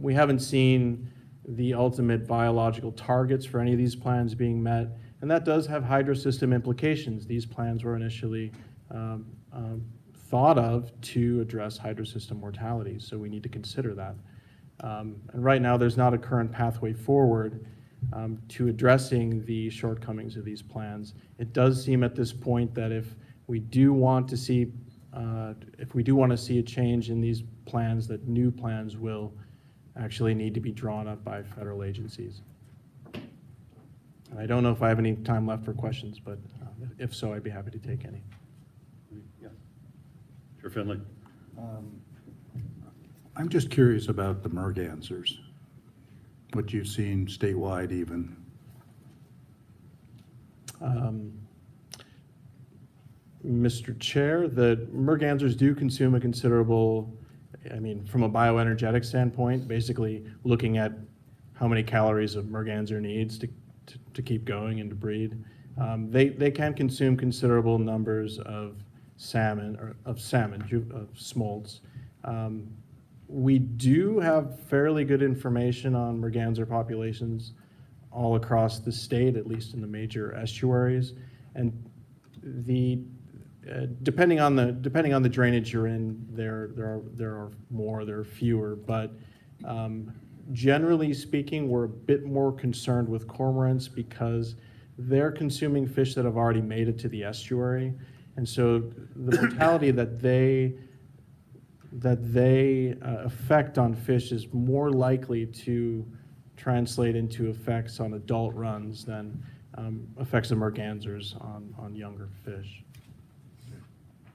we haven't seen the ultimate biological targets for any of these plans being met, and that does have hydrosystem implications. These plans were initially thought of to address hydrosystem mortality, so we need to consider that. And right now, there's not a current pathway forward to addressing the shortcomings of these plans. It does seem at this point that if we do want to see a change in these plans, that new plans will actually need to be drawn up by federal agencies. And I don't know if I have any time left for questions, but if so, I'd be happy to take any. Yeah. Chair Finley. I'm just curious about the mergansers, what you've seen statewide even. Mr. Chair, the mergansers do consume a considerable I mean, from a bioenergetic standpoint, basically looking at how many calories a merganser needs to keep going and to breed. They can consume considerable numbers of salmon, of smolts. We do have fairly good information on merganser populations all across the state, at least in the major estuaries. And depending on the drainage you're in, there are more, there are fewer, but generally speaking, we're a bit more concerned with cormorants because they're consuming fish that have already made it to the estuary, and so the mortality that they affect on fish is more likely to translate into effects on adult runs than effects of mergansers on younger fish.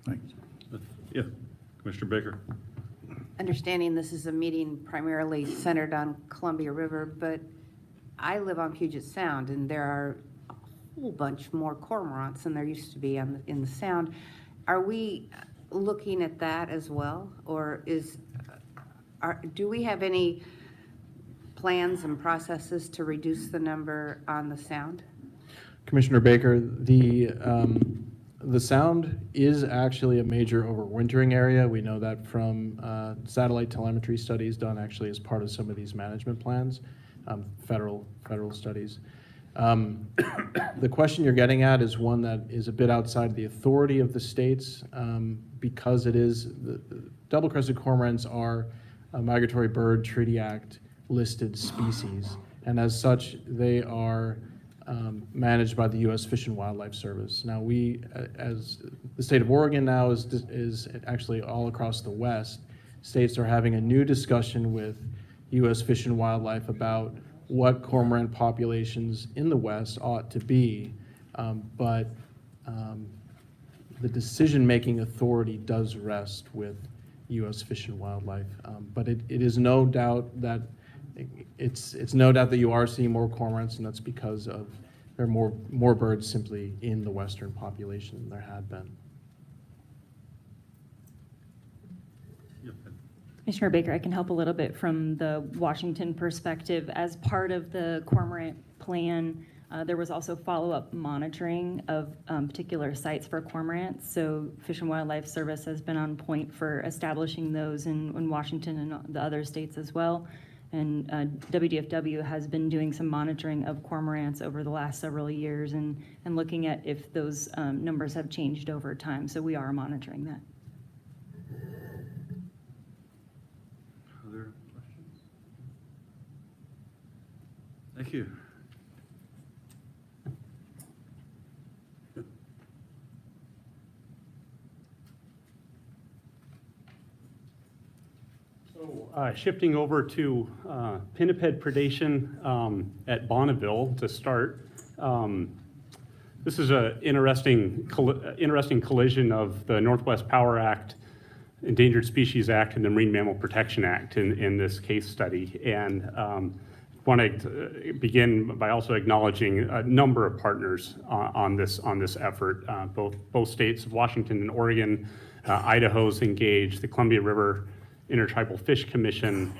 Thanks. Yeah, Commissioner Baker. Understanding this is a meeting primarily centered on Columbia River, but I live on Puget Sound, and there are a whole bunch more cormorants than there used to be in the Sound. Are we looking at that as well, or do we have any plans and processes to reduce the number on the Sound? Commissioner Baker, the Sound is actually a major overwintering area. We know that from satellite telemetry studies done actually as part of some of these management plans, federal studies. The question you're getting at is one that is a bit outside the authority of the states because it is, the double-crested cormorants are a Migratory Bird Treaty Act listed species, and as such, they are managed by the U.S. Fish and Wildlife Service. Now, we, as the state of Oregon now is actually all across the West, states are having a new discussion with U.S. Fish and Wildlife about what cormorant populations in the West ought to be, but the decision-making authority does rest with U.S. Fish and Wildlife. But it is no doubt that it's no doubt that you are seeing more cormorants, and that's because of there are more birds simply in the western population than there had been. Commissioner Baker, I can help a little bit from the Washington perspective. As part of the cormorant plan, there was also follow-up monitoring of particular sites for cormorants. So Fish and Wildlife Service has been on point for establishing those in Washington and the other states as well. And WDFW has been doing some monitoring of cormorants over the last several years and looking at if those numbers have changed over time. So we are monitoring that. Other questions? Thank you. Shifting over to pinniped predation at Bonneville to start. This is an interesting collision of the Northwest Power Act, Endangered Species Act, and the Marine Mammal Protection Act in this case study. And want to begin by also acknowledging a number of partners on this effort. Both states of Washington and Oregon, Idaho's engaged, the Columbia River Intertribal Fish Commission,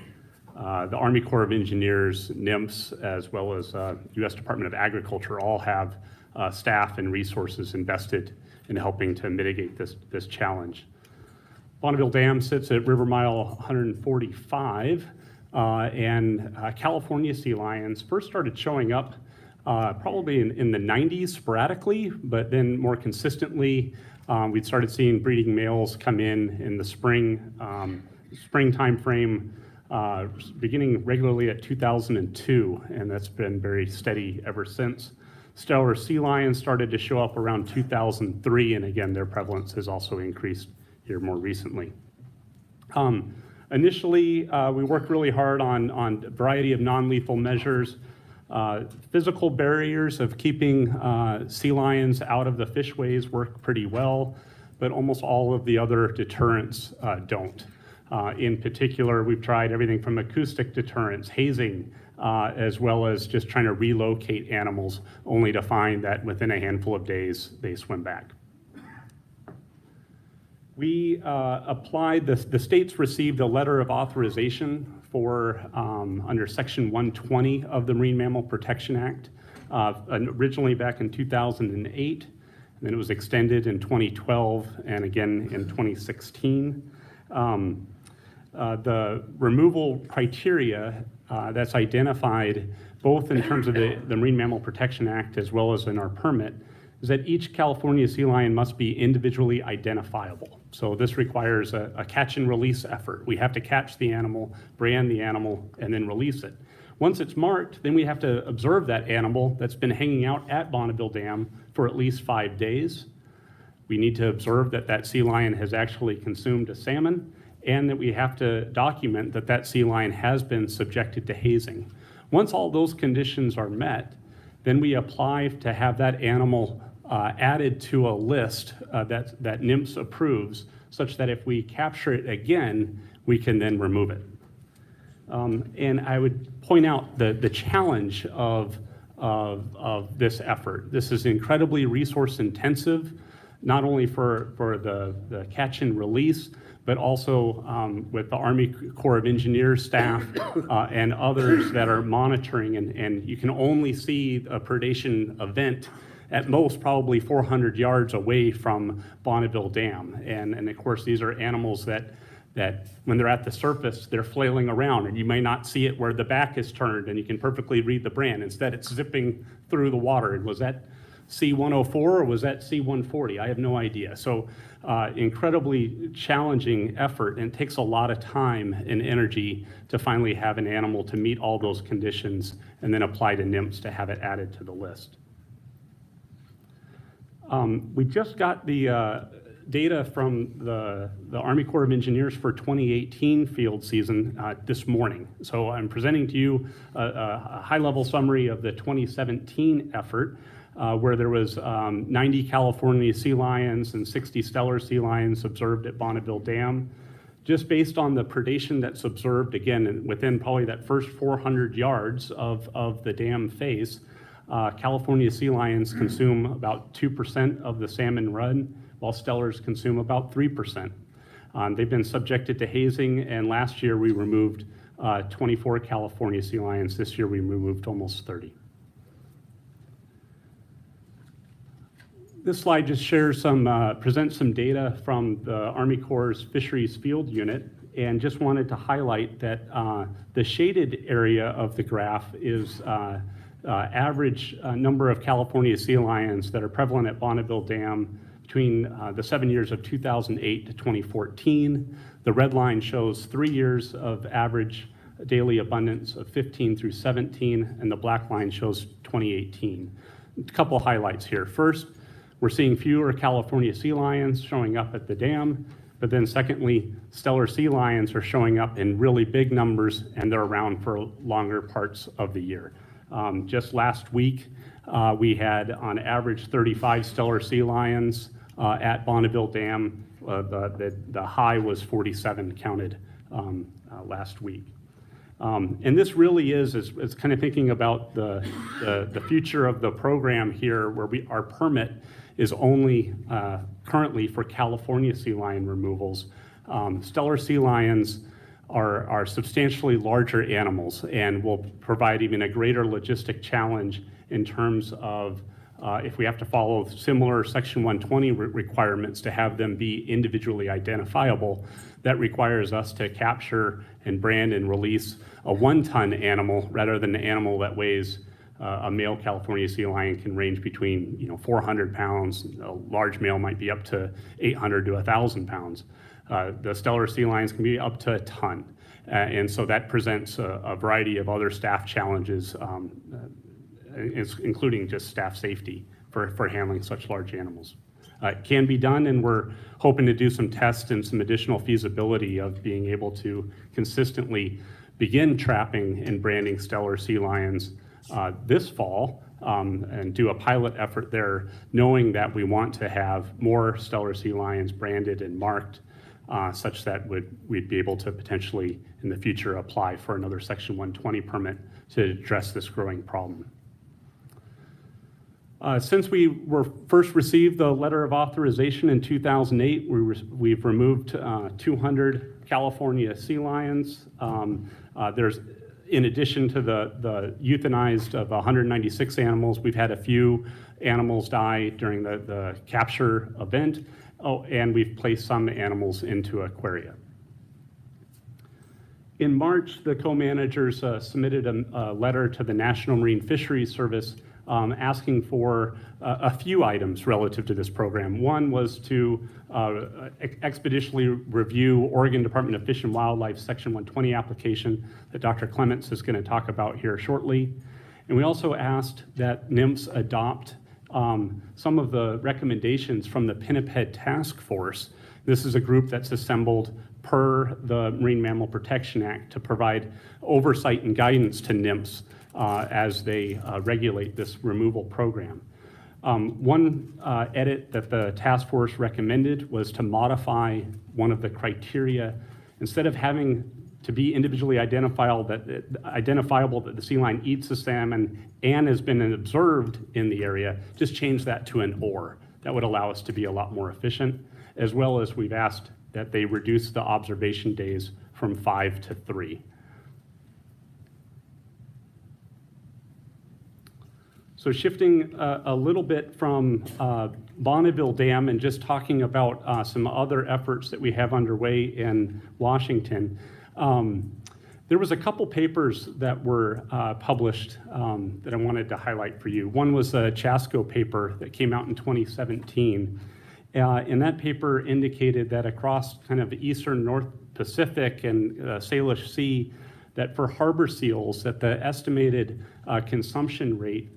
the Army Corps of Engineers, NIMS, as well as U.S. Department of Agriculture all have staff and resources invested in helping to mitigate this challenge. Bonneville Dam sits at river mile 145, and California sea lions first started showing up probably in the 90s sporadically, but then more consistently, we'd started seeing breeding males come in the spring time frame, beginning regularly at 2002, and that's been very steady ever since. Stellar sea lions started to show up around 2003, and again, their prevalence has also increased here more recently. Initially, we worked really hard on a variety of non-lethal measures. Physical barriers of keeping sea lions out of the fishways work pretty well, but almost all of the other deterrents don't. In particular, we've tried everything from acoustic deterrents, hazing, as well as just trying to relocate animals, only to find that within a handful of days, they swim back. We applied, the states received a letter of authorization for, under Section 120 of the Marine Mammal Protection Act, originally back in 2008, and then it was extended in 2012 and again in 2016. The removal criteria that's identified both in terms of the Marine Mammal Protection Act as well as in our permit is that each California sea lion must be individually identifiable. So this requires a catch and release effort. We have to catch the animal, brand the animal, and then release it. Once it's marked, then we have to observe that animal that's been hanging out at Bonneville Dam for at least 5 days. We need to observe that that sea lion has actually consumed a salmon, and that we have to document that that sea lion has been subjected to hazing. Once all those conditions are met, then we apply to have that animal added to a list that NMFS approves, such that if we capture it again, we can then remove it. And I would point out the challenge of this effort. This is incredibly resource intensive, not only for the catch and release, but also with the Army Corps of Engineers staff and others that are monitoring, and you can only see a predation event at most probably 400 yards away from Bonneville Dam. And of course, these are animals that when they're at the surface, they're flailing around, and you may not see it where the back is turned, and you can perfectly read the brand. Instead, it's zipping through the water. And was that C-104 or was that C-140? I have no idea. So incredibly challenging effort, and it takes a lot of time and energy to finally have an animal to meet all those conditions and then apply to NMFS to have it added to the list. We just got the data from the Army Corps of Engineers for 2018 field season this morning. So I'm presenting to you a high-level summary of the 2017 effort, where there was 90 California sea lions and 60 Steller sea lions observed at Bonneville Dam. Just based on the predation that's observed, again, within probably that first 400 yards of the dam face, California sea lions consume about 2% of the salmon run, while Stellers consume about 3%. They've been subjected to hazing, and last year we removed 24 California sea lions. This year we removed almost 30. This slide just shares presents some data from the Army Corps' Fisheries Field Unit, and just wanted to highlight that the shaded area of the graph is average number of California sea lions that are prevalent at Bonneville Dam between the 7 years of 2008 to 2014. The red line shows 3 years of average daily abundance of 15 through 17, and the black line shows 2018. A couple highlights here. First, we're seeing fewer California sea lions showing up at the dam, but then secondly, Steller sea lions are showing up in really big numbers, and they're around for longer parts of the year. Just last week, we had on average 35 Steller sea lions at Bonneville Dam. The high was 47 counted last week. And this really is kind of thinking about the future of the program here, where our permit is only currently for California sea lion removals. Steller sea lions are substantially larger animals and will provide even a greater logistic challenge in terms of if we have to follow similar Section 120 requirements to have them be individually identifiable. That requires us to capture and brand and release a 1-ton animal rather than an animal that weighs a male California sea lion can range between 400 pounds. A large male might be up to 800 to 1,000 pounds. The Steller sea lions can be up to a ton. And so that presents a variety of other staff challenges, including just staff safety for handling such large animals. It can be done, and we're hoping to do some tests and some additional feasibility of being able to consistently begin trapping and branding Steller sea lions this fall, and do a pilot effort there, knowing that we want to have more Steller sea lions branded and marked, such that we'd be able to potentially in the future apply for another Section 120 permit to address this growing problem. Since we were first received the letter of authorization in 2008, we've removed 200 California sea lions. There's, in addition to the euthanized of 196 animals, we've had a few animals die during the capture event. Oh, and we've placed some animals into aquaria. In March, the co-managers submitted a letter to the National Marine Fisheries Service asking for a few items relative to this program. One was to expeditiously review Oregon Department of Fish and Wildlife Section 120 application that Dr. Clements is going to talk about here shortly. And we also asked that NMFS adopt some of the recommendations from the Pinniped Task Force. This is a group that's assembled per the Marine Mammal Protection Act to provide oversight and guidance to NMFS as they regulate this removal program. One edit that the task force recommended was to modify one of the criteria. Instead of having to be individually identifiable that the sea lion eats the salmon and has been observed in the area, just change that to an or. That would allow us to be a lot more efficient, as well as we've asked that they reduce the observation days from 5 to 3. So shifting a little bit from Bonneville Dam and just talking about some other efforts that we have underway in Washington, there was a couple papers that were published that I wanted to highlight for you. One was a Chasco paper that came out in 2017. And that paper indicated that across kind of the eastern North Pacific and Salish Sea, that for harbor seals, that the estimated consumption rate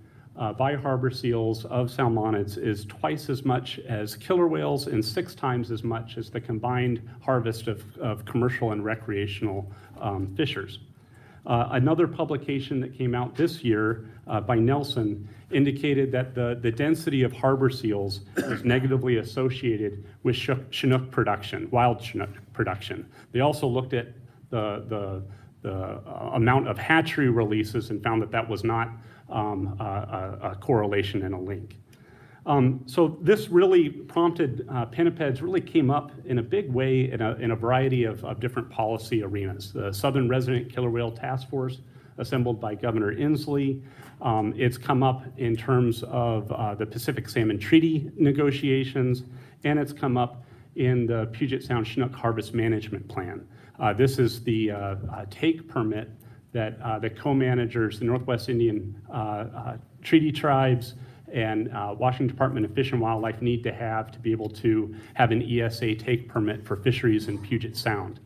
by harbor seals of salmonids is twice as much as killer whales and 6 times as much as the combined harvest of commercial and recreational fishers. Another publication that came out this year by Nelson indicated that the density of harbor seals is negatively associated with Chinook production, wild Chinook production. They also looked at the amount of hatchery releases and found that that was not a correlation and a link. So this really prompted, pinnipeds really came up in a big way in a variety of different policy arenas. The Southern Resident Killer Whale Task Force, assembled by Governor Inslee. It's come up in terms of the Pacific Salmon Treaty negotiations, and it's come up in the Puget Sound Chinook Harvest Management Plan. This is the take permit that the co-managers, the Northwest Indian Treaty Tribes, and Washington Department of Fish and Wildlife need to be able to have an ESA take permit for fisheries in Puget Sound.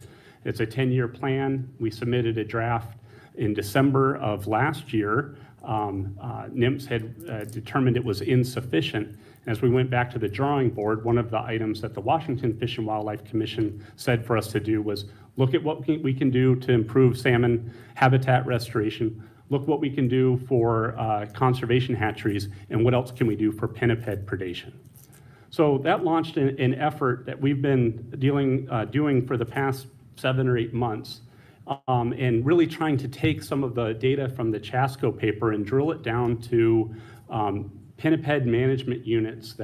It's a 10-year plan. We submitted a draft in December of last year. NMFS had determined it was insufficient. As we went back to the drawing board, one of the items that the Washington Fish and Wildlife Commission said for us to do was look at what we can do to improve salmon habitat restoration, look what we can do for conservation hatcheries, and what else can we do for pinniped predation. So that launched an effort that we've been doing for the past 7 or 8 months, and really trying to take some of the data from the Chasco paper and drill it down to pinniped management units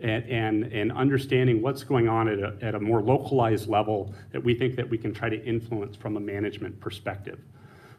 and understanding what's going on at a more localized level that we think that we can try to influence from a management perspective.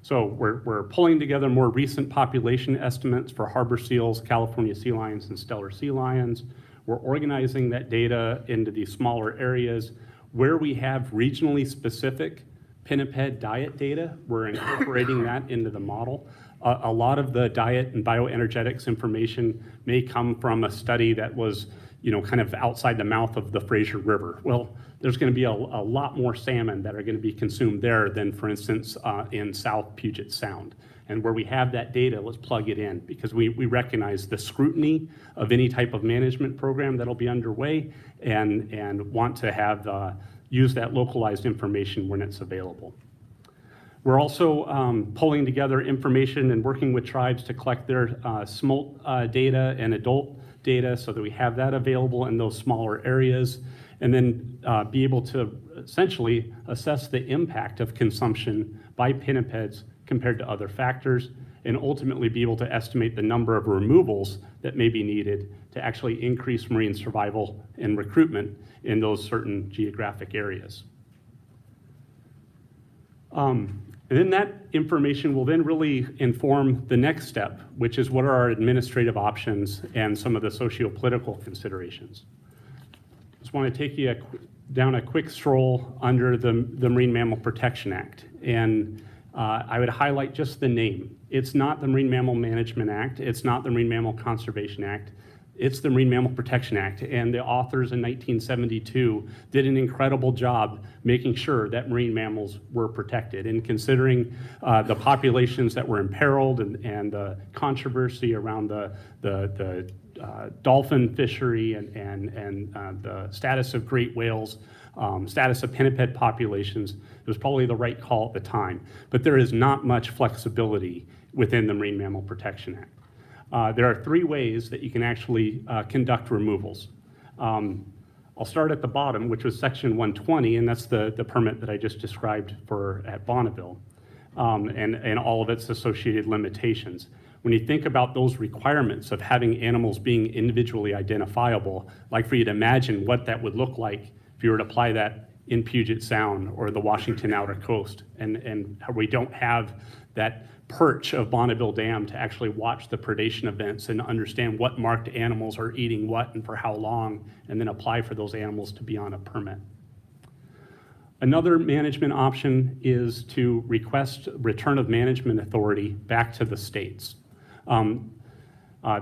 So we're pulling together more recent population estimates for harbor seals, California sea lions, and stellar sea lions. We're organizing that data into these smaller areas. Where we have regionally specific pinniped diet data, we're incorporating that into the model. A lot of the diet and bioenergetics information may come from a study that was, kind of outside the mouth of the Fraser River. Well, there's going to be a lot more salmon that are going to be consumed there than, for instance, in South Puget Sound. And where we have that data, let's plug it in, because we recognize the scrutiny of any type of management program that'll be underway and want to have use that localized information when it's available. We're also pulling together information and working with tribes to collect their smolt data and adult data so that we have that available in those smaller areas, and then be able to essentially assess the impact of consumption by pinnipeds compared to other factors, and ultimately be able to estimate the number of removals that may be needed to actually increase marine survival and recruitment in those certain geographic areas. And then that information will then really inform the next step, which is what are our administrative options and some of the socio-political considerations. Just want to take you down a quick stroll under the Marine Mammal Protection Act. And I would highlight just the name. It's not the Marine Mammal Management Act. It's not the Marine Mammal Conservation Act. It's the Marine Mammal Protection Act. And the authors in 1972 did an incredible job making sure that marine mammals were protected and considering the populations that were imperiled and the controversy around the dolphin fishery and the status of great whales, status of pinniped populations. It was probably the right call at the time. But there is not much flexibility within the Marine Mammal Protection Act. There are 3 ways that you can actually conduct removals. I'll start at the bottom, which was Section 120, and that's the permit that I just described for at Bonneville, and all of its associated limitations. When you think about those requirements of having animals being individually identifiable, like for you to imagine what that would look like if you were to apply that in Puget Sound or the Washington Outer Coast, and how we don't have that perch of Bonneville Dam to actually watch the predation events and understand what marked animals are eating what and for how long, and then apply for those animals to be on a permit. Another management option is to request return of management authority back to the states.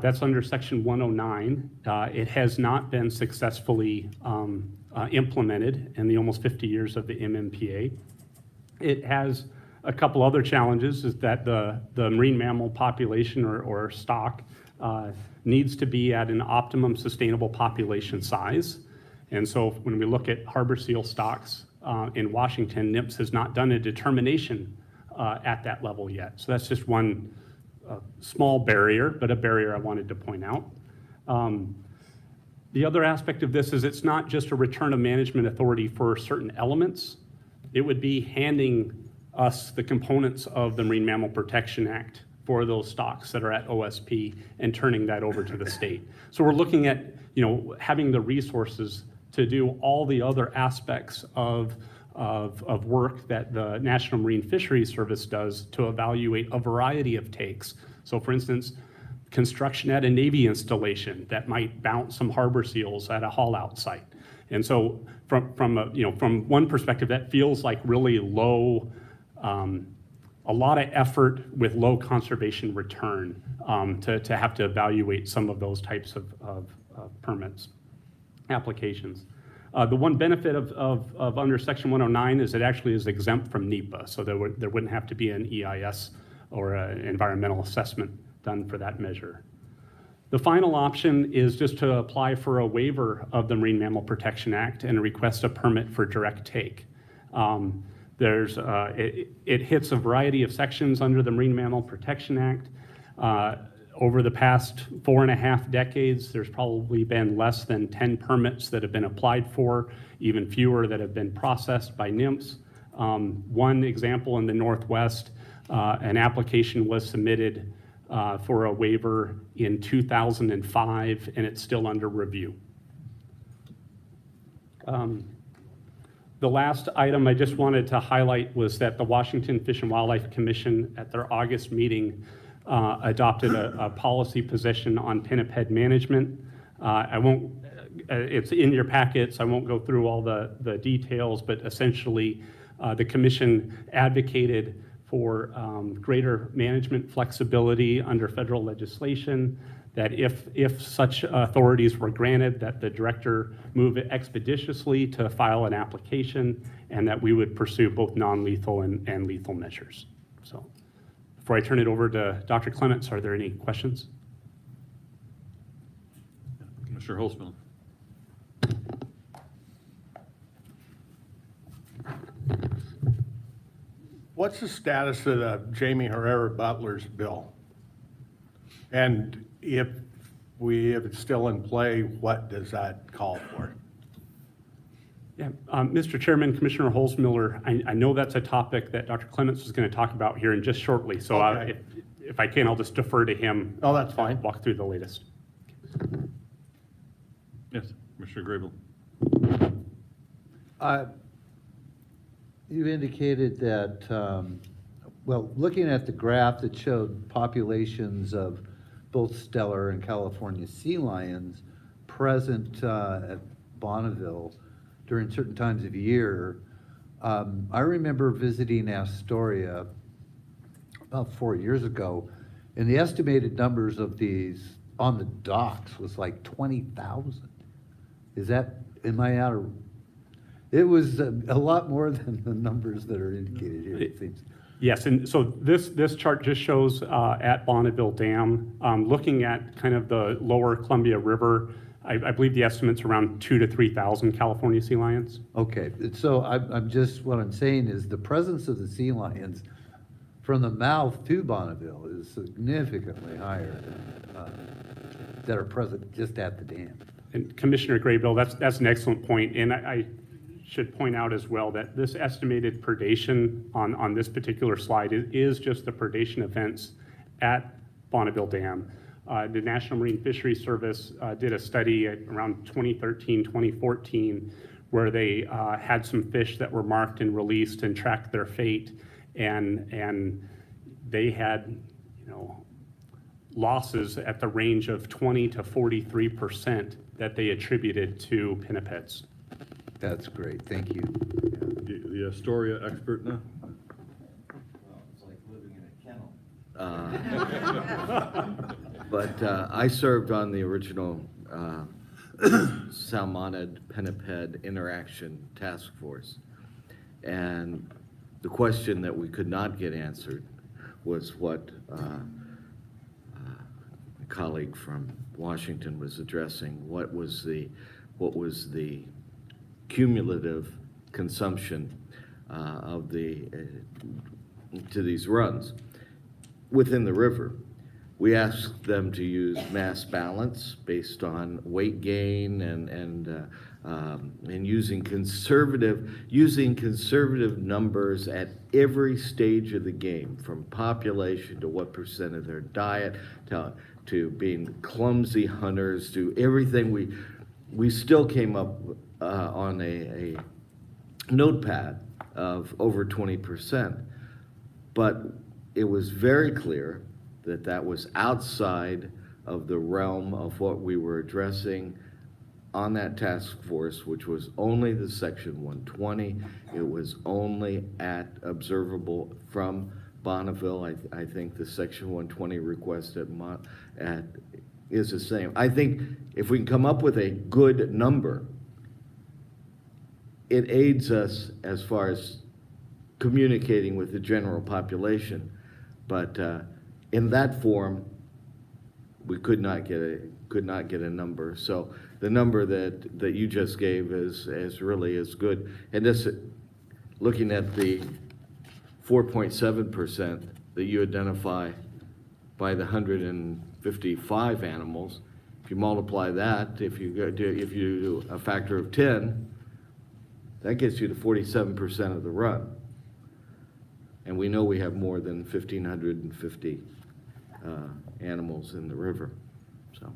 That's under Section 109. It has not been successfully implemented in the almost 50 years of the MMPA. It has a couple other challenges, is that the marine mammal population or stock needs to be at an optimum sustainable population size. And so when we look at harbor seal stocks in Washington, NIPS has not done a determination at that level yet. So that's just one small barrier, but a barrier I wanted to point out. The other aspect of this is it's not just a return of management authority for certain elements. It would be handing us the components of the Marine Mammal Protection Act for those stocks that are at OSP and turning that over to the state. So we're looking at, having the resources to do all the other aspects of work that the National Marine Fisheries Service does to evaluate a variety of takes. So for instance, construction at a Navy installation that might bounce some harbor seals at a haul-out site. And so from one perspective, that feels like really low, a lot of effort with low conservation return to have to evaluate some of those types of permits, applications. The one benefit of under Section 109 is it actually is exempt from NEPA, so there wouldn't have to be an EIS or an environmental assessment done for that measure. The final option is just to apply for a waiver of the Marine Mammal Protection Act and request a permit for direct take. It hits a variety of sections under the Marine Mammal Protection Act. Over the past 4.5 decades, there's probably been less than 10 permits that have been applied for, even fewer that have been processed by NIMS. One example in the Northwest, an application was submitted for a waiver in 2005, and it's still under review. The last item I just wanted to highlight was that the Washington Fish and Wildlife Commission at their August meeting adopted a policy position on pinniped management. It's in your packets. I won't go through all the details, but essentially the commission advocated for greater management flexibility under federal legislation, that if such authorities were granted, that the director move expeditiously to file an application, and that we would pursue both non-lethal and lethal measures. So before I turn it over to Dr. Clements, are there any questions? Commissioner Holzman. What's the status of the Jamie Herrera Butler's bill? And if it's still in play, what does that call for? Yeah, Mr. Chairman, Commissioner Holzmiller, I know that's a topic that Dr. Clements is going to talk about here in just shortly. So Okay. if I can, I'll just defer to him. Oh, that's fine. Walk through the latest. Yes, Commissioner Grable. You indicated that, well, looking at the graph that showed populations of both Steller and California sea lions present at Bonneville during certain times of year, I remember visiting Astoria about 4 years ago, and the estimated numbers of these on the docks was like 20,000. Is that, am I out of? It was a lot more than the numbers that are indicated here, it seems. Yes, and so this chart just shows at Bonneville Dam, looking at kind of the lower Columbia River, I believe the estimate's around 2,000 to 3,000 California sea lions. Okay, so I'm just, what I'm saying is the presence of the sea lions from the mouth to Bonneville is significantly higher than, that are present just at the dam. And Commissioner Graybill, that's an excellent point, and I should point out as well that this estimated predation on this particular slide is just the predation events at Bonneville Dam. The National Marine Fisheries Service did a study around 2013, 2014, where they had some fish that were marked and released and tracked their fate, and they had, losses at the range of 20 to 43% that they attributed to pinnipeds. That's great, thank you. The Astoria expert now? Well, it's like living in a kennel. But I served on the original salmonid pinniped interaction task force. And the question that we could not get answered was what a colleague from Washington was addressing. What was the cumulative consumption of to these runs within the river? We asked them to use mass balance based on weight gain and using conservative numbers at every stage of the game, from population to what percent of their diet to being clumsy hunters to everything. We still came up on a notepad of over 20%, but it was very clear that was outside of the realm of what we were addressing on that task force, which was only the Section 120. It was only at observable from Bonneville. I think the Section 120 request is the same. I think if we can come up with a good number, it aids us as far as communicating with the general population. But in that form, we could not get a number. So the number that you just gave is really good. And this, looking at the 4.7% that you identify by the 155 animals, if you multiply that, if you do a factor of 10, that gets you to 47% of the run. And we know we have more than 1,550 animals in the river, so.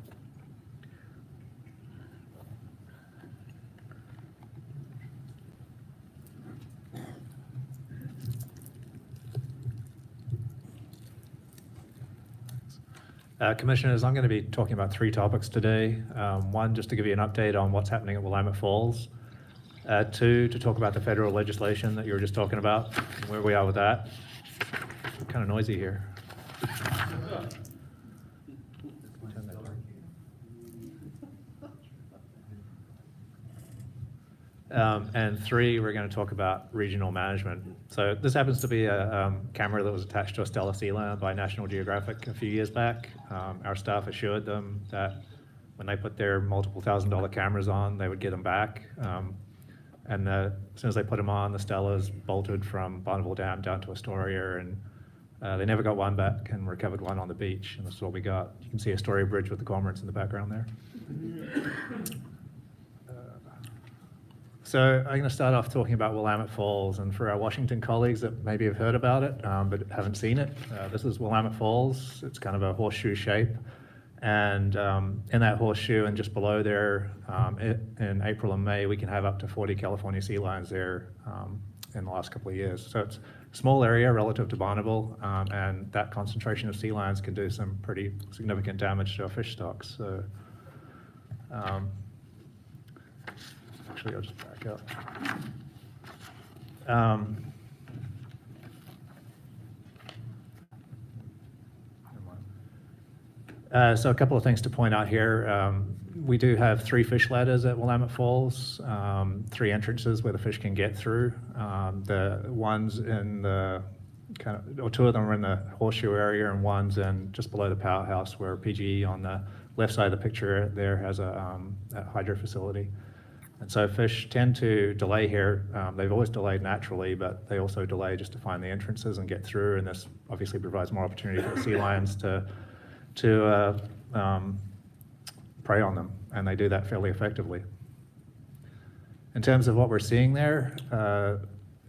Commissioners, I'm going to be talking about 3 topics today. One, just to give you an update on what's happening at Willamette Falls. 2, to talk about the federal legislation that you were just talking about, and where we are with that. It's kind of noisy here. And 3, we're going to talk about regional management. So this happens to be a camera that was attached to a Steller sea lion by National Geographic a few years back. Our staff assured them that when they put their multiple $1,000 cameras on, they would get them back. And as soon as they put them on, the Stellars bolted from Bonneville Dam down to Astoria, and they never got one back and recovered one on the beach, and that's what we got. You can see Astoria Bridge with the cormorants in the background there. So I'm going to start off talking about Willamette Falls, and for our Washington colleagues that maybe have heard about it but haven't seen it, this is Willamette Falls. It's kind of a horseshoe shape, and in that horseshoe and just below there, in April and May, we can have up to 40 California sea lions there in the last couple of years. So it's a small area relative to Bonneville, and that concentration of sea lions can do some pretty significant damage to our fish stocks. So actually, I'll just back up. So a couple of things to point out here. We do have 3 fish ladders at Willamette Falls, 3 entrances where the fish can get through. The ones in the or 2 of them are in the horseshoe area, and one's in just below the powerhouse where PGE on the left side of the picture there has a hydro facility. And so fish tend to delay here. They've always delayed naturally, but they also delay just to find the entrances and get through. And this obviously provides more opportunity for the sea lions to prey on them, and they do that fairly effectively. In terms of what we're seeing there,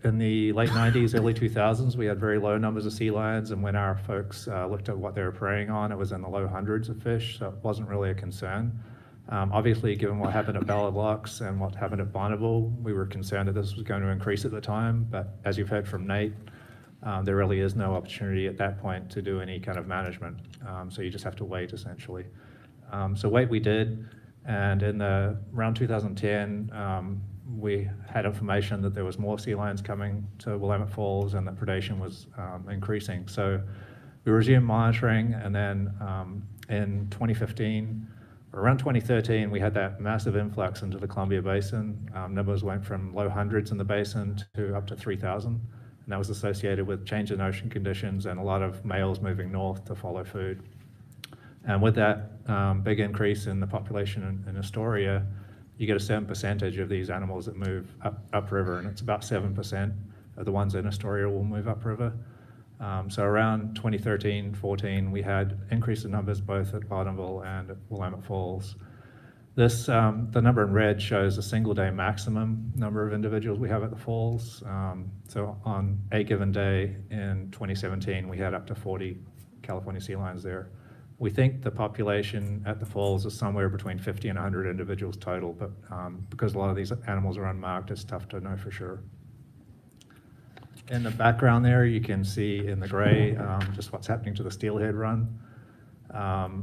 in the late 90s, early 2000s, we had very low numbers of sea lions, and when our folks looked at what they were preying on, it was in the low hundreds of fish, so it wasn't really a concern. Obviously, given what happened at Ballard Locks and what happened at Bonneville, we were concerned that this was going to increase at the time, but as you've heard from Nate, there really is no opportunity at that point to do any kind of management, so you just have to wait, essentially. So wait we did, and in around 2010, we had information that there was more sea lions coming to Willamette Falls and that predation was increasing. So we resumed monitoring, and then in 2015, or around 2013, we had that massive influx into the Columbia Basin. Numbers went from low hundreds in the basin to up to 3,000. And that was associated with change in ocean conditions and a lot of males moving north to follow food. And with that big increase in the population in Astoria, you get a certain percentage of these animals that move upriver, and it's about 7% of the ones in Astoria will move upriver. So around 2013-14, we had increase in numbers both at Bonneville and at Willamette Falls. This, the number in red shows a single day maximum number of individuals we have at the falls. So on a given day in 2017, we had up to 40 California sea lions there. We think the population at the falls is somewhere between 50 and 100 individuals total, but because a lot of these animals are unmarked, it's tough to know for sure. In the background there, you can see in the gray just what's happening to the steelhead run.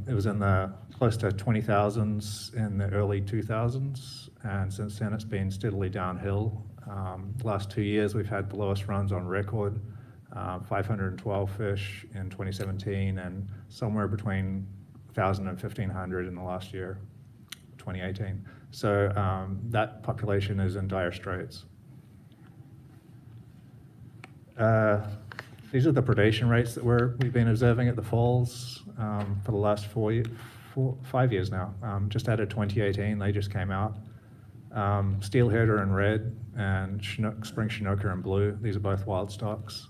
It was in the close to 20,000s in the early 2000s, and since then it's been steadily downhill. The last 2 years we've had the lowest runs on record, 512 fish in 2017, and somewhere between 1,000 and 1,500 in the last year, 2018. So that population is in dire straits. These are the predation rates that we've been observing at the falls for the last 5 years now. Just added 2018, they just came out. Steelhead are in red, and spring Chinook are in blue. These are both wild stocks.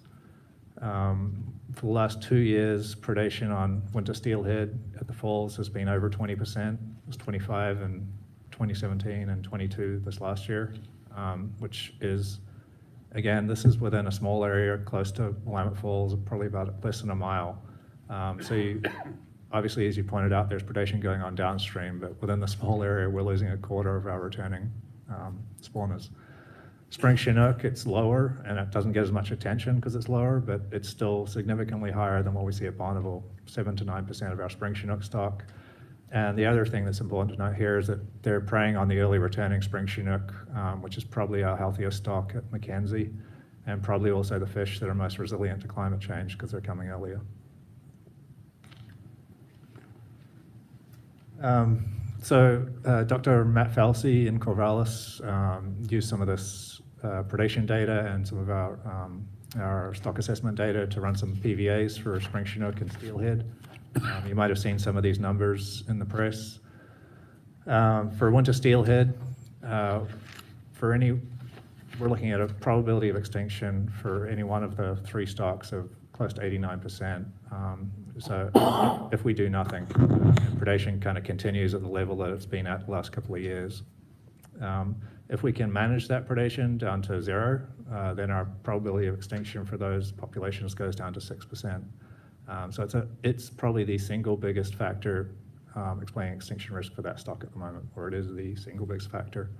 For the last 2 years, predation on winter steelhead at the falls has been over 20%. It was 25 in 2017 and 22 this last year, which is, again, this is within a small area close to Willamette Falls, probably about less than a mile. Obviously, as you pointed out, there's predation going on downstream, but within the small area, we're losing a quarter of our returning spawners. Spring Chinook, it's lower, and it doesn't get as much attention because it's lower, but it's still significantly higher than what we see at Bonneville, 7 to 9% of our spring Chinook stock. And the other thing that's important to note here is that they're preying on the early returning spring Chinook, which is probably our healthiest stock at Mackenzie, and probably also the fish that are most resilient to climate change because they're coming earlier. Dr. Matt Falsey in Corvallis used some of this predation data and some of our stock assessment data to run some PVAs for spring Chinook and steelhead. You might have seen some of these numbers in the press. For winter steelhead, we're looking at a probability of extinction for any one of the 3 stocks of close to 89%. So if we do nothing, predation kind of continues at the level that it's been at the last couple of years. If we can manage that predation down to 0, then our probability of extinction for those populations goes down to 6%. So it's probably the single biggest factor explaining extinction risk for that stock at the moment, or it is the single biggest factor.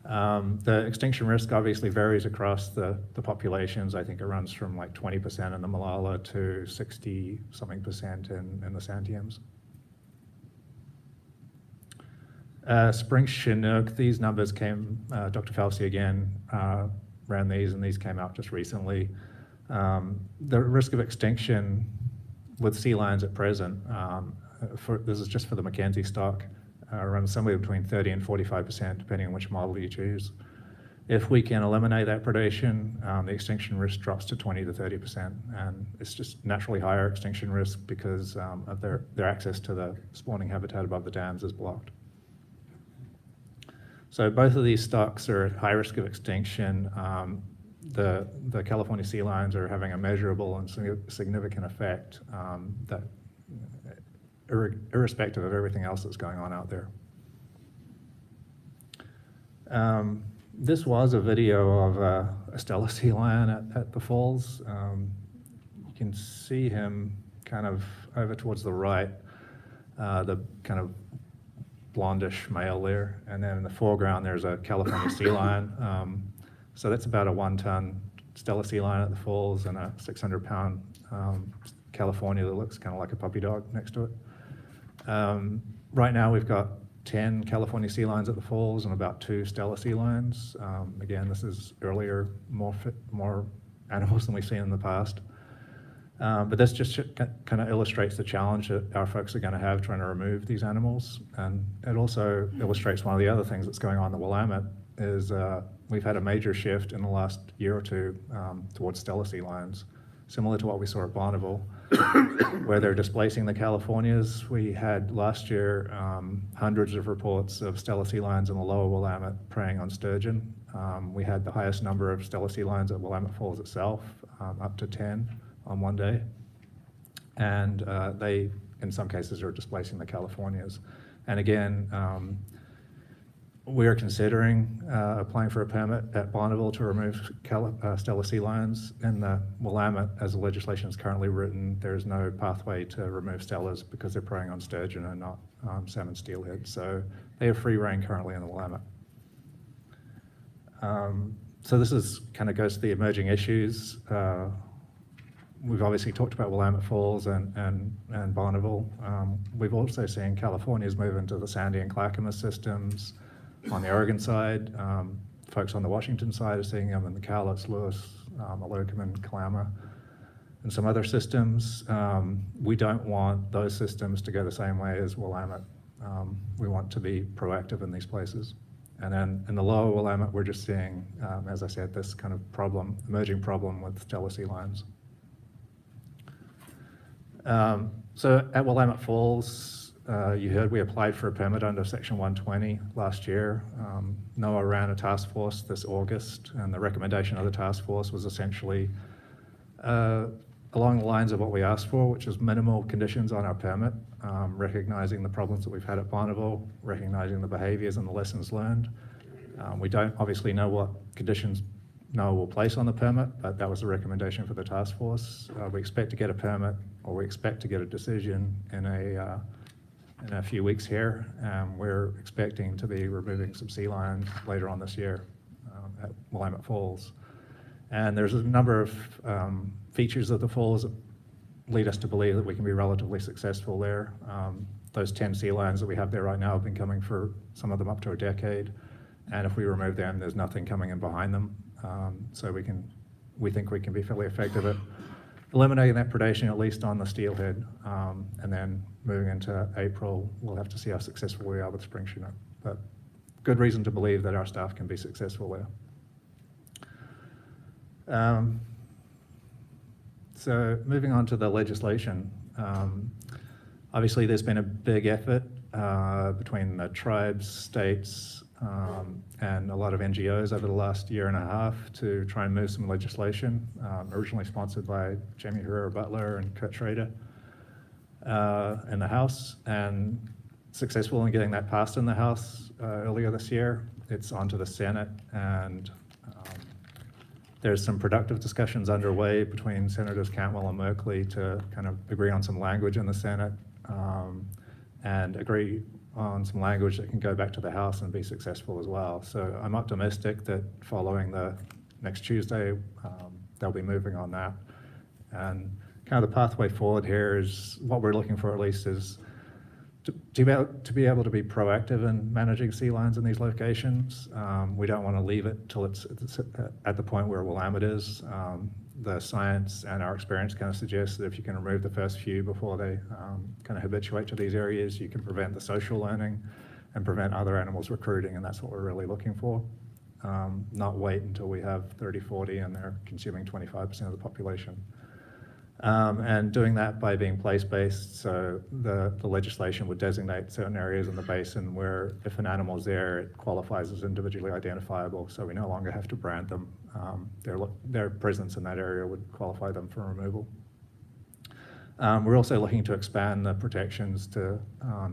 The extinction risk obviously varies across the populations. I think it runs from like 20% in the Malala to 60-something% in the Santiams. Spring Chinook, these numbers came, Dr. Fauci again ran these, and these came out just recently. The risk of extinction with sea lions at present, this is just for the Mackenzie stock, runs somewhere between 30 and 45%, depending on which model you choose. If we can eliminate that predation, the extinction risk drops to 20 to 30%, and it's just naturally higher extinction risk because of their access to the spawning habitat above the dams is blocked. So both of these stocks are at high risk of extinction. The California sea lions are having a measurable and significant effect that irrespective of everything else that's going on out there. This was a video of a Steller sea lion at the falls. You can see him kind of over towards the right, the kind of blondish male there, and then in the foreground there's a California sea lion. So that's about a 1-ton Steller sea lion at the falls and a 600-pound California that looks kind of like a puppy dog next to it. Right now we've got 10 California sea lions at the falls and about 2 Steller sea lions. Again, this is earlier, more animals than we've seen in the past. But this just kind of illustrates the challenge that our folks are going to have trying to remove these animals. And it also illustrates one of the other things that's going on in the Willamette is we've had a major shift in the last year or two towards Steller sea lions, similar to what we saw at Bonneville, where they're displacing the Californias. We had last year hundreds of reports of Steller sea lions in the lower Willamette preying on sturgeon. We had the highest number of Steller sea lions at Willamette Falls itself, up to 10 on one day. And they, in some cases, are displacing the Californias. And again, we are considering applying for a permit at Bonneville to remove Steller sea lions. In the Willamette, as the legislation is currently written, there is no pathway to remove Stellers because they're preying on sturgeon and not salmon steelhead. So they have free reign currently in the Willamette. So this is kind of goes to the emerging issues. We've obviously talked about Willamette Falls and Bonneville. We've also seen California's move into the Sandy and Clackamas systems. On the Oregon side, folks on the Washington side are seeing them in the Cowlitz, Lewis, Malokum, Kalama, and some other systems. We don't want those systems to go the same way as Willamette. We want to be proactive in these places. And then in the lower Willamette, we're just seeing, as I said, this kind of emerging problem with Steller sea lions. So at Willamette Falls, you heard we applied for a permit under Section 120 last year. NOAA ran a task force this August, and the recommendation of the task force was essentially along the lines of what we asked for, which is minimal conditions on our permit, recognizing the problems that we've had at Bonneville, recognizing the behaviors and the lessons learned. We don't obviously know what conditions NOAA will place on the permit, but that was the recommendation for the task force. We expect to get a permit, or we expect to get a decision in a few weeks here. We're expecting to be removing some sea lions later on this year at Willamette Falls. And there's a number of features of the falls that lead us to believe that we can be relatively successful there. Those 10 sea lions that we have there right now have been coming for some of them up to a decade. And if we remove them, there's nothing coming in behind them. So we think we can be fairly effective at eliminating that predation, at least on the steelhead. And then moving into April, we'll have to see how successful we are with spring Chinook. But good reason to believe that our staff can be successful there. So moving on to the legislation. Obviously, there's been a big effort between the tribes, states, and a lot of NGOs over the last year and a half to try and move some legislation, originally sponsored by Jamie Herrera Butler and Kurt Schrader in the House, and successful in getting that passed in the House earlier this year. it's onto the Senate, and there's some productive discussions underway between Senators Cantwell and Merkley to kind of agree on some language in the Senate and agree on some language that can go back to the House and be successful as well. So I'm optimistic that following the next Tuesday, they'll be moving on that. And kind of the pathway forward here is what we're looking for, at least, is to be able to be proactive in managing sea lions in these locations. We don't want to leave it till it's at the point where Willamette is. The science and our experience kind of suggests that if you can remove the first few before they kind of habituate to these areas, you can prevent the social learning and prevent other animals recruiting, and that's what we're really looking for. Not wait until we have 30, 40 and they're consuming 25% of the population. And doing that by being place-based, so the legislation would designate certain areas in the basin where if an animal is there, it qualifies as individually identifiable, so we no longer have to brand them. Their presence in that area would qualify them for removal. We're also looking to expand the protections to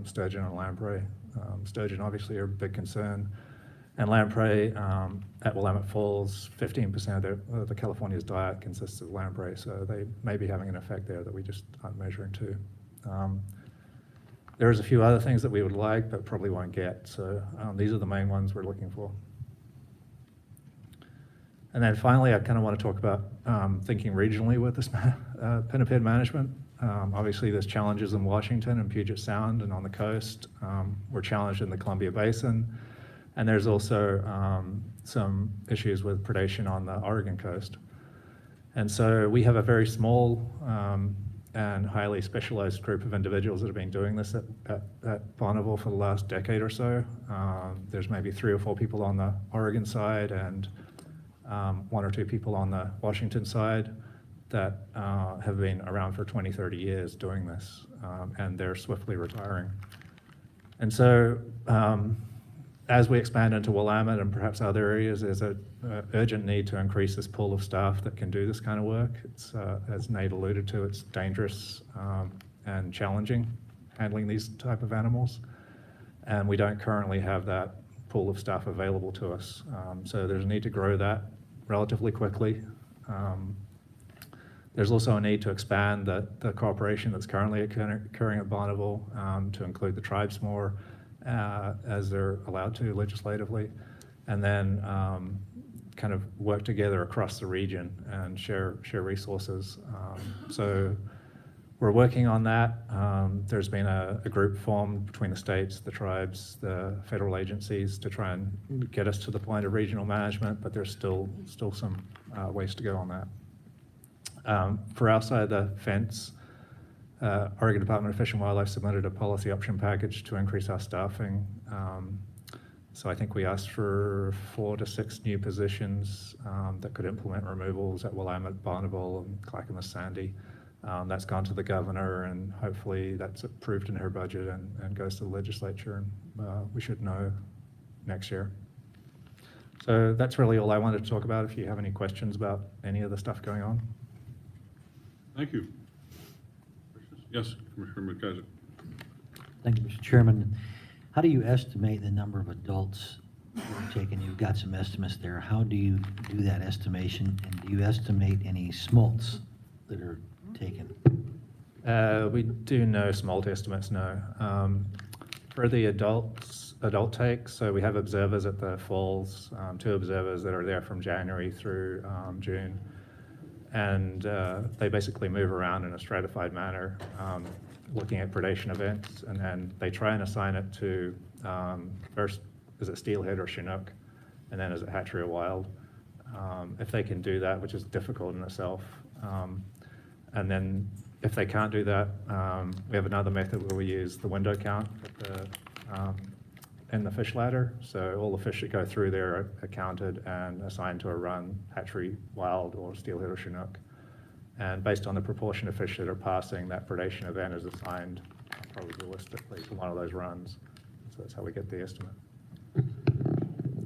sturgeon and lamprey. Sturgeon obviously are a big concern. And lamprey at Willamette Falls, 15% of the California's diet consists of lamprey, so they may be having an effect there that we just aren't measuring too. There's a few other things that we would like, but probably won't get, so these are the main ones we're looking for. And then finally, I kind of want to talk about thinking regionally with this pinniped management. Obviously, there's challenges in Washington and Puget Sound and on the coast. We're challenged in the Columbia Basin. And there's also some issues with predation on the Oregon coast. And so we have a very small and highly specialized group of individuals that have been doing this at Bonneville for the last decade or so. There's maybe 3 or 4 people on the Oregon side and 1 or 2 people on the Washington side that have been around for 20, 30 years doing this, and they're swiftly retiring. And so as we expand into Willamette and perhaps other areas, there's an urgent need to increase this pool of staff that can do this kind of work. It's, as Nate alluded to, it's dangerous and challenging handling these type of animals. And we don't currently have that pool of staff available to us. So there's a need to grow that relatively quickly. There's also a need to expand the cooperation that's currently occurring at Bonneville to include the tribes more, as they're allowed to legislatively, and then kind of work together across the region and share resources. So we're working on that. There's been a group formed between the states, the tribes, the federal agencies to try and get us to the point of regional management, but there's still some ways to go on that. For our side of the fence, Oregon Department of Fish and Wildlife submitted a policy option package to increase our staffing. So I think we asked for 4 to 6 new positions that could implement removals at Willamette, Bonneville, and Clackamas Sandy. That's gone to the governor, and hopefully that's approved in her budget and goes to the legislature, and we should know next year. So that's really all I wanted to talk about. If you have any questions about any of the stuff going on. Thank you. Yes, Commissioner McIsaac. Thank you, Mr. Chairman. How do you estimate the number of adults that are taken? You've got some estimates there. How do you do that estimation? And do you estimate any smolts that are taken? We do know smolt estimates, no. For the adult takes, so we have observers at the falls, 2 observers that are there from January through June. And they basically move around in a stratified manner, looking at predation events, and then they try and assign it to, first, is it steelhead or chinook, and then is it hatchery or wild. If they can do that, which is difficult in itself. And then if they can't do that, we have another method where we use the window count in the fish ladder. So all the fish that go through there are counted and assigned to a run, hatchery, wild, or steelhead or chinook. And based on the proportion of fish that are passing, that predation event is assigned probabilistically to one of those runs. So that's how we get the estimate.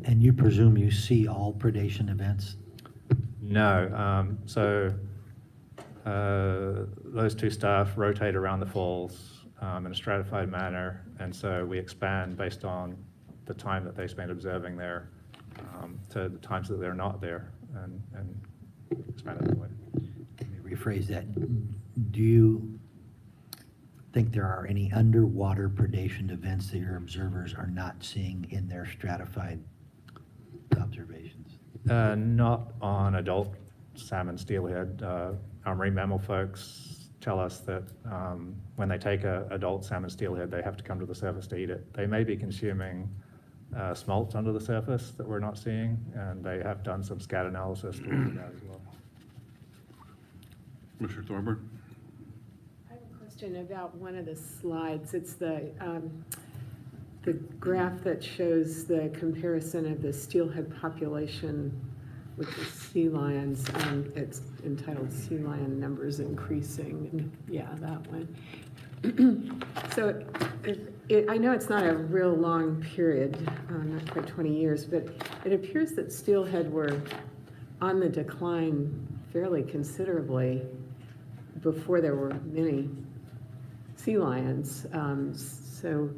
And you presume you see all predation events? No. So those 2 staff rotate around the falls in a stratified manner, and so we expand based on the time that they spend observing there to the times that they're not there, and expand it that way. Let me rephrase that. Do you think there are any underwater predation events that your observers are not seeing in their stratified observations? Not on adult salmon steelhead. Our marine mammal folks tell us that when they take an adult salmon steelhead, they have to come to the surface to eat it. They may be consuming smolt under the surface that we're not seeing, and they have done some scat analysis to look at that as well. Mr. Thorburn? I have a question about one of the slides. It's the graph that shows the comparison of the steelhead population with the sea lions. It's entitled Sea Lion Numbers Increasing. Yeah, that one. So I know it's not a real long period, not quite 20 years, but it appears that steelhead were on the decline fairly considerably before there were many sea lions. So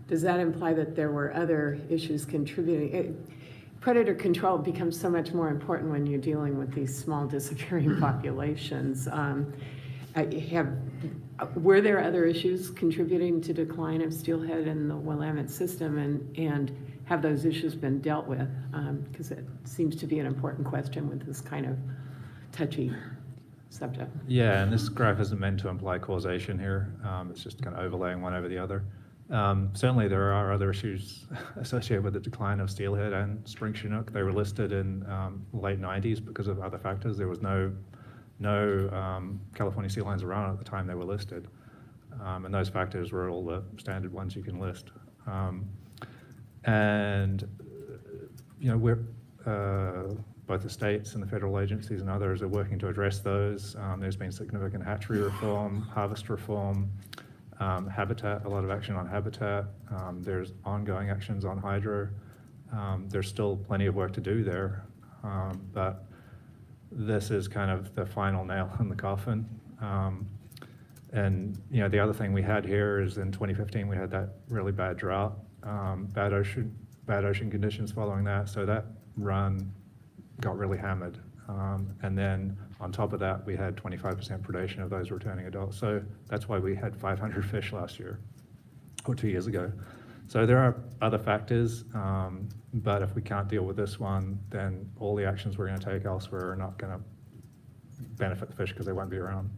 does that imply that there were other issues contributing? Predator control becomes so much more important when you're dealing with these small disappearing populations. Were there other issues contributing to decline of steelhead in the Willamette system, and have those issues been dealt with? Because it seems to be an important question with this kind of touchy subject. Yeah, and this graph isn't meant to imply causation here. It's just kind of overlaying one over the other. Certainly there are other issues associated with the decline of steelhead and spring chinook. They were listed in late 90s because of other factors. There was no California sea lions around at the time they were listed. And those factors were all the standard ones you can list. And, you know, we're, both the states and the federal agencies and others are working to address those. There's been significant hatchery reform, harvest reform, habitat, a lot of action on habitat. There's ongoing actions on hydro. There's still plenty of work to do there, but this is kind of the final nail in the coffin. And you know, the other thing we had here is in 2015 we had that really bad drought, bad ocean conditions following that, so that run got really hammered. And then on top of that, we had 25% predation of those returning adults. So that's why we had 500 fish last year, or 2 years ago. So there are other factors, but if we can't deal with this one, then all the actions we're going to take elsewhere are not going to benefit the fish because they won't be around.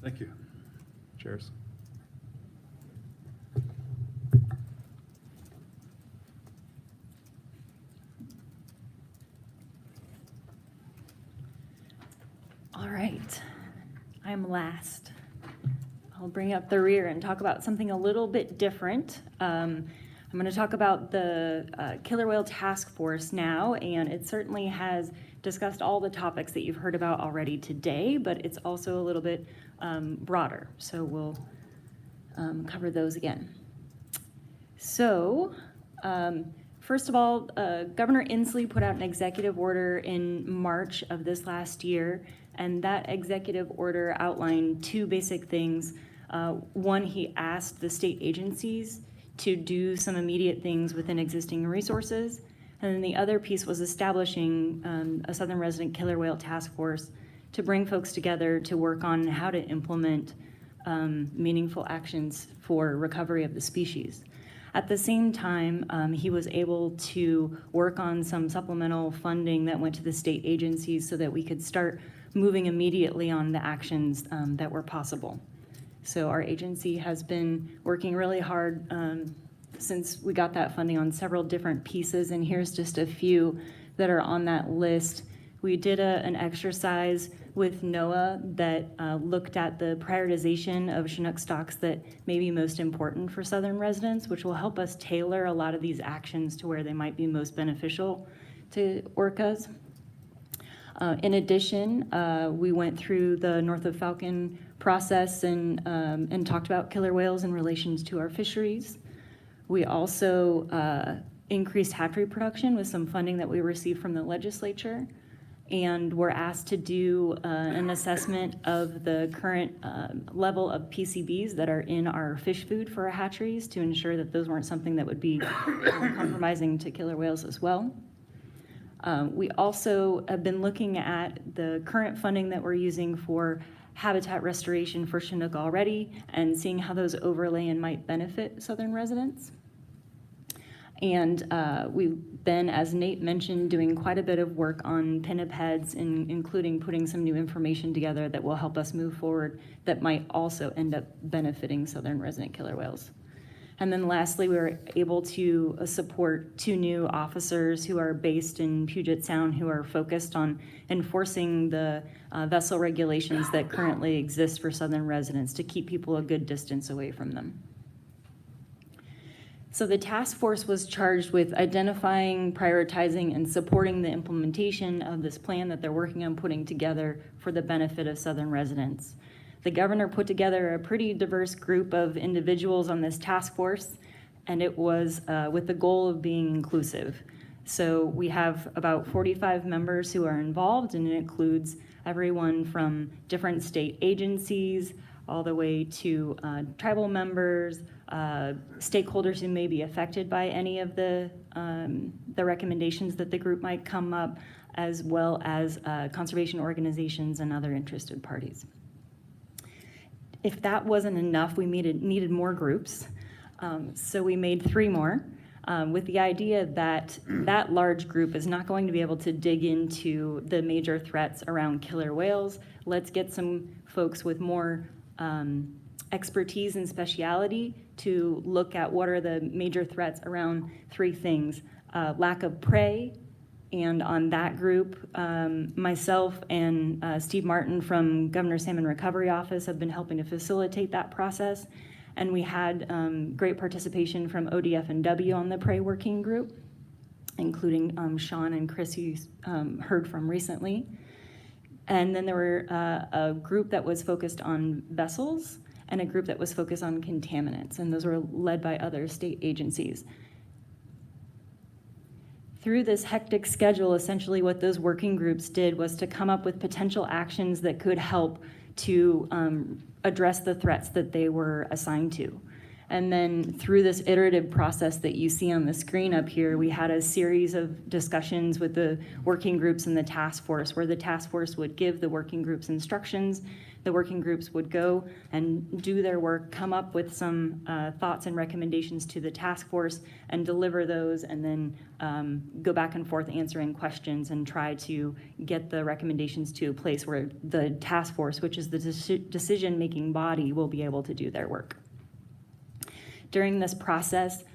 Thank you. Cheers. All right, I'm last. I'll bring up the rear and talk about something a little bit different. I'm going to talk about the Killer Whale Task Force now, and it certainly has discussed all the topics that you've heard about already today, but it's also a little bit broader, so we'll cover those again. So, first of all, Governor Inslee put out an executive order in March of this last year, and that executive order outlined two basic things. One, he asked the state agencies to do some immediate things within existing resources, and then the other piece was establishing a Southern Resident Killer Whale Task Force to bring folks together to work on how to implement meaningful actions for recovery of the species. At the same time, he was able to work on some supplemental funding that went to the state agencies so that we could start moving immediately on the actions that were possible. So our agency has been working really hard since we got that funding on several different pieces, and here's just a few that are on that list. We did an exercise with NOAA that looked at the prioritization of Chinook stocks that may be most important for southern residents, which will help us tailor a lot of these actions to where they might be most beneficial to orcas. In addition, we went through the North of Falcon process and talked about killer whales in relation to our fisheries. We also increased hatchery production with some funding that we received from the legislature. and were asked to do an assessment of the current level of PCBs that are in our fish food for our hatcheries to ensure that those weren't something that would be compromising to killer whales as well. We also have been looking at the current funding that we're using for habitat restoration for Chinook already and seeing how those overlay and might benefit southern residents. And we've been, as Nate mentioned, doing quite a bit of work on pinnipeds, including putting some new information together that will help us move forward that might also end up benefiting southern resident killer whales. And then lastly, we were able to support 2 new officers who are based in Puget Sound who are focused on enforcing the vessel regulations that currently exist for southern residents to keep people a good distance away from them. So the task force was charged with identifying, prioritizing, and supporting the implementation of this plan that they're working on putting together for the benefit of southern residents. The governor put together a pretty diverse group of individuals on this task force, and it was with the goal of being inclusive. So we have about 45 members who are involved, and it includes everyone from different state agencies, all the way to tribal members, stakeholders who may be affected by any of the recommendations that the group might come up, as well as conservation organizations and other interested parties. If that wasn't enough, we needed more groups. So we made 3 more with the idea that that large group is not going to be able to dig into the major threats around killer whales. Let's get some folks with more expertise and speciality to look at what are the major threats around 3 things: lack of prey, and on that group, myself and Steve Martin from Governor Salmon Recovery Office have been helping to facilitate that process, and we had great participation from ODFW on the prey working group, including Sean and Chris, who you heard from recently. And then there were a group that was focused on vessels and a group that was focused on contaminants, and those were led by other state agencies. Through this hectic schedule, essentially what those working groups did was to come up with potential actions that could help to address the threats that they were assigned to. And then through this iterative process that you see on the screen up here, we had a series of discussions with the working groups and the task force, where the task force would give the working groups instructions. The working groups would go and do their work, come up with some thoughts and recommendations to the task force and deliver those, and then go back and forth answering questions and try to get the recommendations to a place where the task force, which is the decision-making body, will be able to do their work. During this process,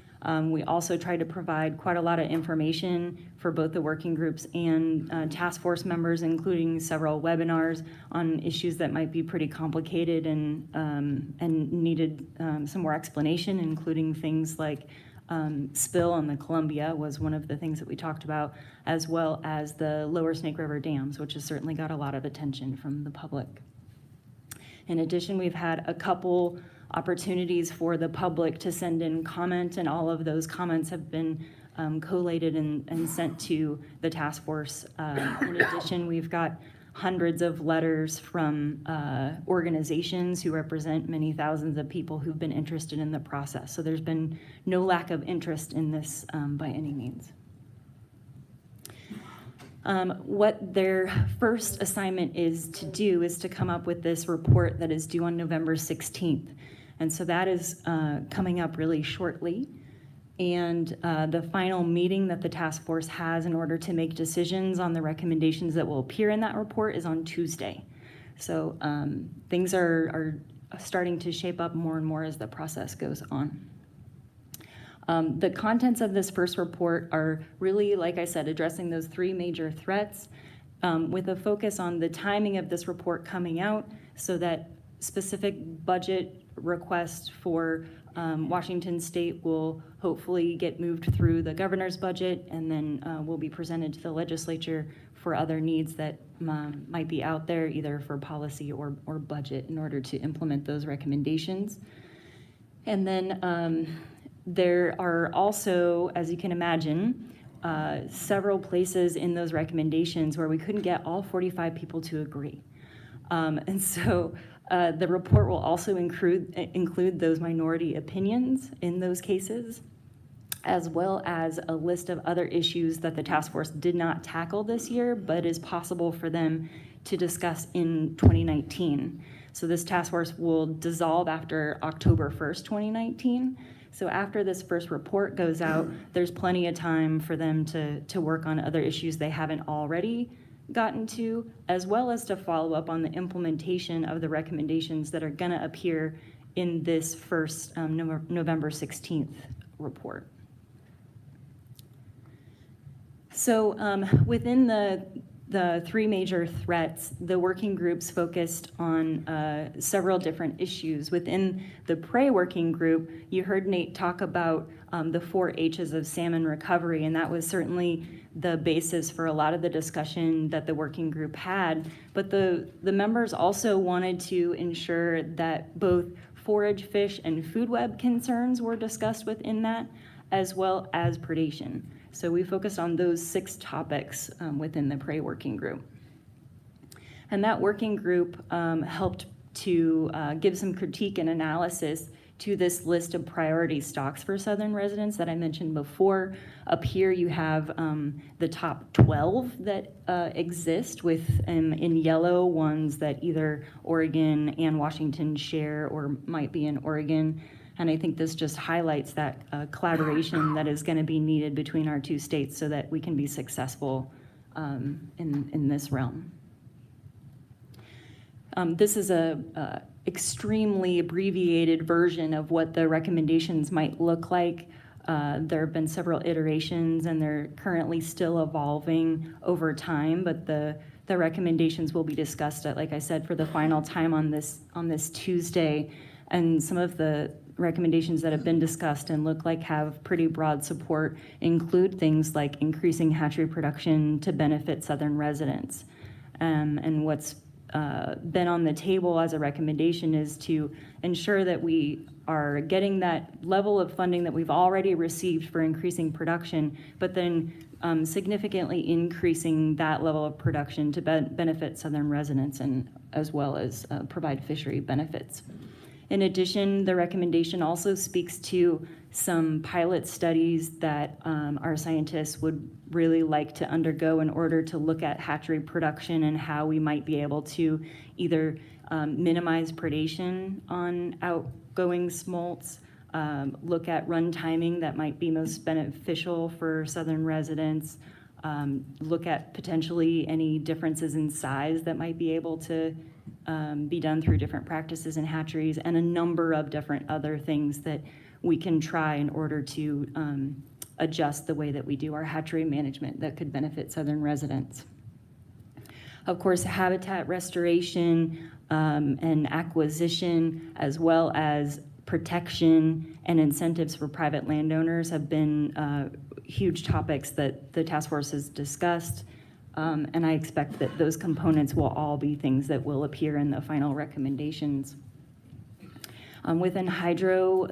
we also tried to provide quite a lot of information for both the working groups and task force members, including several webinars on issues that might be pretty complicated and needed some more explanation, including things like spill on the Columbia was one of the things that we talked about, as well as the lower Snake River dams, which has certainly got a lot of attention from the public. In addition, we've had a couple opportunities for the public to send in comment, and all of those comments have been collated and sent to the task force. In addition, we've got hundreds of letters from organizations who represent many thousands of people who've been interested in the process. So there's been no lack of interest in this by any means. What their first assignment is to do is to come up with this report that is due on November 16th. And so that is coming up really shortly. And the final meeting that the task force has in order to make decisions on the recommendations that will appear in that report is on Tuesday. So things are starting to shape up more and more as the process goes on. The contents of this first report are really, like I said, addressing those 3 major threats with a focus on the timing of this report coming out so that specific budget requests for Washington State will hopefully get moved through the governor's budget, and then will be presented to the legislature for other needs that might be out there, either for policy or budget, in order to implement those recommendations. And then there are also, as you can imagine, several places in those recommendations where we couldn't get all 45 people to agree. And so the report will also include those minority opinions in those cases, as well as a list of other issues that the task force did not tackle this year, but is possible for them to discuss in 2019. So this task force will dissolve after October 1st, 2019. So after this first report goes out, there's plenty of time for them to work on other issues they haven't already gotten to, as well as to follow up on the implementation of the recommendations that are going to appear in this first November 16th report. So within the three major threats, the working groups focused on several different issues. Within the prey working group, you heard Nate talk about the 4 H's of salmon recovery, and that was certainly the basis for a lot of the discussion that the working group had. But the members also wanted to ensure that both forage fish and food web concerns were discussed within that, as well as predation. So we focused on those 6 topics within the prey working group. And that working group helped to give some critique and analysis to this list of priority stocks for southern residents that I mentioned before. Up here you have the top 12 that exist, with in yellow ones that either Oregon and Washington share or might be in Oregon. And I think this just highlights that collaboration that is going to be needed between our 2 states so that we can be successful in this realm. This is a extremely abbreviated version of what the recommendations might look like. There have been several iterations, and they're currently still evolving over time, but the recommendations will be discussed at, like I said, for the final time on this Tuesday. And some of the recommendations that have been discussed and look like have pretty broad support include things like increasing hatchery production to benefit southern residents. And what's been on the table as a recommendation is to ensure that we are getting that level of funding that we've already received for increasing production, but then significantly increasing that level of production to benefit southern residents, and as well as provide fishery benefits. In addition, the recommendation also speaks to some pilot studies that our scientists would really like to undergo in order to look at hatchery production and how we might be able to either minimize predation on outgoing smolts, look at run timing that might be most beneficial for southern residents, look at potentially any differences in size that might be able to be done through different practices in hatcheries, and a number of different other things that we can try in order to adjust the way that we do our hatchery management that could benefit southern residents. Of course, habitat restoration and acquisition, as well as protection and incentives for private landowners, have been huge topics that the task force has discussed. And I expect that those components will all be things that will appear in the final recommendations. Within hydro,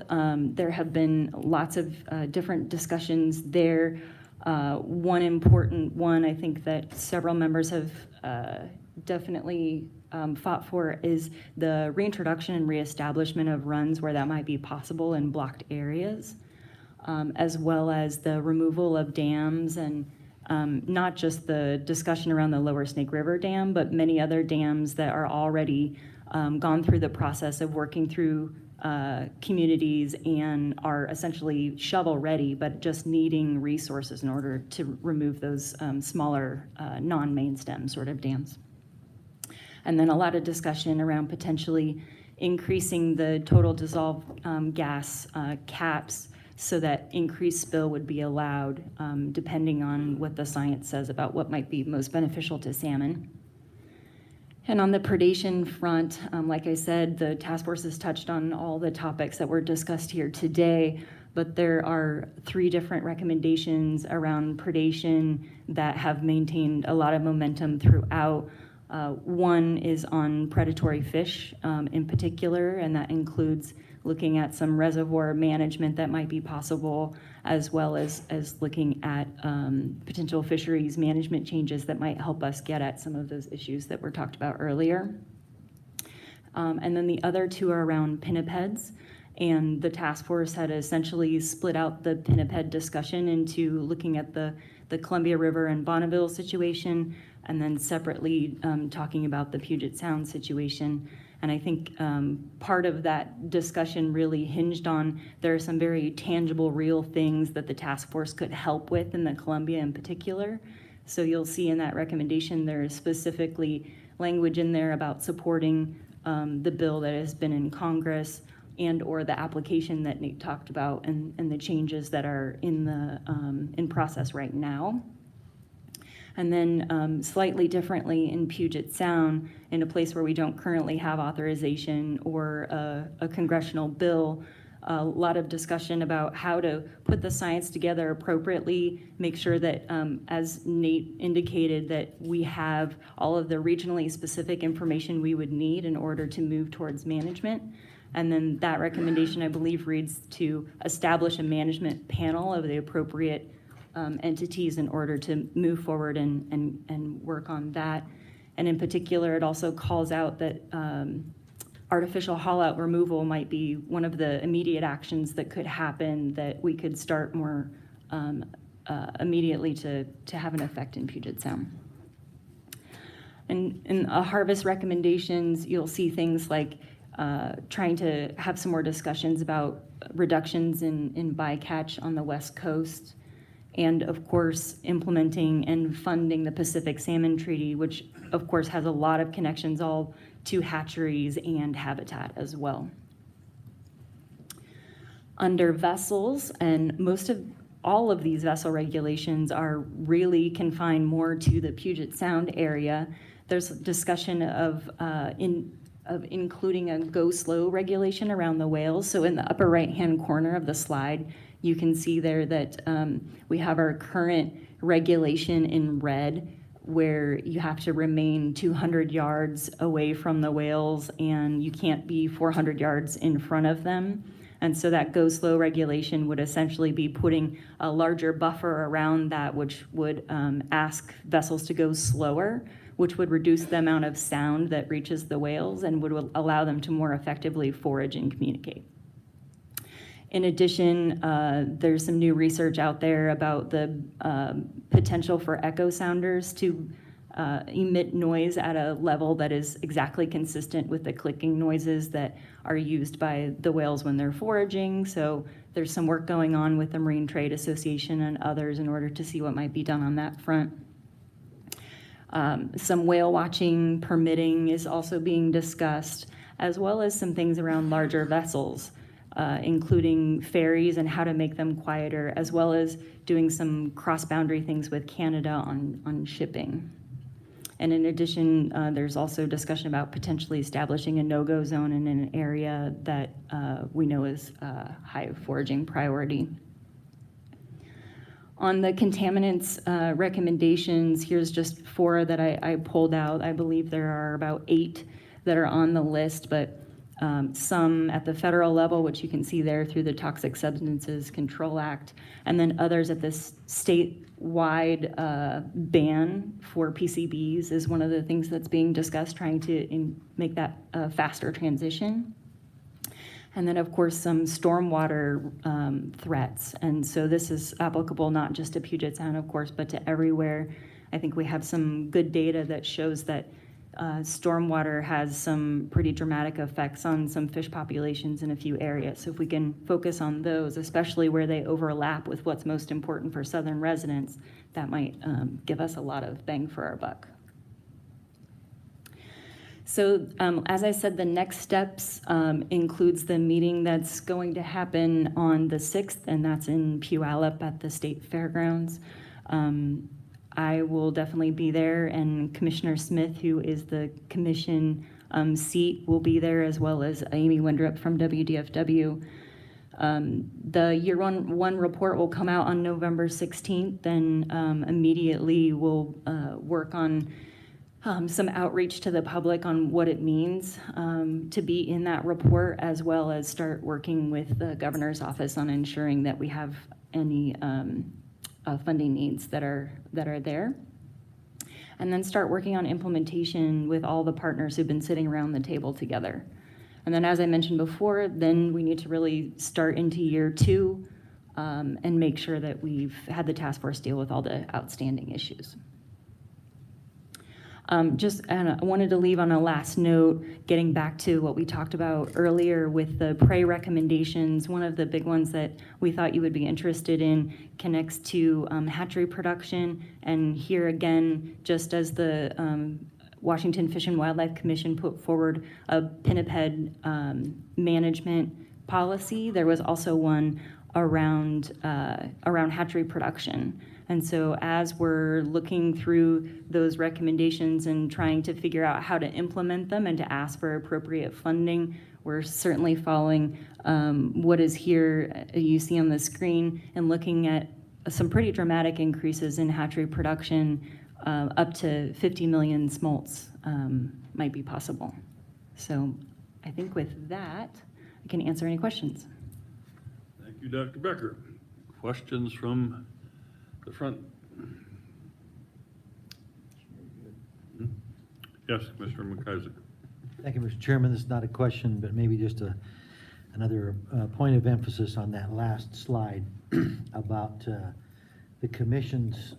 there have been lots of different discussions there. One important one I think that several members have definitely fought for is the reintroduction and reestablishment of runs where that might be possible in blocked areas, as well as the removal of dams, and not just the discussion around the Lower Snake River Dam, but many other dams that are already gone through the process of working through communities and are essentially shovel-ready, but just needing resources in order to remove those smaller non-main stem sort of dams. And then a lot of discussion around potentially increasing the total dissolved gas caps so that increased spill would be allowed, depending on what the science says about what might be most beneficial to salmon. And on the predation front, like I said, the task force has touched on all the topics that were discussed here today, but there are 3 different recommendations around predation that have maintained a lot of momentum throughout. One is on predatory fish in particular, and that includes looking at some reservoir management that might be possible, as well as looking at potential fisheries management changes that might help us get at some of those issues that were talked about earlier. And then the other two are around pinnipeds. And the task force had essentially split out the pinniped discussion into looking at the Columbia River and Bonneville situation, and then separately talking about the Puget Sound situation. And I think part of that discussion really hinged on there are some very tangible, real things that the task force could help with in the Columbia in particular. So you'll see in that recommendation there is specifically language in there about supporting the bill that has been in Congress and or the application that Nate talked about and the changes that are in process right now. And then slightly differently in Puget Sound, in a place where we don't currently have authorization or a congressional bill, a lot of discussion about how to put the science together appropriately, make sure that, as Nate indicated, that we have all of the regionally specific information we would need in order to move towards management. And then that recommendation, I believe, reads to establish a management panel of the appropriate entities in order to move forward and work on that. And in particular, it also calls out that artificial haul-out removal might be one of the immediate actions that could happen that we could start more immediately to have an effect in Puget Sound. And in harvest recommendations, you'll see things like trying to have some more discussions about reductions in bycatch on the West Coast, and of course, implementing and funding the Pacific Salmon Treaty, which of course has a lot of connections all to hatcheries and habitat as well. Under vessels, and all of these vessel regulations are really confined more to the Puget Sound area. There's discussion of including a go slow regulation around the whales. So in the upper right-hand corner of the slide, you can see there that we have our current regulation in red, where you have to remain 200 yards away from the whales and you can't be 400 yards in front of them. And so that go slow regulation would essentially be putting a larger buffer around that, which would ask vessels to go slower, which would reduce the amount of sound that reaches the whales and would allow them to more effectively forage and communicate. In addition, there's some new research out there about the potential for echo sounders to emit noise at a level that is exactly consistent with the clicking noises that are used by the whales when they're foraging. So there's some work going on with the Marine Trade Association and others in order to see what might be done on that front. Some whale watching permitting is also being discussed, as well as some things around larger vessels, including ferries and how to make them quieter, as well as doing some cross-boundary things with Canada on shipping. And in addition, there's also discussion about potentially establishing a no-go zone in an area that we know is high foraging priority. On the contaminants recommendations, here's just 4 that I pulled out. I believe there are about 8 that are on the list, but some at the federal level, which you can see there through the Toxic Substances Control Act, and then others at this statewide ban for PCBs is one of the things that's being discussed, trying to make that a faster transition. And then, of course, some stormwater threats. And so this is applicable not just to Puget Sound, of course, but to everywhere. I think we have some good data that shows that stormwater has some pretty dramatic effects on some fish populations in a few areas. So if we can focus on those, especially where they overlap with what's most important for Southern residents, that might give us a lot of bang for our buck. So as I said, the next steps includes the meeting that's going to happen on the 6th, and that's in Puyallup at the State Fairgrounds. I will definitely be there, and Commissioner Smith, who is the commission seat, will be there, as well as Amy Windrup from WDFW. The year one report will come out on November 16th, and immediately we'll work on some outreach to the public on what it means to be in that report, as well as start working with the governor's office on ensuring that we have any funding needs that are there. And then start working on implementation with all the partners who've been sitting around the table together. And then, as I mentioned before, then we need to really start into year 2 and make sure that we've had the task force deal with all the outstanding issues. I wanted to leave on a last note, getting back to what we talked about earlier with the prey recommendations. One of the big ones that we thought you would be interested in connects to hatchery production. And here again, just as the Washington Fish and Wildlife Commission put forward a pinniped management policy, there was also one around hatchery production. And so as we're looking through those recommendations and trying to figure out how to implement them and to ask for appropriate funding, we're certainly following what is here, you see on the screen, and looking at some pretty dramatic increases in hatchery production. Up to 50 million smolts might be possible. So I think with that, I can answer any questions. Thank you, Dr. Becker. Questions from the front? Yes, Mr. McIsaac. Thank you, Mr. Chairman. This is not a question, but maybe just another point of emphasis on that last slide about the commission's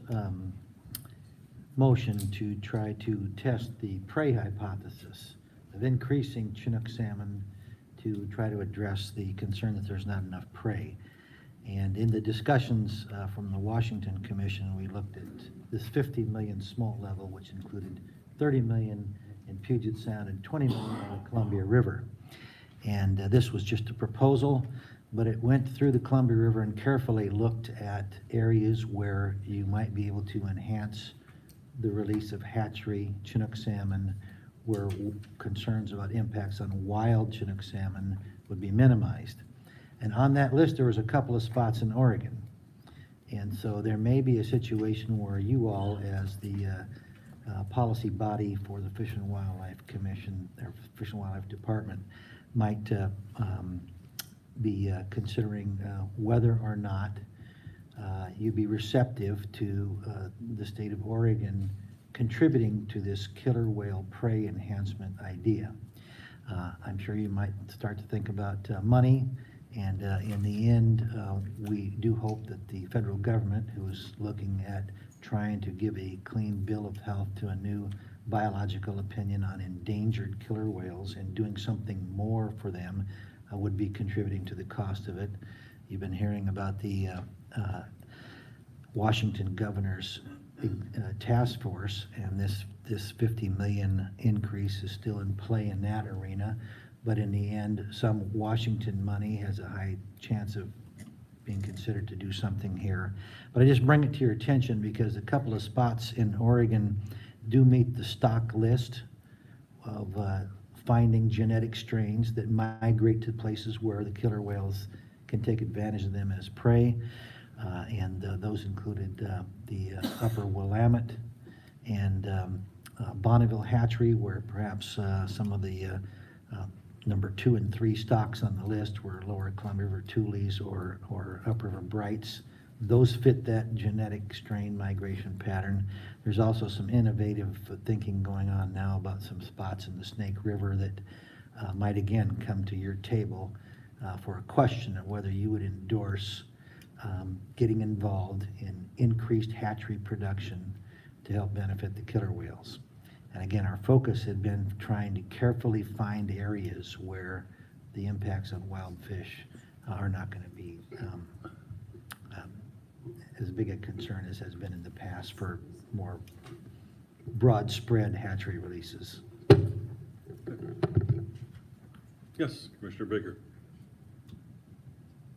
motion to try to test the prey hypothesis of increasing Chinook salmon to try to address the concern that there's not enough prey. And in the discussions from the Washington Commission, we looked at this 50 million smolt level, which included 30 million in Puget Sound and 20 million on the Columbia River. And this was just a proposal, but it went through the Columbia River and carefully looked at areas where you might be able to enhance the release of hatchery Chinook salmon, where concerns about impacts on wild Chinook salmon would be minimized. And on that list, there was a couple of spots in Oregon. And so there may be a situation where you all, as the policy body for the Fish and Wildlife Commission, or Fish and Wildlife Department, might be considering whether or not you'd be receptive to the state of Oregon contributing to this killer whale prey enhancement idea. I'm sure you might start to think about money, and in the end, we do hope that the federal government, who is looking at trying to give a clean bill of health to a new biological opinion on endangered killer whales and doing something more for them, would be contributing to the cost of it. You've been hearing about the Washington governor's task force, and this 50 million increase is still in play in that arena. But in the end, some Washington money has a high chance of being considered to do something here. But I just bring it to your attention because a couple of spots in Oregon do meet the stock list of finding genetic strains that migrate to places where the killer whales can take advantage of them as prey. And those included the upper Willamette and Bonneville Hatchery, where perhaps some of the number 2 and 3 stocks on the list were lower Columbia River Tules or upriver Brights. Those fit that genetic strain migration pattern. There's also some innovative thinking going on now about some spots in the Snake River that might again come to your table for a question of whether you would endorse getting involved in increased hatchery production to help benefit the killer whales. And again, our focus had been trying to carefully find areas where the impacts on wild fish are not going to be as big a concern as has been in the past for more broad spread hatchery releases. Yes, Commissioner Baker.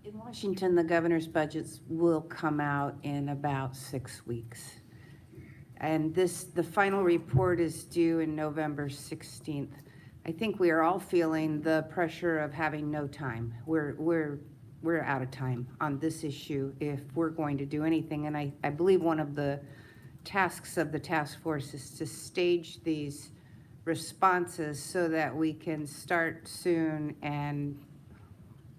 In Washington, the governor's budgets will come out in about 6 weeks. And the final report is due in November 16th. I think we are all feeling the pressure of having no time. We're out of time on this issue if we're going to do anything. And I believe one of the tasks of the task force is to stage these responses so that we can start soon, and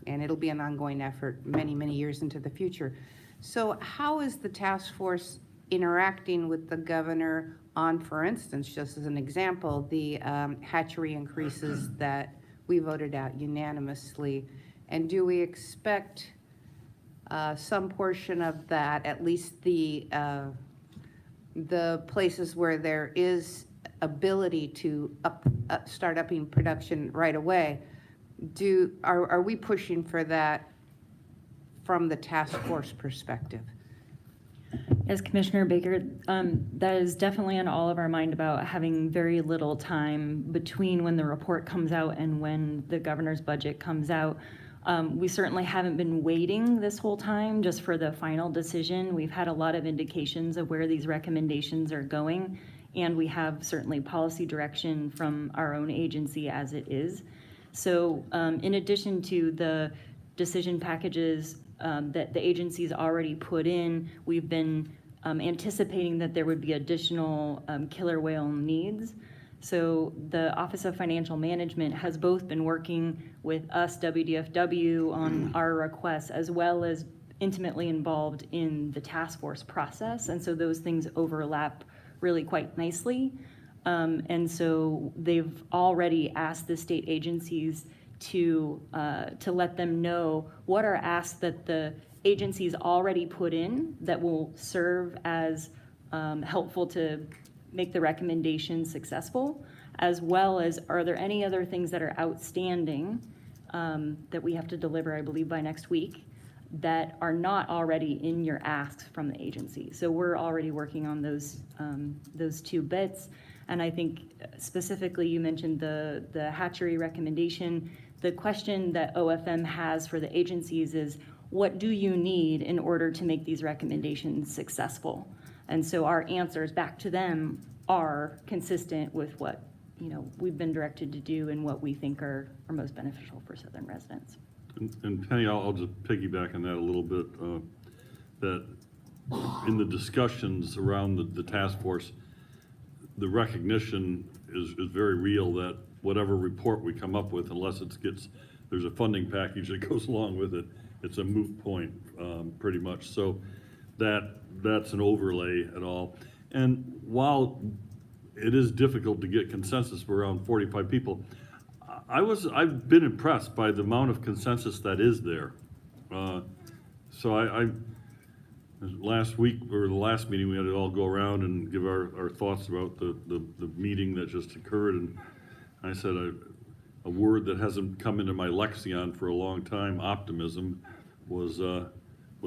it'll be an ongoing effort many, many years into the future. So how is the task force interacting with the governor on, for instance, just as an example, the hatchery increases that we voted out unanimously? And do we expect some portion of that, at least the places where there is ability to start upping production right away, are we pushing for that from the task force perspective? As Commissioner Baker, that is definitely on all of our mind about having very little time between when the report comes out and when the governor's budget comes out. We certainly haven't been waiting this whole time just for the final decision. We've had a lot of indications of where these recommendations are going, and we have certainly policy direction from our own agency as it is. So in addition to the decision packages that the agency's already put in, we've been anticipating that there would be additional killer whale needs. So the Office of Financial Management has both been working with us, WDFW, on our requests, as well as intimately involved in the task force process. And so those things overlap really quite nicely. And so they've already asked the state agencies to let them know what are asks that the agencies already put in that will serve as helpful to make the recommendation successful, as well as are there any other things that are outstanding that we have to deliver, I believe, by next week, that are not already in your asks from the agency. So we're already working on those two bits. And I think specifically you mentioned the hatchery recommendation. The question that OFM has for the agencies is, what do you need in order to make these recommendations successful? And so our answers back to them are consistent with what we've been directed to do and what we think are most beneficial for Southern residents. And Penny, I'll just piggyback on that a little bit, that in the discussions around the task force, the recognition is very real that whatever report we come up with, unless there's a funding package that goes along with it, it's a moot point, pretty much. So that's an overlay at all. And while it is difficult to get consensus for around 45 people, I've been impressed by the amount of consensus that is there. So last week, or the last meeting, we had to all go around and give our thoughts about the meeting that just occurred. And I said a word that hasn't come into my lexicon for a long time, optimism, was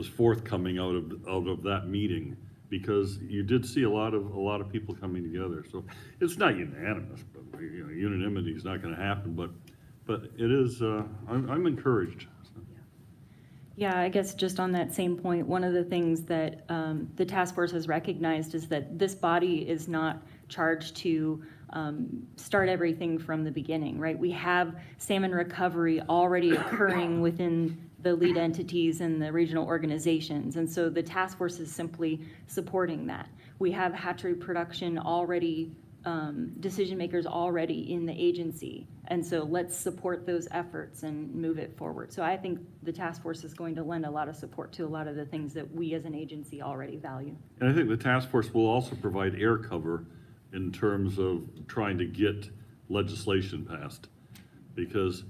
forthcoming out of that meeting, because you did see a lot of people coming together. So it's not unanimous, but unanimity is not going to happen. But it is. I'm encouraged. Yeah, I guess just on that same point, one of the things that the task force has recognized is that this body is not charged to start everything from the beginning, right? We have salmon recovery already occurring within the lead entities and the regional organizations. And so the task force is simply supporting that. We have hatchery production already, decision makers already in the agency. And so let's support those efforts and move it forward. So I think the task force is going to lend a lot of support to a lot of the things that we as an agency already value. And I think the task force will also provide air cover in terms of trying to get legislation passed, because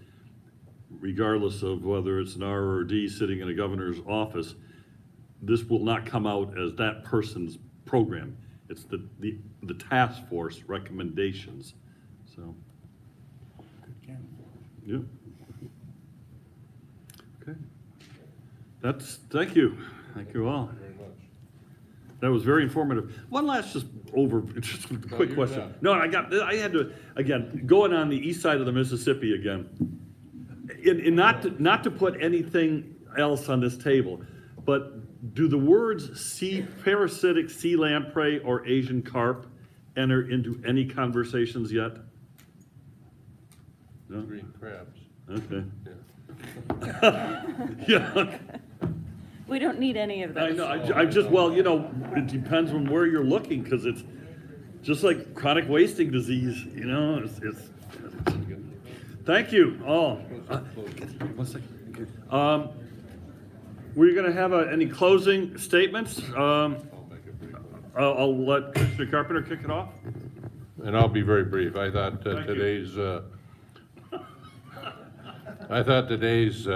regardless of whether it's an R or a D sitting in a governor's office, this will not come out as that person's program. It's the task force recommendations. So. Yeah. Okay. Thank you all. That was very informative. One last just a quick question. No, I had to, again, going on the east side of the Mississippi again, and not to put anything else on this table, but do the words parasitic sea lamprey or Asian carp enter into any conversations yet? No? Green crabs. Okay. Yeah. Yeah. We don't need any of I those. know, I just, well, you know, it depends on where you're looking, because it's just like chronic wasting disease, you know, it's, thank you all. One second. We're gonna have any closing statements? I'll let Commissioner Carpenter kick it off. And I'll be very brief. I thought today's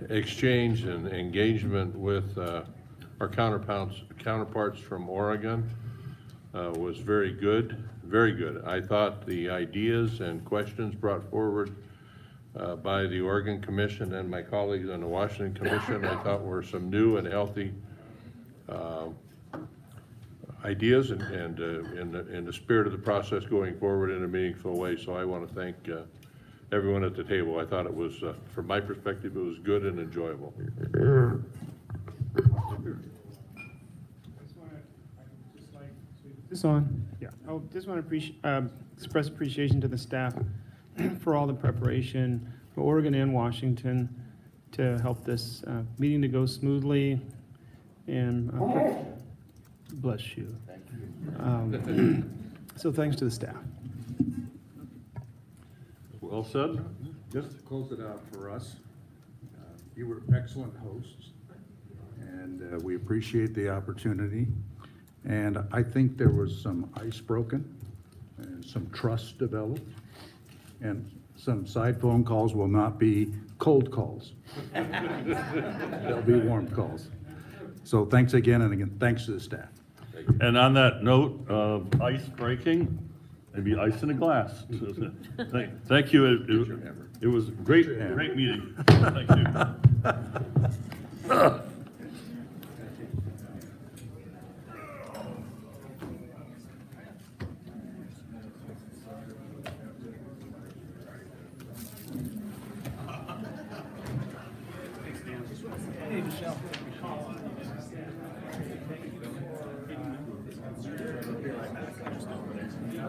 exchange and engagement with our counterparts from Oregon was very good, very good. I thought the ideas and questions brought forward by the Oregon Commission and my colleagues on the Washington Commission, I thought were some new and healthy ideas and in the spirit of the process going forward in a meaningful way. So I want to thank everyone at the table. I thought it was, from my perspective, it was good and enjoyable. This on? Yeah. I just want to express appreciation to the staff for all the preparation for Oregon and Washington to help this meeting to go smoothly. And bless you. So thanks to the staff. Well said. Just to close it out for us, you were excellent hosts, and we appreciate the opportunity. And I think there was some ice broken, and some trust developed, and some side phone calls will not be cold calls. They'll be warm calls. So thanks again, and again, thanks to the staff. And on that note of ice breaking, maybe ice in a glass. Thank you. It was a great meeting. Thank you. Hey, Michelle.